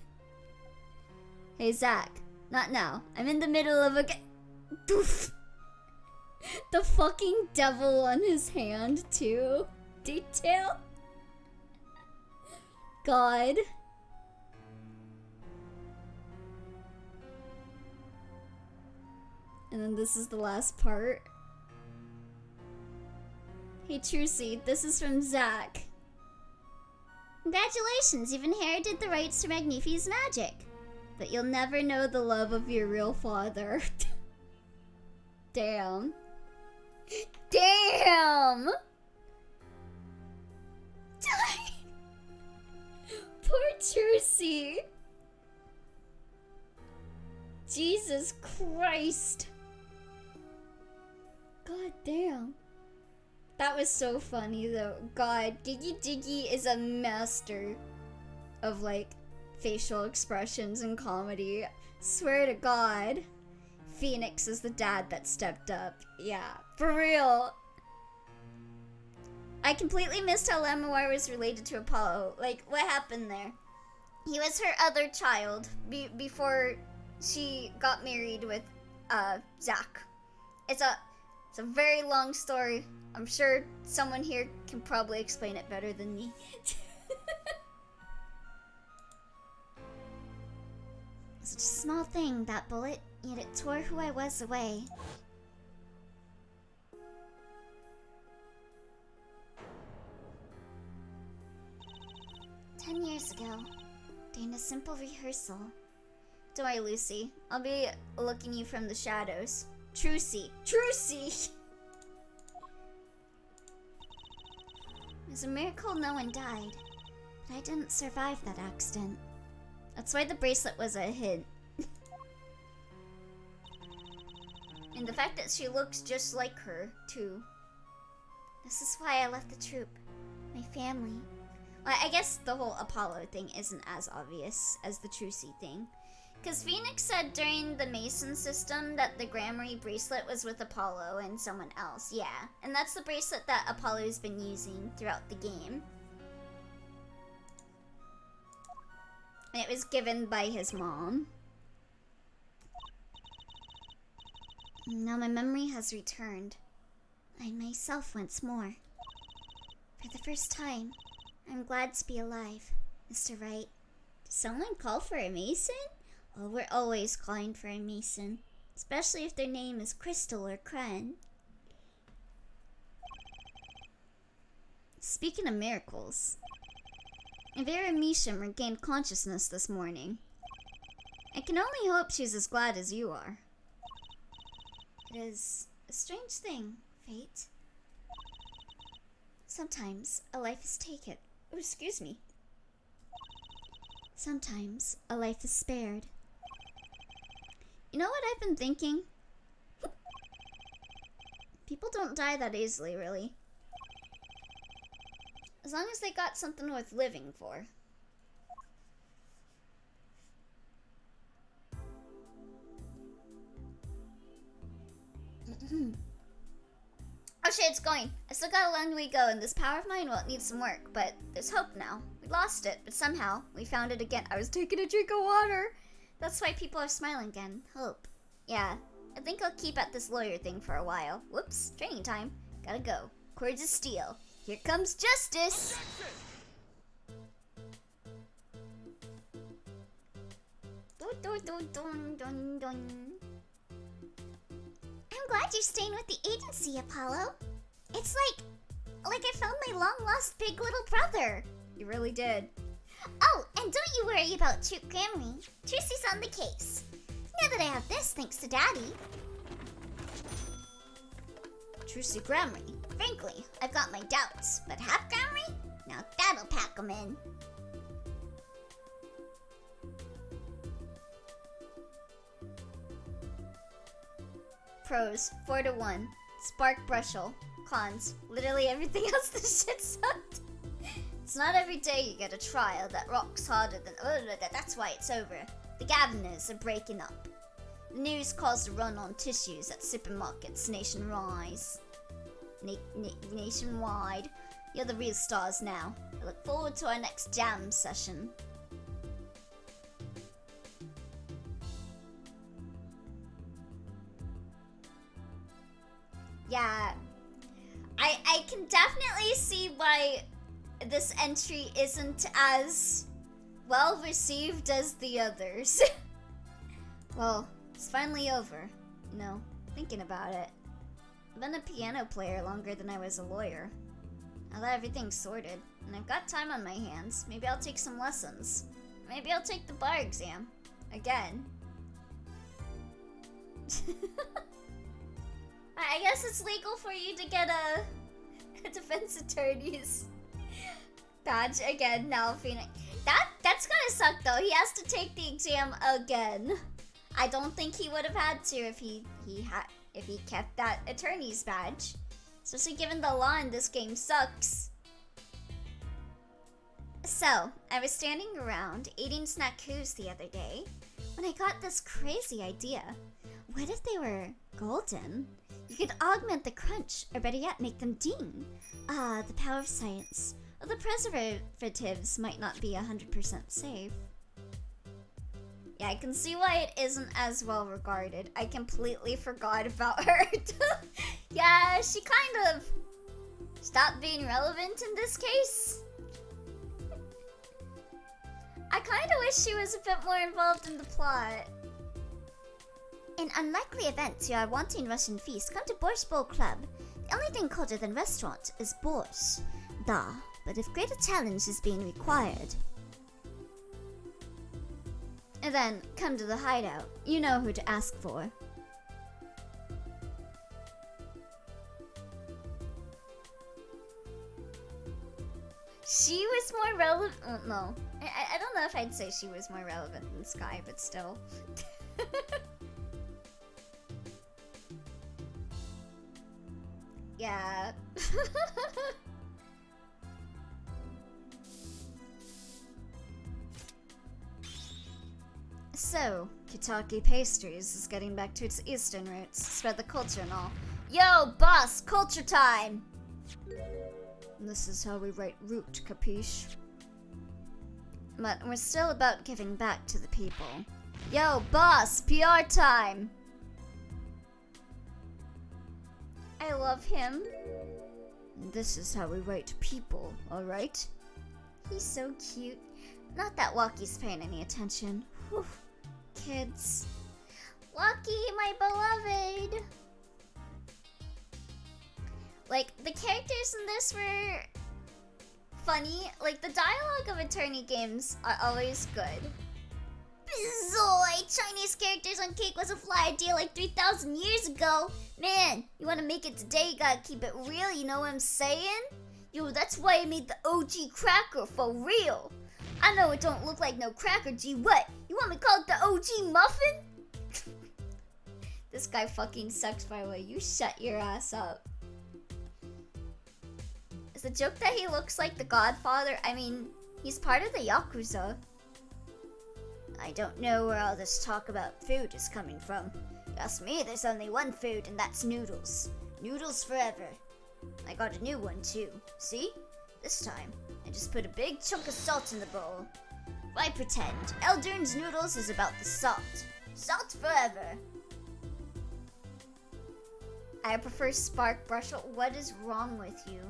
Hey Zach, not now. I'm in the middle of a... Poof. The fucking devil on his hand, too. Detail. God. And then this is the last part. Hey Trucy, this is from Zach. Congratulations, you've inherited the rights to Magnifi's magic. But you'll never know the love of your real father. Damn. Damn! Poor Trucy. Jesus Christ. God damn. That was so funny though. God, Giggy Diggy is a master of like facial expressions and comedy. Swear to God. Phoenix is the dad that stepped up. Yeah, for real. I completely missed how Lamouire was related to Apollo. Like, what happened there? He was her other child before she got married with Zach. It's a very long story. I'm sure someone here can probably explain it better than me. Such a small thing, that bullet, yet it tore who I was away. "10 years ago, during a simple rehearsal." Don't worry, Lucy. I'll be looking you from the shadows. Trucy. Trucy! It was a miracle no one died, but I didn't survive that accident. That's why the bracelet was a hit. And the fact that she looks just like her, too. This is why I left the troupe. My family. Well, I guess the whole Apollo thing isn't as obvious as the Trucy thing. Because Phoenix said during the Mason system that the Gramarye bracelet was with Apollo and someone else. Yeah, and that's the bracelet that Apollo's been using throughout the game. And it was given by his mom. Now my memory has returned. I'm myself once more. For the first time, I'm glad to be alive, Mr. Wright. Did someone call for a mason? Oh, we're always calling for a mason. Especially if their name is Crystal or Kren. Speaking of miracles, Vera Measham regained consciousness this morning. I can only hope she's as glad as you are. It is a strange thing, fate. Sometimes a life is taken. Oh, excuse me. Sometimes a life is spared. You know what I've been thinking? People don't die that easily, really. As long as they got something worth living for. Oh shit, it's going. I still got a long way to go, and this power of mine, well, it needs some work, but there's hope now. We lost it, but somehow we found it again. I was taking a drink of water. That's why people are smiling again. Hope. Yeah, I think I'll keep at this lawyer thing for a while. Whoops, training time. Gotta go. Cords of steel. Here comes justice! Dun, dun, dun, dun, dun, dun. I'm glad you're staying with the agency, Apollo. It's like I found my long-lost big little brother. You really did. Oh, and don't you worry about Troop Grammy. Trussy's on the case. Now that I have this, thanks to Daddy. Trucy Grammy. Frankly, I've got my doubts, but half Grammy? Now that'll pack 'em in. Pros, 4-1. Spark Brushel. Cons, literally everything else this shit sucked. It's not every day you get a trial that rocks harder than... that's why it's over. The Gaviners are breaking up. The news caused a run on tissues at supermarkets nationwide. Nationwide. You're the real stars now. I look forward to our next jam session. Yeah, I can definitely see why this entry isn't as well received as the others. Well, it's finally over, you know, thinking about it. I've been a piano player longer than I was a lawyer. Now that everything's sorted, and I've got time on my hands, maybe I'll take some lessons. Maybe I'll take the bar exam. Again. I guess it's legal for you to get a defense attorney's badge again now, Phoenix. That's gonna suck though. He has to take the exam again. I don't think he would have had to if he kept that attorney's badge. Especially given the law in this game sucks. So, I was standing around eating snackoos the other day when I got this crazy idea. What if they were golden? You could augment the crunch, or better yet, make them ding. Ah, the power of science. Well, the preservatives might not be 100% safe. Yeah, I can see why it isn't as well regarded. I completely forgot about her. Yeah, she kind of stopped being relevant in this case. I kind of wish she was a bit more involved in the plot. In unlikely events you are wanting Russian feast, come to Borscht Bowl Club. The only thing colder than restaurant is borscht. Duh, but if greater challenge is being required. And then, come to the hideout. You know who to ask for. She was more relevant. Oh, no. I don't know if I'd say she was more relevant than Sky, but still. Yeah. So, Kitaki Pastries is getting back to its eastern roots, spread the culture and all. Yo, boss, culture time! And this is how we write root, capiche? But we're still about giving back to the people. Yo, boss, PR time! I love him. This is how we write to people, alright? He's so cute. Not that Walkie's paying any attention. Whew. Kids. Walkie, my beloved! Like, the characters in this were funny. Like, the dialogue of attorney games are always good. Bizoy! Chinese characters on cake was a fly idea like 3,000 years ago. Man, you wanna make it today, you gotta keep it real, you know what I'm saying? Yo, that's why I made the OG cracker for real. I know it don't look like no cracker, G. What? You want me to call it the OG muffin? This guy fucking sucks, by the way. You shut your ass up. Is the joke that he looks like the Godfather? I mean, he's part of the Yakuza. I don't know where all this talk about food is coming from. Ask me, there's only one food, and that's noodles. Noodles forever. I got a new one, too. See? This time, I just put a big chunk of salt in the bowl. Why pretend? Eldurn's noodles is about the salt. Salt forever. I prefer Spark Brush. What is wrong with you?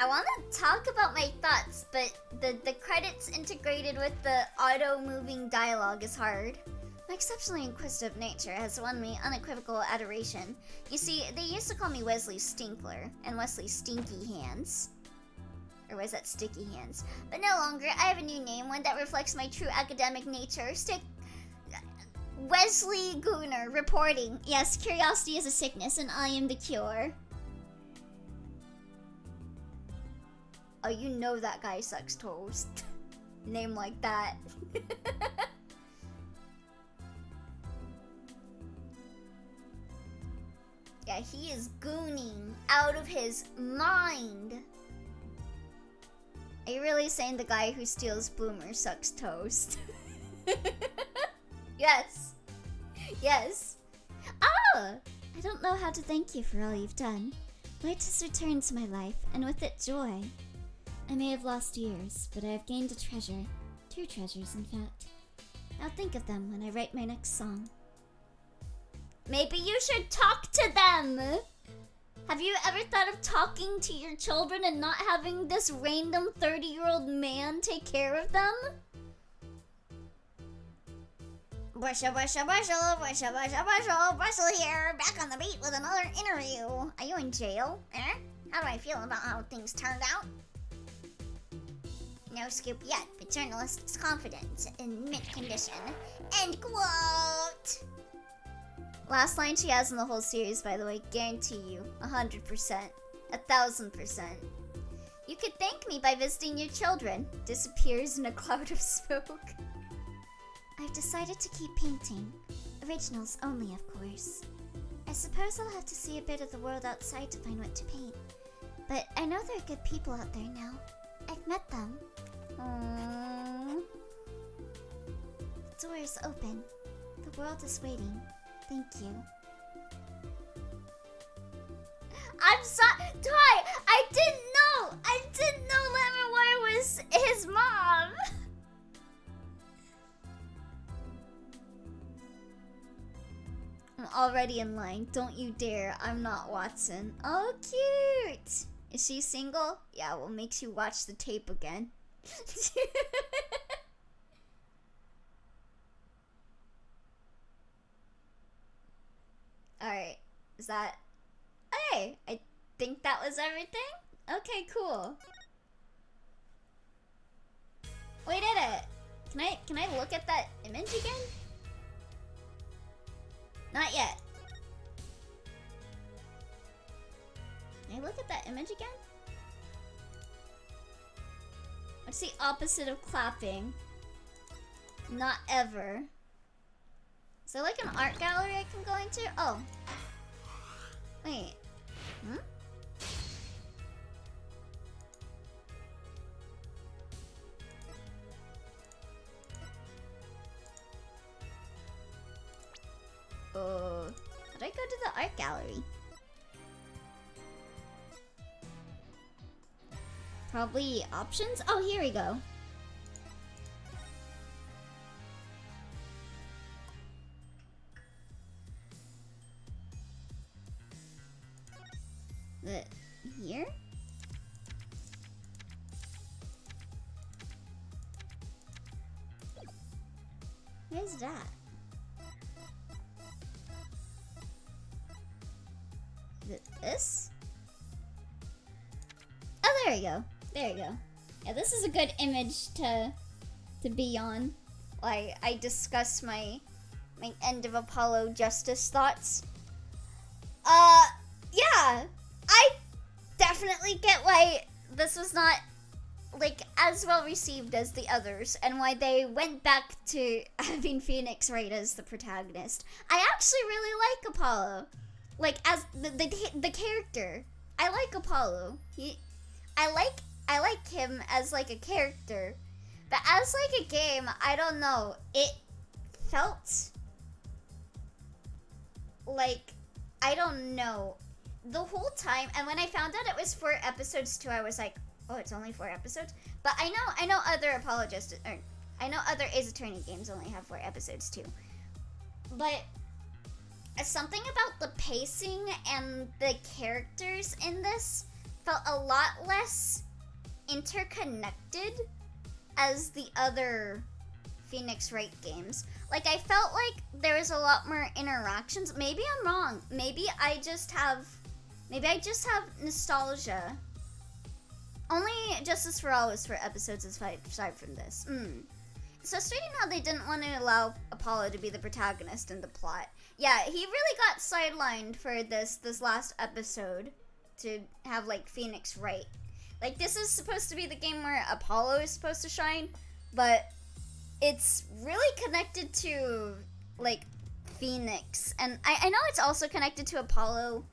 I want to talk about my thoughts, but the credits integrated with the auto-moving dialogue is hard. My exceptionally inquisitive nature has won me unequivocal adoration. You see, they used to call me Wesley Stinkler and Wesley Stinky Hands. Or was that Sticky Hands? But no longer. I have a new name, one that reflects my true academic nature. Wesley Gooner, reporting. Yes, curiosity is a sickness, and I am the cure. Oh, you know that guy sucks toast. Name like that. Yeah, he is gooning out of his mind. Are you really saying the guy who steals Boomer sucks toast? Yes. Yes. Ah! I don't know how to thank you for all you've done. Light has returned to my life, and with it joy. I may have lost years, but I have gained a treasure. 2 treasures, in fact. I'll think of them when I write my next song. Maybe you should talk to them! Have you ever thought of talking to your children and not having this random 30-year-old man take care of them? Bushel, bushel, bushel, bushel, bushel, bushel, bushel here, back on the beat with another interview. Are you in jail? How do I feel about how things turned out? No scoop yet, but journalist's confidence in mint condition. End quote! Last line she has in the whole series, by the way, guarantee you, 100%, 1000%. You could thank me by visiting your children. Disappears in a cloud of smoke. I've decided to keep painting. Originals only, of course. I suppose I'll have to see a bit of the world outside to find what to paint. But I know there are good people out there now. I've met them. Aww. The door is open. The world is waiting. Thank you. I'm sorry, Ty. I didn't know. I didn't know Lemon Wire was his mom. I'm already in line. Don't you dare. I'm not Watson. Oh, cute. Is she single? Yeah, well, makes you watch the tape again. Alright. Is that... Hey! I think that was everything? Okay, cool. We did it! Can I look at that image again? Not yet. Can I look at that image again? What's the opposite of clapping? Not ever. Is there like an art gallery I can go into? Oh. Wait. Hmm? Did I go to the art gallery? Probably options? Oh, here we go. Where's that? This? Oh, there you go. There you go. Yeah, this is a good image to be on. I discuss my end of Apollo Justice thoughts. Yeah, I definitely get why this was not like as well received as the others, and why they went back to having Phoenix Wright as the protagonist. I actually really like Apollo, like as the character. I like Apollo. I like him as like a character, but as like a game, I don't know. It felt like, I don't know, the whole time. And when I found out it was 4 episodes too, I was like, oh, it's only 4 episodes. But I know other I know other Ace Attorney games only have 4 episodes too. But something about the pacing and the characters in this felt a lot less interconnected as the other Phoenix Wright games. Like, I felt like there was a lot more interactions. Maybe I'm wrong. Maybe I just have nostalgia. Only Justice for All was 4 episodes aside from this. It's frustrating how they didn't want to allow Apollo to be the protagonist in the plot. Yeah, he really got sidelined for this last episode to have, like, Phoenix Wright. Like, this is supposed to be the game where Apollo is supposed to shine, but it's really connected to, like, Phoenix. And I know it's also connected to Apollo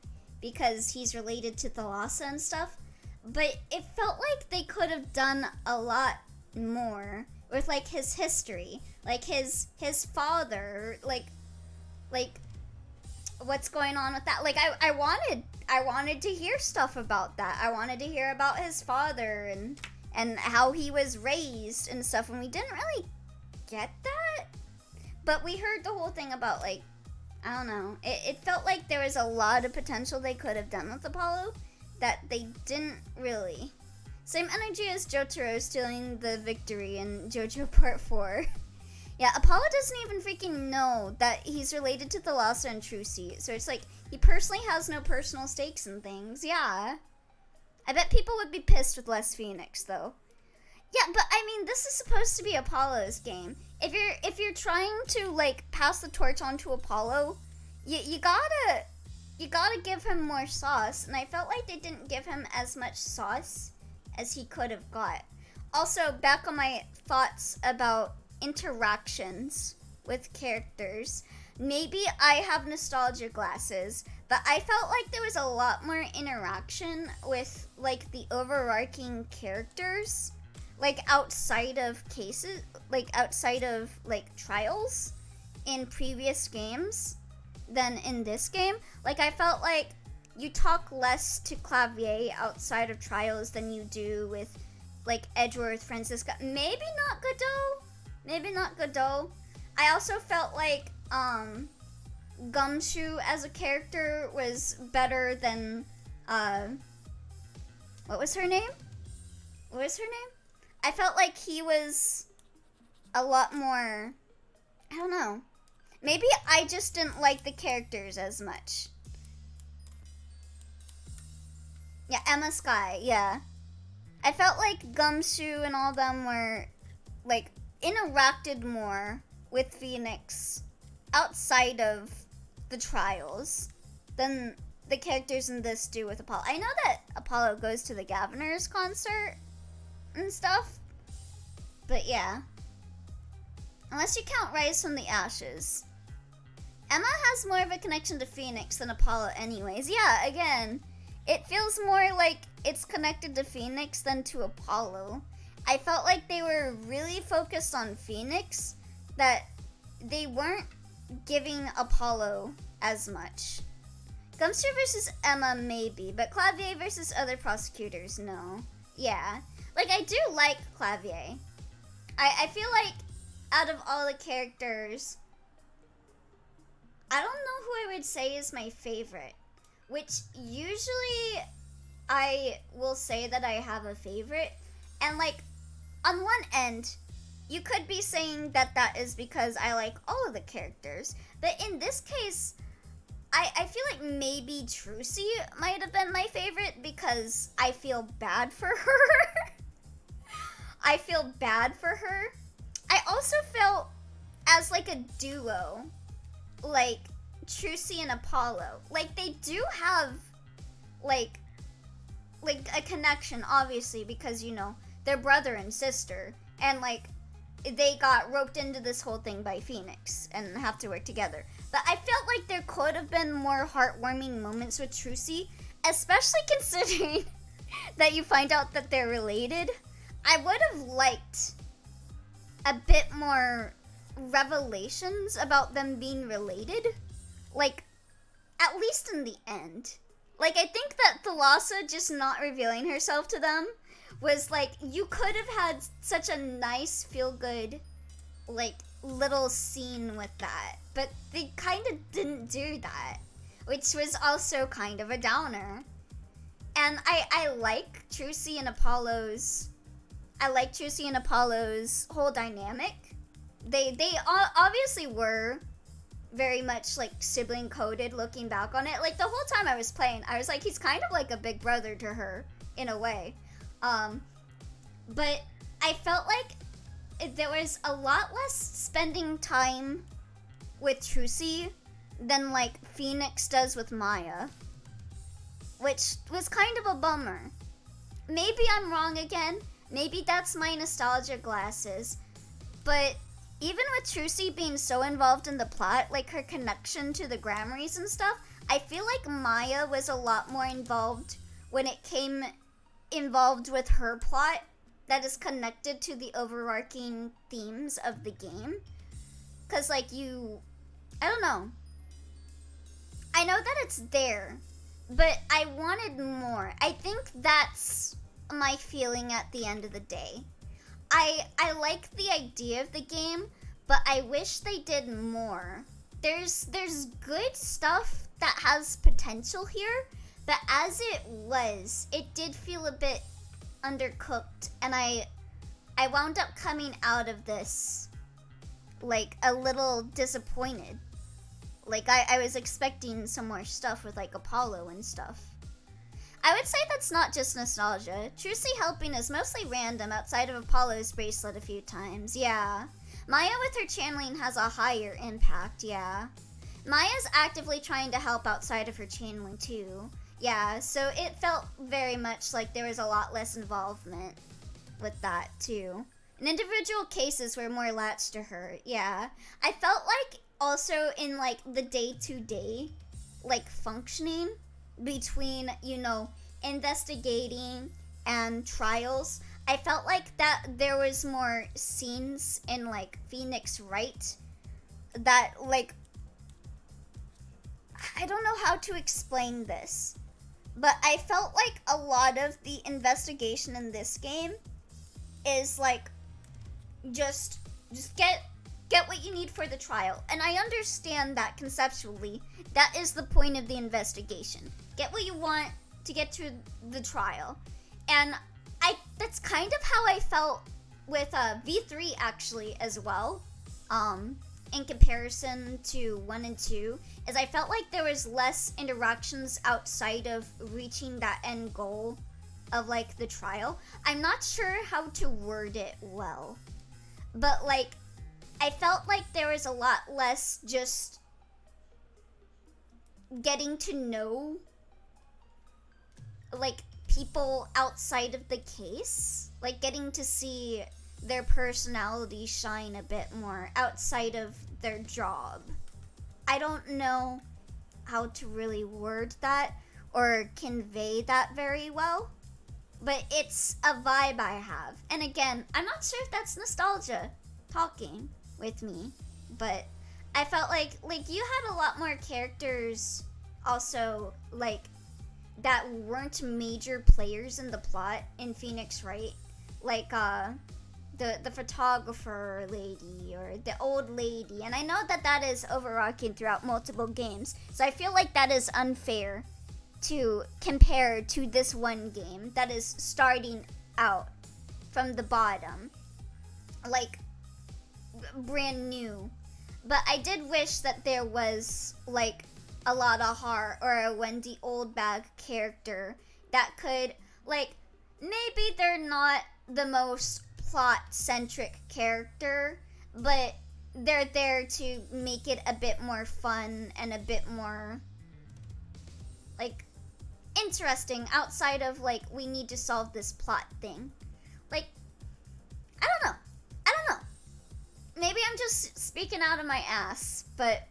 because he's related to Thalassa and stuff, but it felt like they could have done a lot more with, like, his history. Like, his father, like, what's going on with that. Like, I wanted to hear stuff about that. I wanted to hear about his father and how he was raised and stuff, and we didn't really get that. But we heard the whole thing about, like, I don't know. It felt like there was a lot of potential they could have done with Apollo that they didn't really. Same energy as Jotaro stealing the victory in JoJo Part 4. Yeah, Apollo doesn't even freaking know that he's related to Thalassa and Trucy. So it's like, he personally has no personal stakes in things. Yeah. I bet people would be pissed with less Phoenix, though. Yeah, but I mean, this is supposed to be Apollo's game. If you're trying to, like, pass the torch on to Apollo, you gotta give him more sauce. And I felt like they didn't give him as much sauce as he could have got. Also, back on my thoughts about interactions with characters, maybe I have nostalgia glasses, but I felt like there was a lot more interaction with, like, the overarching characters, like, outside of cases, like, outside of, like, trials in previous games than in this game. Like, I felt like you talk less to Clavier outside of trials than you do with, like, Edgeworth, Francisca. Maybe not Godot. I also felt like Gumshoe as a character was better than what was her name? I felt like he was a lot more, I don't know. Maybe I just didn't like the characters as much. Yeah, Emma Sky, yeah. I felt like Gumshoe and all them were, like, interacted more with Phoenix outside of the trials than the characters in this do with Apollo. I know that Apollo goes to the Governor's concert and stuff, but yeah. Unless you count Rise from the Ashes. Emma has more of a connection to Phoenix than Apollo anyways. Yeah, again, it feels more like it's connected to Phoenix than to Apollo. I felt like they were really focused on Phoenix, that they weren't giving Apollo as much. Gumster versus Emma, maybe, but Clavier versus other prosecutors, no. Yeah. Like, I do like Clavier. I feel like out of all the characters, I don't know who I would say is my favorite. Which, usually, I will say that I have a favorite. And, like, on one end, you could be saying that that is because I like all of the characters, but in this case, I feel like maybe Trucy might have been my favorite because I feel bad for her. I feel bad for her. I also felt as like a duo, like Trucy and Apollo. Like they do have like a connection, obviously, because you know they're brother and sister, and like they got roped into this whole thing by Phoenix and have to work together. But I felt like there could have been more heartwarming moments with Trucy, especially considering that you find out that they're related. I would have liked a bit more revelations about them being related. Like, at least in the end. Like, I think that Thalassa just not revealing herself to them was like, you could have had such a nice, feel-good, like, little scene with that. But they kind of didn't do that, which was also kind of a downer. And I like Trucy and Apollo's whole dynamic. They obviously were very much like sibling coded looking back on it. Like the whole time I was playing, I was like, he's kind of like a big brother to her in a way. But I felt like there was a lot less spending time with Trucy than like Phoenix does with Maya, which was kind of a bummer. Maybe I'm wrong again. Maybe that's my nostalgia glasses. But even with Trucy being so involved in the plot, like her connection to the Gramarys and stuff, I feel like Maya was a lot more involved when it came involved with her plot that is connected to the overarching themes of the game. Cause like I don't know. I know that it's there, but I wanted more. I think that's my feeling at the end of the day. I like the idea of the game, but I wish they did more. There's good stuff that has potential here, but as it did feel a bit undercooked, and I wound up coming out of this like a little disappointed. Like I was expecting some more stuff with like Apollo and stuff. I would say that's not just nostalgia. Trucy helping is mostly random outside of Apollo's bracelet a few times, yeah. Maya with her channeling has a higher impact, yeah. Maya's actively trying to help outside of her channeling too. Yeah, so it felt very much like there was a lot less involvement with that too. And individual cases were more latched to her, yeah. I felt like also in like the day-to-day like functioning between, you know, investigating and trials, I felt like that there was more scenes in like Phoenix Wright that like, I don't know how to explain this, but I felt like a lot of the investigation in this game is like just get what you need for the trial. And I understand that conceptually, that is the point of the investigation. Get what you want to get to the trial. And that's kind of how I felt with V3 actually as well. In comparison to 1 and 2, is I felt like there was less interactions outside of reaching that end goal of like the trial. I'm not sure how to word it well, but like I felt like there was a lot less just getting to know like people outside of the case, like getting to see their personality shine a bit more outside of their job. I don't know how to really word that or convey that very well, but it's a vibe I have. And again, I'm not sure if that's nostalgia talking with me, but I felt like you had a lot more characters also like that weren't major players in the plot in Phoenix Wright, like the photographer lady or the old lady. And I know that is overarching throughout multiple games, so I feel like that is unfair to compare to this one game that is starting out from the bottom. Like brand new. But I did wish that there was like a lot of heart or a Wendy Oldbag character that could, like, maybe they're not the most plot-centric character, but they're there to make it a bit more fun and a bit more, like, interesting outside of, like, we need to solve this plot thing. Like, I don't know. Maybe I'm just speaking out of my ass, but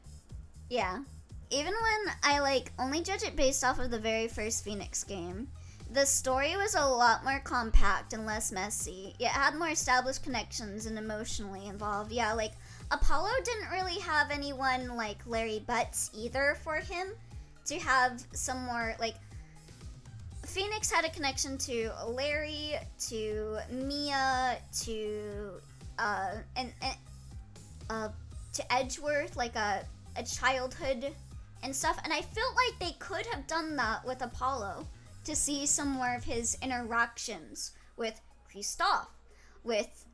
yeah. Even when I, like, only judge it based off of the very first Phoenix game, the story was a lot more compact and less messy. It had more established connections and emotionally involved. Yeah, like, Apollo didn't really have anyone like Larry Butts either for him to have some more, like, Phoenix had a connection to Larry, to Mia, to Edgeworth, like a childhood and stuff, and I felt like they could have done that with Apollo to see some more of his interactions with Kristoff, with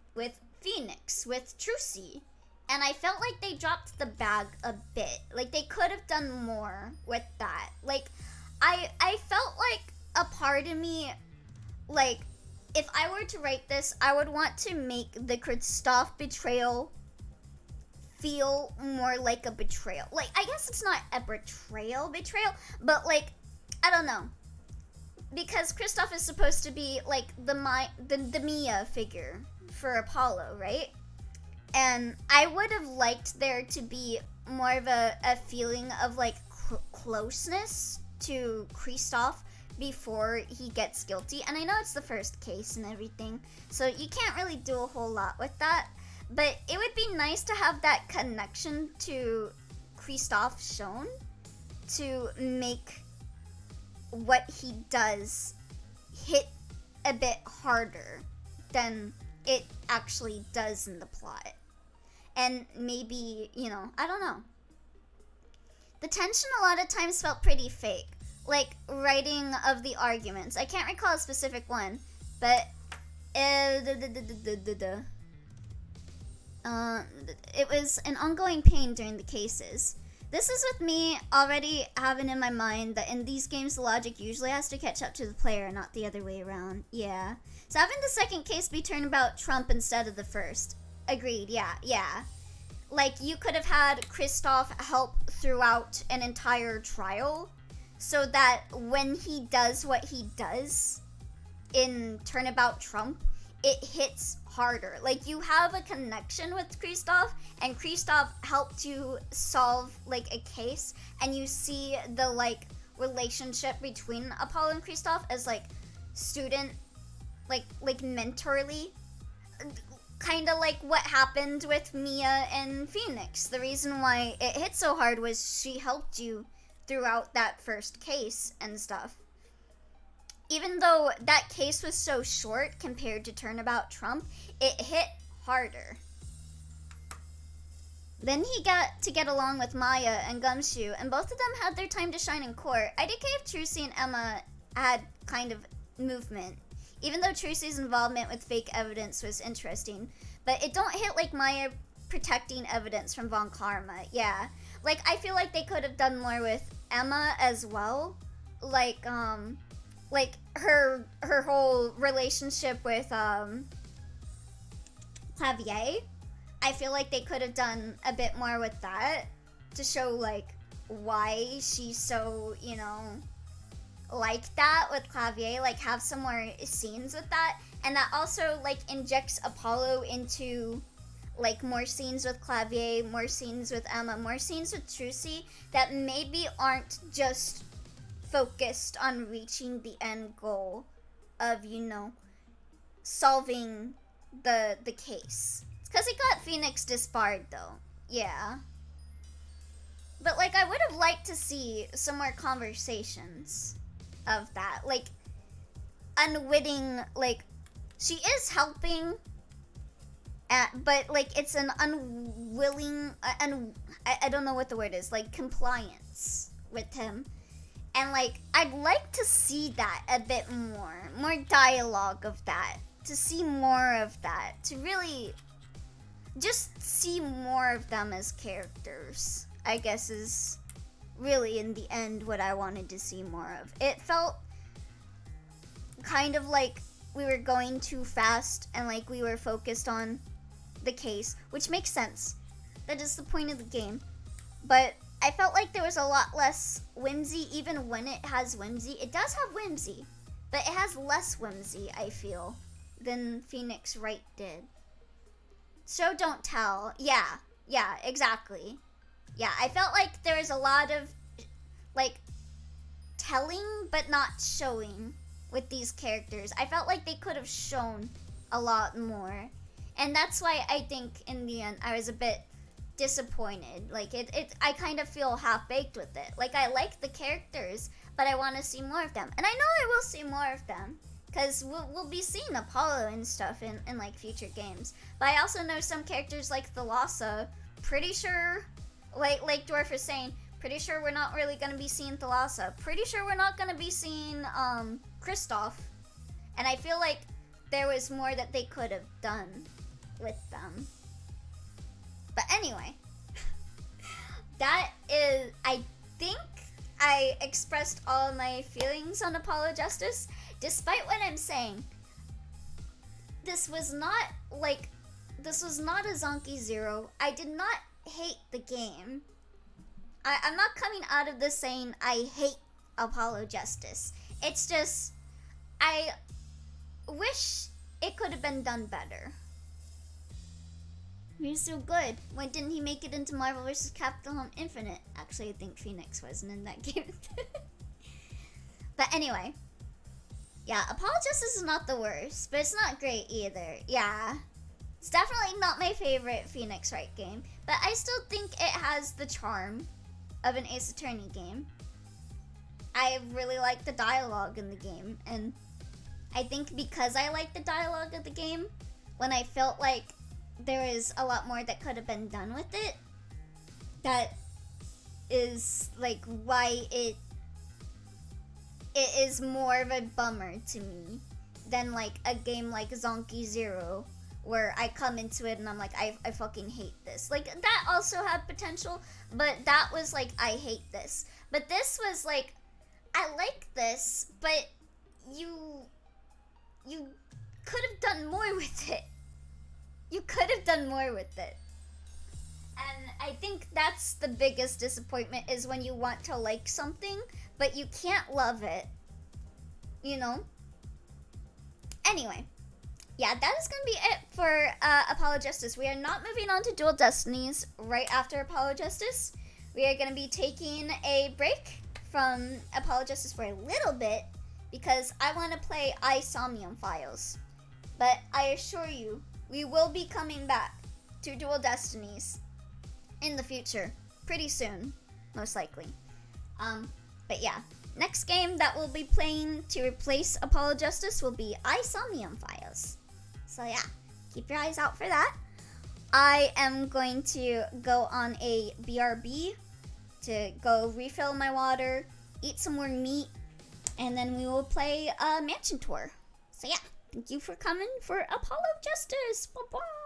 Phoenix, with Trucy, and I felt like they dropped the bag a bit. Like, they could have done more with that. Like, I felt like a part of me, like, if I were to write this, I would want to make the Kristoff betrayal feel more like a betrayal. Like, I guess it's not a betrayal, but, like, I don't know. Because Kristoff is supposed to be, like, the Mia figure for Apollo, right? And I would have liked there to be more of a feeling of, like, closeness to Kristoff before he gets guilty. And I know it's the first case and everything, so you can't really do a whole lot with that. But it would be nice to have that connection to Kristoff shown to make what he does hit a bit harder than it actually does in the plot. And maybe, you know, I don't know. The tension a lot of times felt pretty fake. Like, writing of the arguments. I can't recall a specific one, but it was an ongoing pain during the cases. This is with me already having in my mind that in these games the logic usually has to catch up to the player, not the other way around. Yeah. So having the second case be turned about Trump instead of the first. Agreed, yeah. Like, you could have had Kristoff help throughout an entire trial so that when he does what he does in Turnabout Trump, it hits harder. Like, you have a connection with Kristoff, and Kristoff helped you solve, like, a case, and you see the, like, relationship between Apollo and Kristoff as, like, student, like mentorly. Kind of like what happened with Mia and Phoenix. The reason why it hit so hard was she helped you throughout that first case and stuff. Even though that case was so short compared to Turnabout Trump, it hit harder. Then he got to get along with Maya and Gumshoe, and both of them had their time to shine in court. IDK of Trucy and Emma had kind of movement, even though Trucy's involvement with fake evidence was interesting. But it don't hit like Maya protecting evidence from Von Karma. Yeah. Like, I feel like they could have done more with Emma as well. Like her whole relationship with Clavier. I feel like they could have done a bit more with that to show, like, why she's so, you know, like that with Clavier. Like, have some more scenes with that. And that also, like, injects Apollo into, like, more scenes with Clavier, more scenes with Emma, more scenes with Trucy that maybe aren't just focused on reaching the end goal of, you know, solving the case. It's because it got Phoenix disbarred, though. Yeah. But, like, I would have liked to see some more conversations of that. Like, unwitting, like, she is helping, but, like, it's an unwilling, I don't know what the word is, like, compliance with him. And, like, I'd like to see that a bit more dialogue of that, to see more of that, to really, just see more of them as characters, I guess, is really in the end what I wanted to see more of. It felt kind of like we were going too fast and like we were focused on the case, which makes sense. That is the point of the game. But I felt like there was a lot less whimsy, even when it has whimsy. It does have whimsy, but it has less whimsy, I feel, than Phoenix Wright did. Show don't tell. Yeah, exactly. Yeah, I felt like there was a lot of like telling but not showing with these characters. I felt like they could have shown a lot more. And that's why I think in the end I was a bit disappointed. Like I kind of feel half-baked with it. Like I like the characters, but I want to see more of them. And I know I will see more of them, because we'll be seeing Apollo and stuff in like future games. But I also know some characters like Thalassa, pretty sure, like Dwarf was saying, pretty sure we're not really going to be seeing Thalassa. Pretty sure we're not going to be seeing Kristoff. And I feel like there was more that they could have done with them. But anyway, that is, I think I expressed all my feelings on Apollo Justice. Despite what I'm saying, this was not a Zonky Zero. I did not hate the game. I'm not coming out of this saying I hate Apollo Justice. It's just, I wish it could have been done better. He's so good. Why didn't he make it into Marvel vs. Capcom Infinite? Actually, I think Phoenix wasn't in that game. But anyway. Yeah, Apollo Justice is not the worst, but it's not great either. Yeah. It's definitely not my favorite Phoenix Wright game, but I still think it has the charm of an Ace Attorney game. I really like the dialogue in the game, and I think because I like the dialogue of the game, when I felt like there is a lot more that could have been done with it, that is like why it is more of a bummer to me than like a game like Zonky Zero, where I come into it and I'm like, I fucking hate this. Like, that also had potential, but that was like, I hate this. But this was like, I like this, but you could have done more with it. You could have done more with it. And I think that's the biggest disappointment, is when you want to like something, but you can't love it. You know? Anyway. Yeah, that is going to be it for Apollo Justice. We are not moving on to Dual Destinies right after Apollo Justice. We are going to be taking a break from Apollo Justice for a little bit, because I want to play Somnium Files. But I assure you, we will be coming back to Dual Destinies in the future. Pretty soon, most likely. But yeah, next game that we'll be playing to replace Apollo Justice will be Somnium Files. So yeah, keep your eyes out for that. I am going to go on a BRB to go refill my water, eat some more meat, and then we will play a mansion tour. So yeah, thank you for coming for Apollo Justice. Bye-bye.